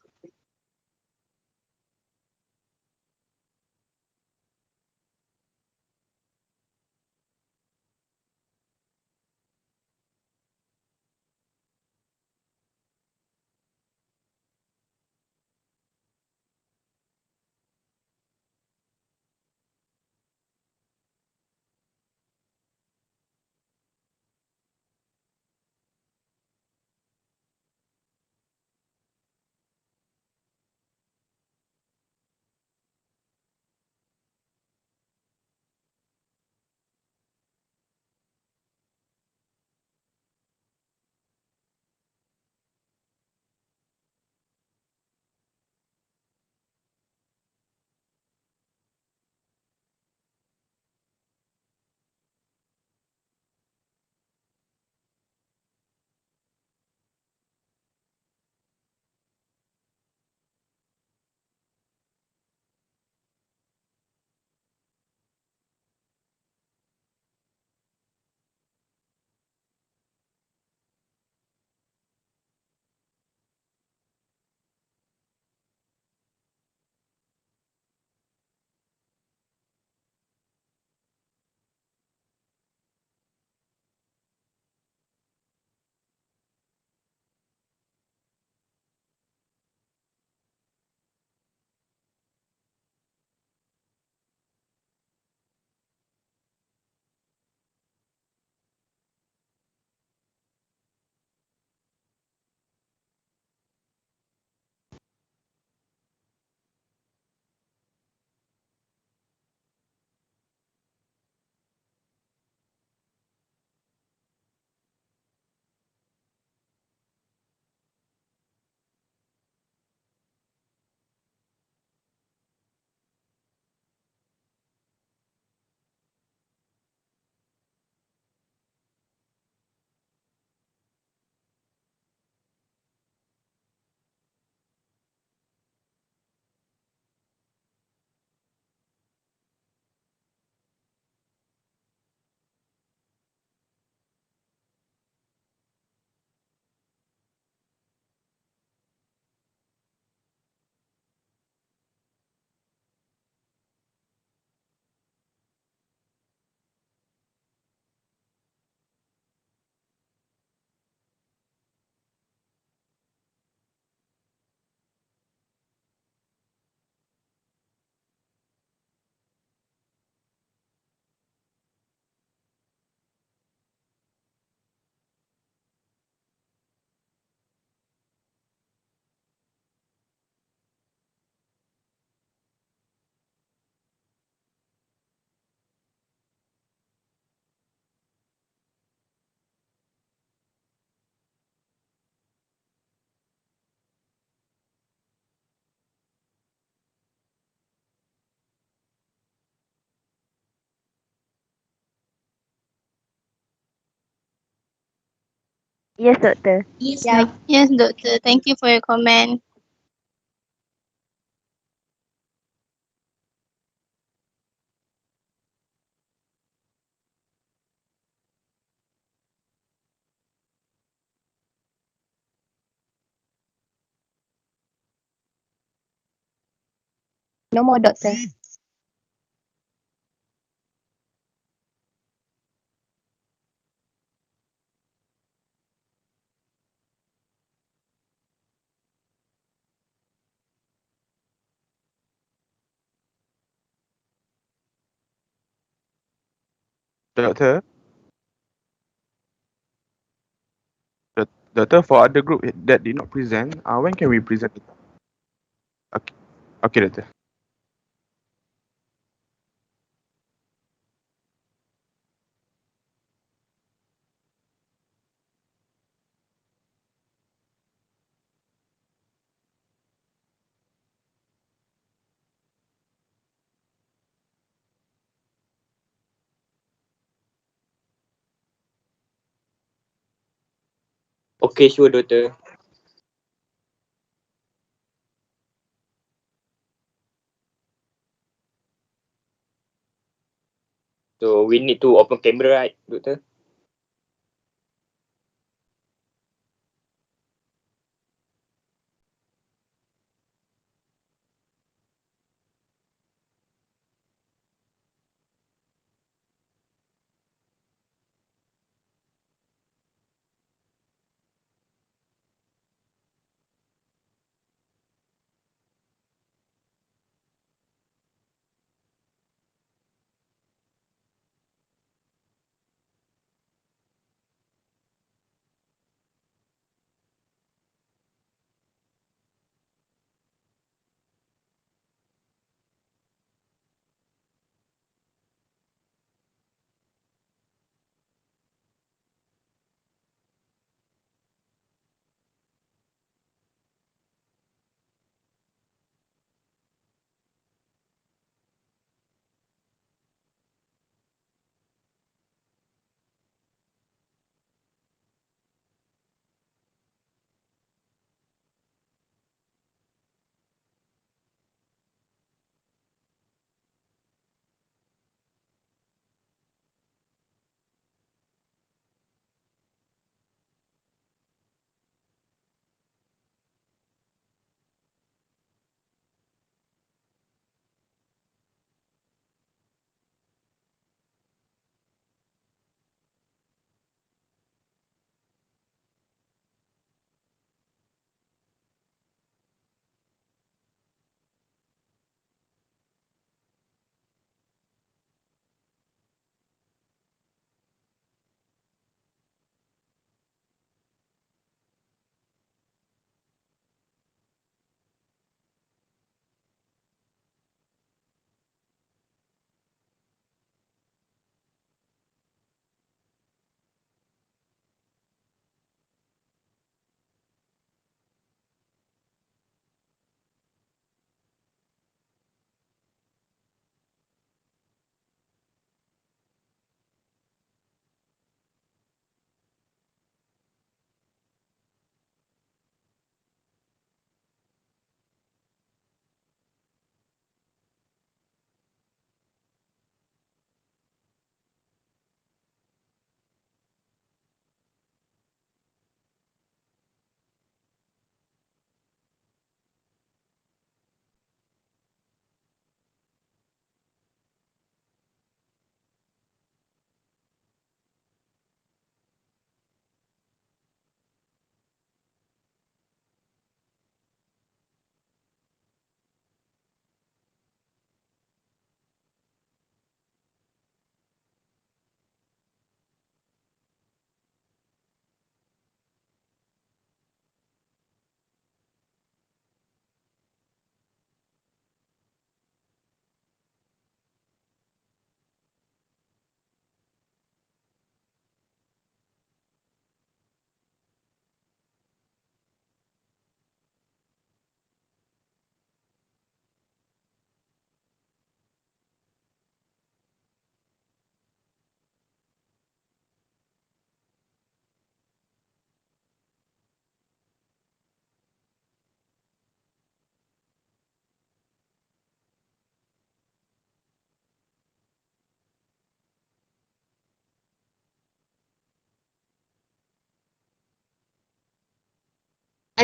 Yes, Doctor. Yes, doctor. Thank you for your comment. No more, doctor. Doctor, doctor, for other group that did not present, when can we present? Okay, okay, doctor. Okay, sure, doctor. So we need to open camera, right, doctor?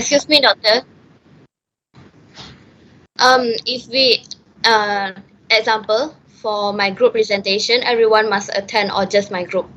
Excuse me, doctor. If we, example, for my group presentation, everyone must attend or just my group?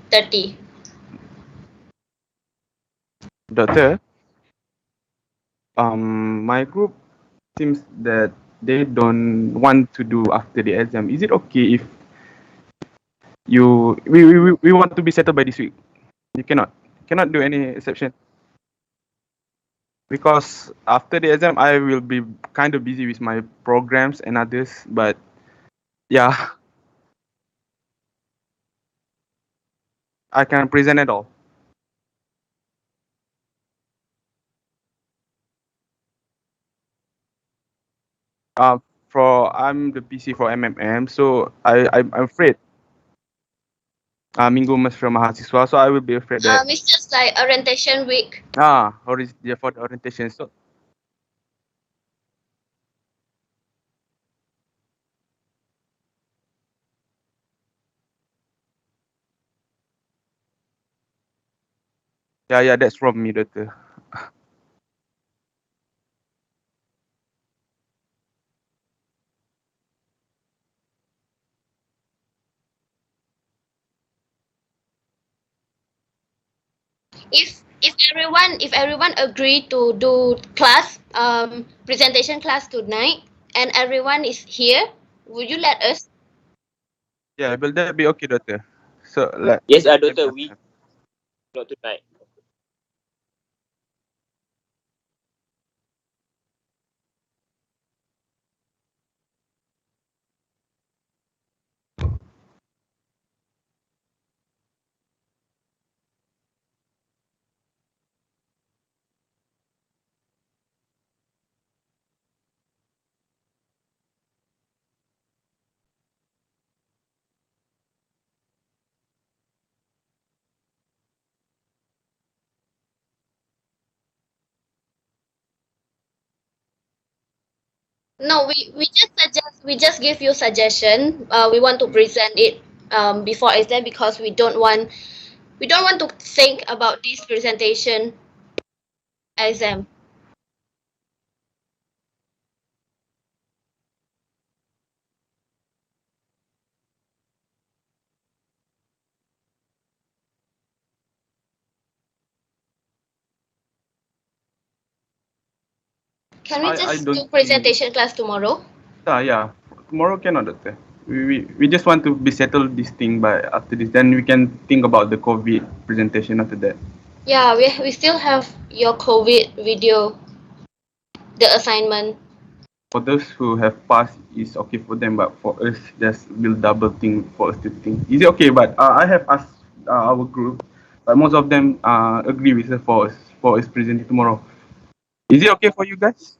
$30. Doctor, my group seems that they don't want to do after the exam. Is it okay if we want to be settled by this week? You cannot do any exception. Because after the exam, I will be kind of busy with my programs and others. But yeah, I can present it all. I'm the PC for MMM, so I'm afraid. Minggu Mesra Mahasiswa, so I will be afraid that It's just like orientation week. for the orientation. So yeah, that's from me, doctor. If everyone agree to do class presentation class tonight and everyone is here, would you let us? Yeah, will that be okay, doctor? So like Yes, doctor, we not tonight. No, we just give you suggestion. We want to present it before exam because we don't want to think about this presentation exam. Can we just do presentation class tomorrow? Yeah. Tomorrow cannot, doctor. We just want to be settled this thing by after this. Then we can think about the COVID presentation after that. Yeah, we still have your COVID video, the assignment. For those who have passed, it's okay for them, but for us, just will double thing for us to think. Is it okay? But I have asked our group, but most of them agree with us for us presenting tomorrow. Is it okay for you guys?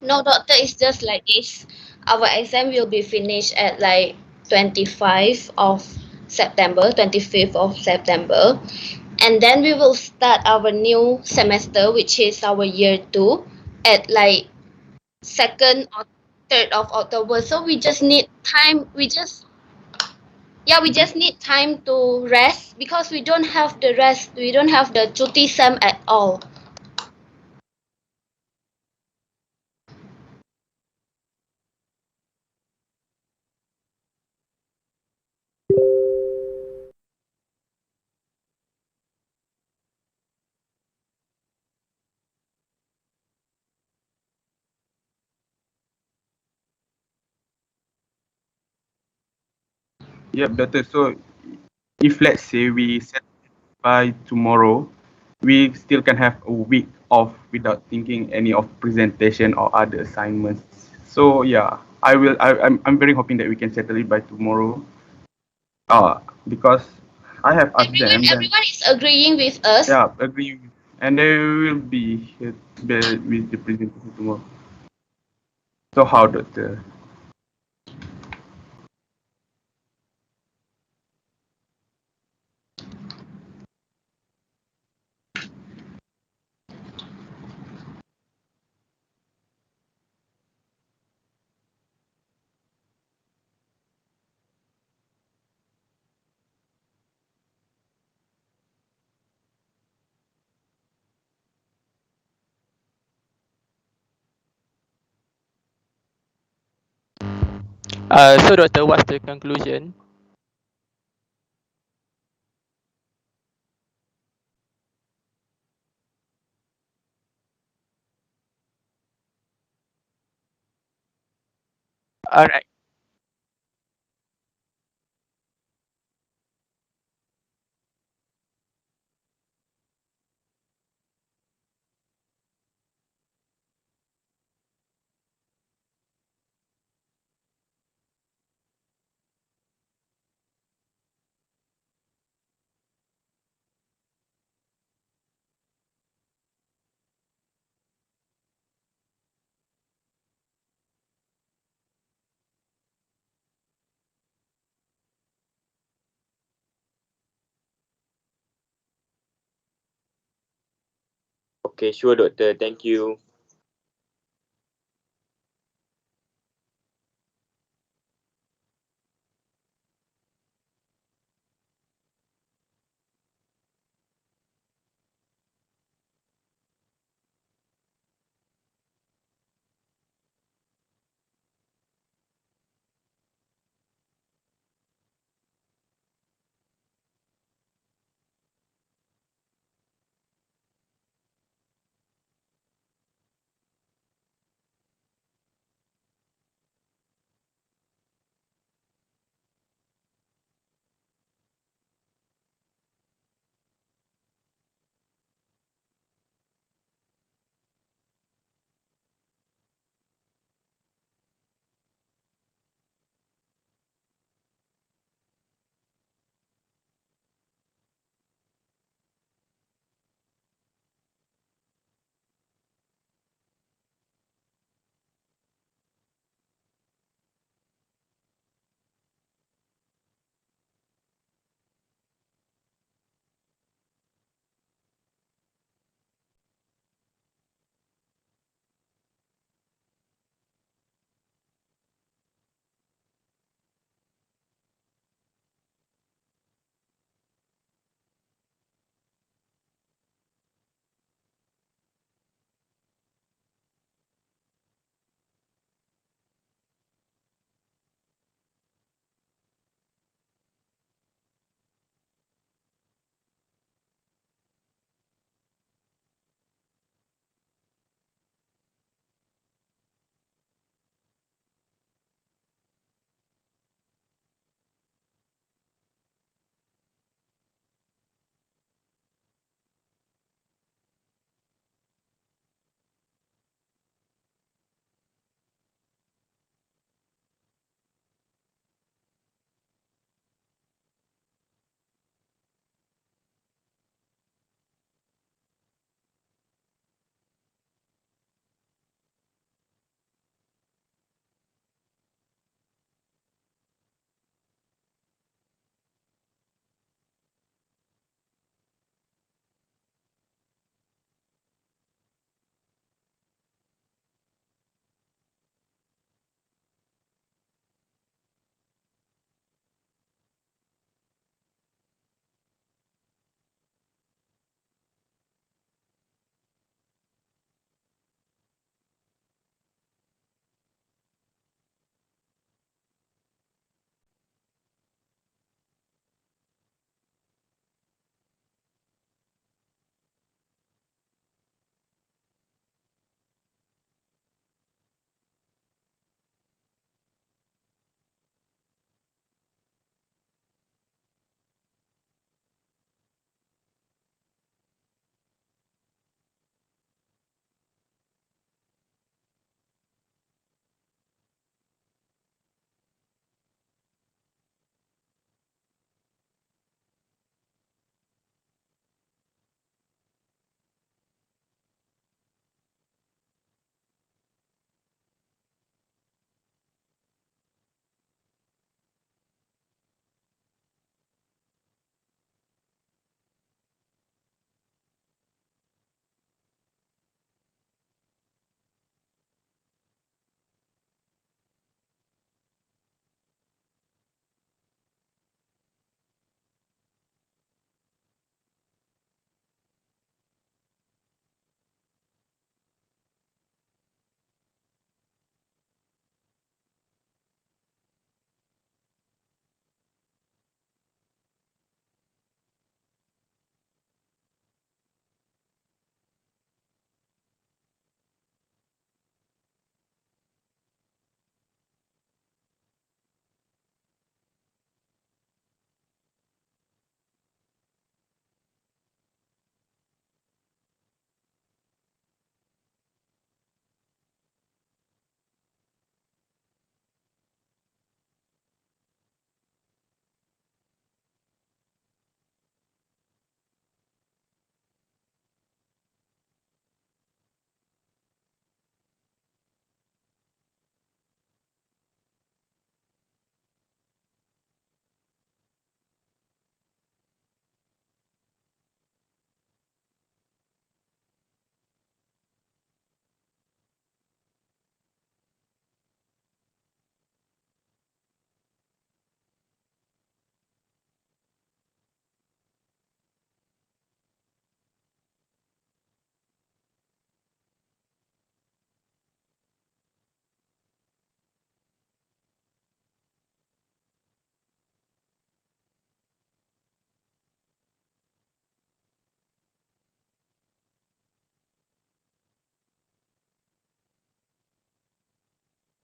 No, doctor, it's just like this. Our exam will be finished at like 25th of September, 25th of September. And then we will start our new semester, which is our year 2, at like 2nd or 3rd of October. So we just need time. We just need time to rest because we don't have the rest. We don't have the cuti sem at all. Yep, doctor. So if let's say we set by tomorrow, we still can have a week off without thinking any of presentation or other assignments. So yeah, I'm very hoping that we can settle it by tomorrow. Because I have asked them. Then Everyone is agreeing with us. yeah, agree, and they will be here with the presentation tomorrow. So how, doctor? So doctor, what's the conclusion? Alright. Okay, sure, doctor. Thank you.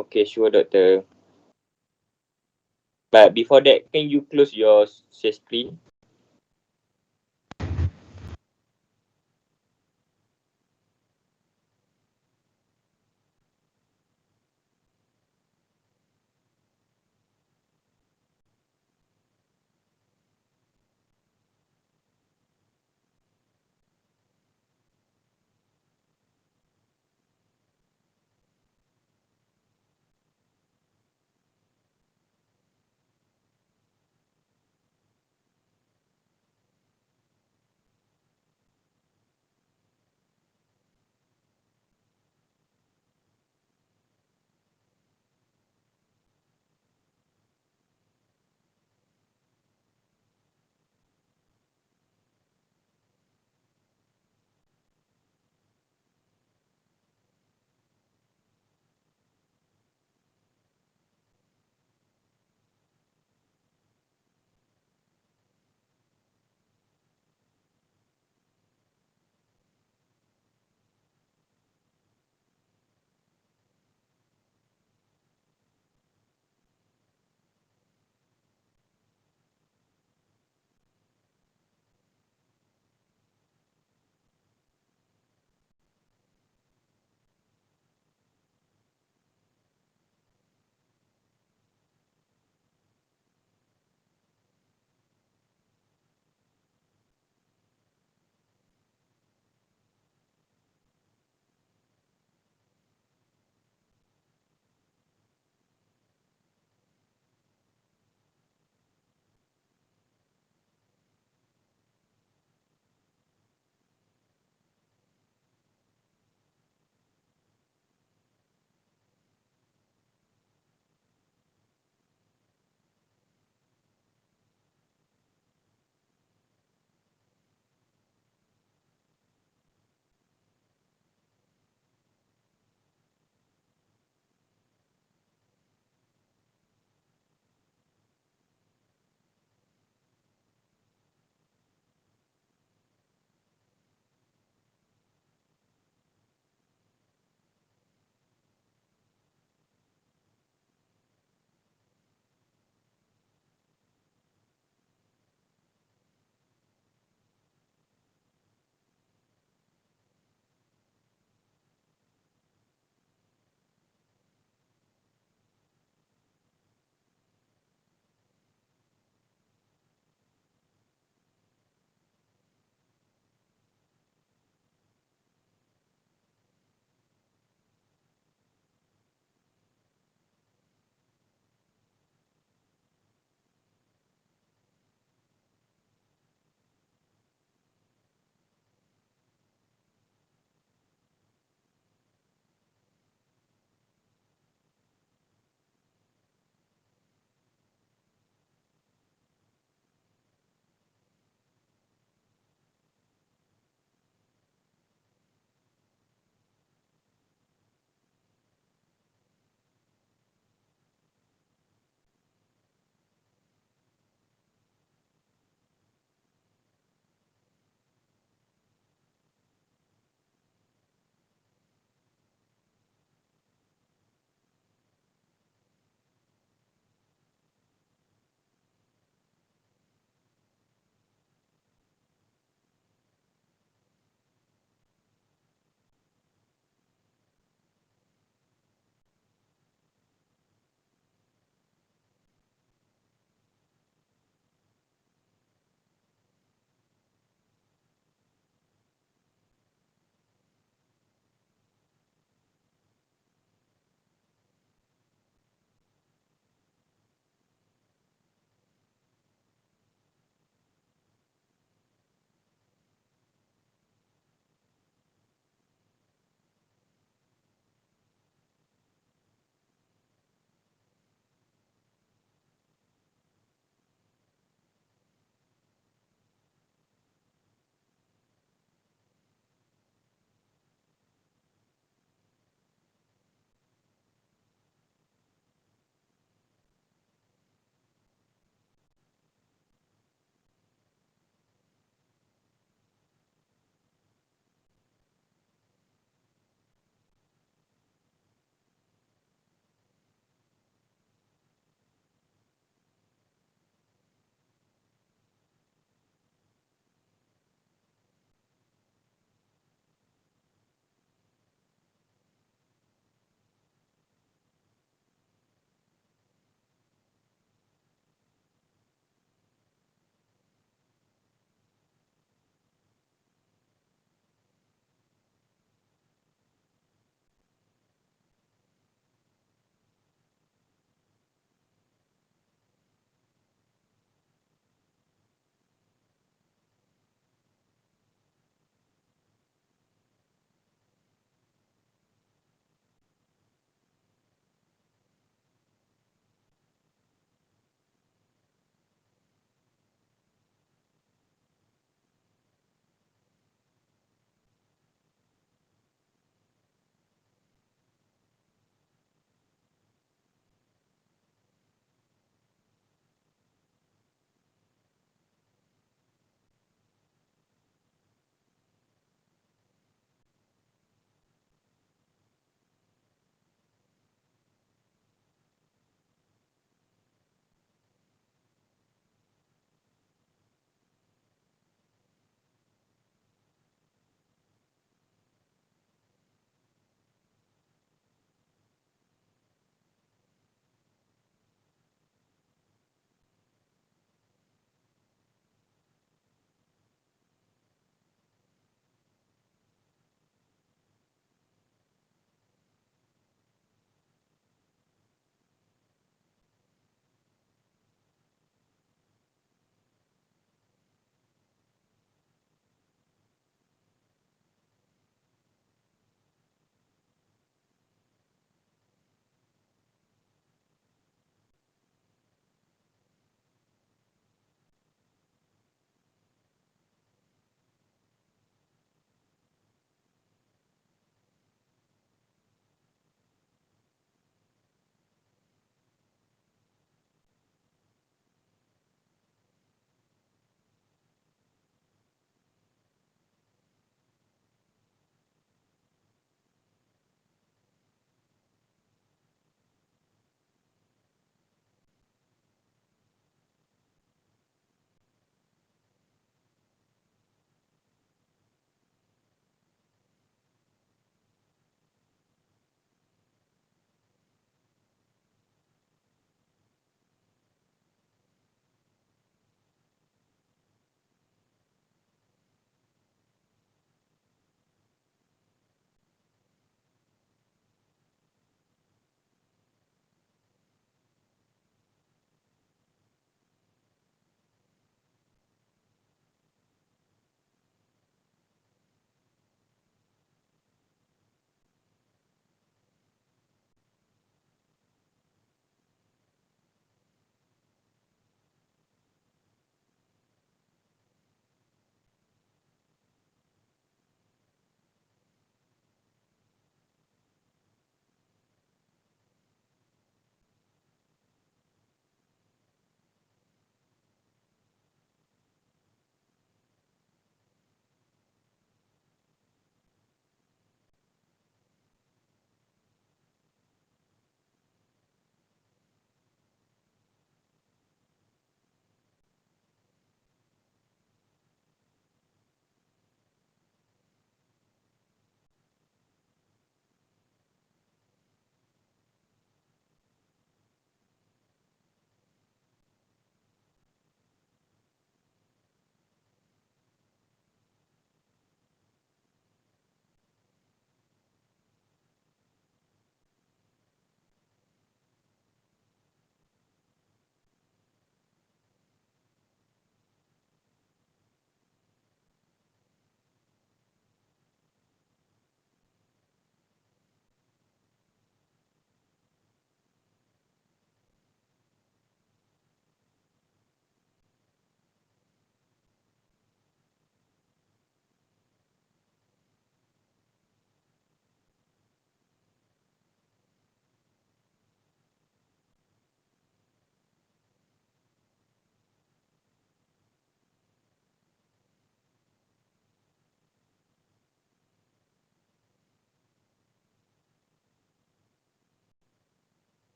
Okay, sure, doctor. But before that, can you close your share screen?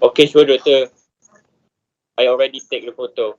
Okay, sure, Doctor. I already take the photo.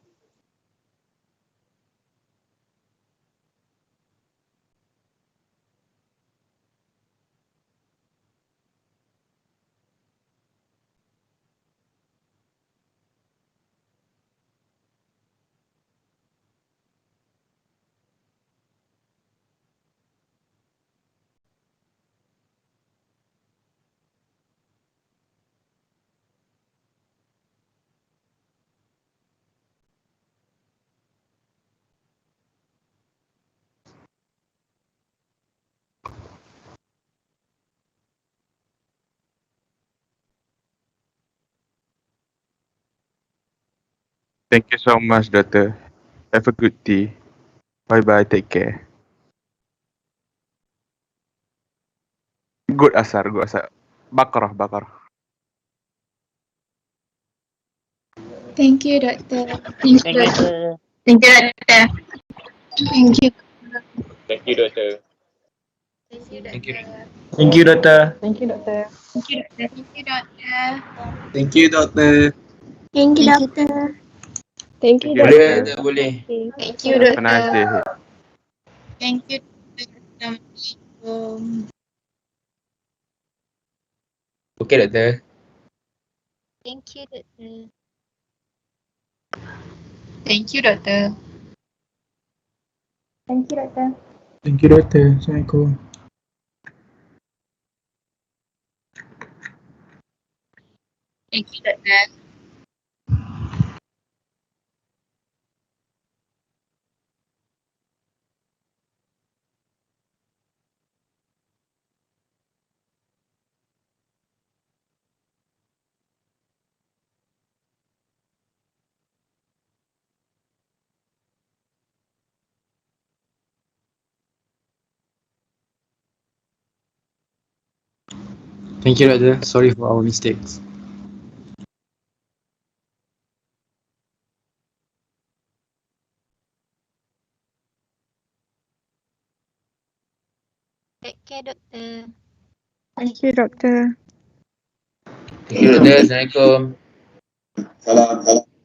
Thank you so much, Doctor. Have a good day. Bye bye. Take care. Good asar, good asar. Bakarah, bakarah. Thank you, Doctor. Thank you, Doctor. Thank you, Doctor. Thank you. Thank you, Doctor. Thank you. Thank you, Doctor. Thank you, Doctor. Thank you, Doctor. Thank you, Doctor. Thank you, Doctor. Thank you, Thank you. Doctor. Thank you, Boleh, Doctor. Doctor, boleh. Thank you, Have a nice Doctor. day ahead. Thank you, Doctor. Assalamualaikum. Okay, Doctor. Thank you, Doctor. Thank you, Doctor. Thank you, Doctor. Thank you, Doctor. Assalamualaikum. Thank you, Doctor. Thank you, Doctor. Sorry for our mistakes. Take care, Doctor. Thank you, Doctor. Thank you, Doctor. Assalamualaikum. Salam.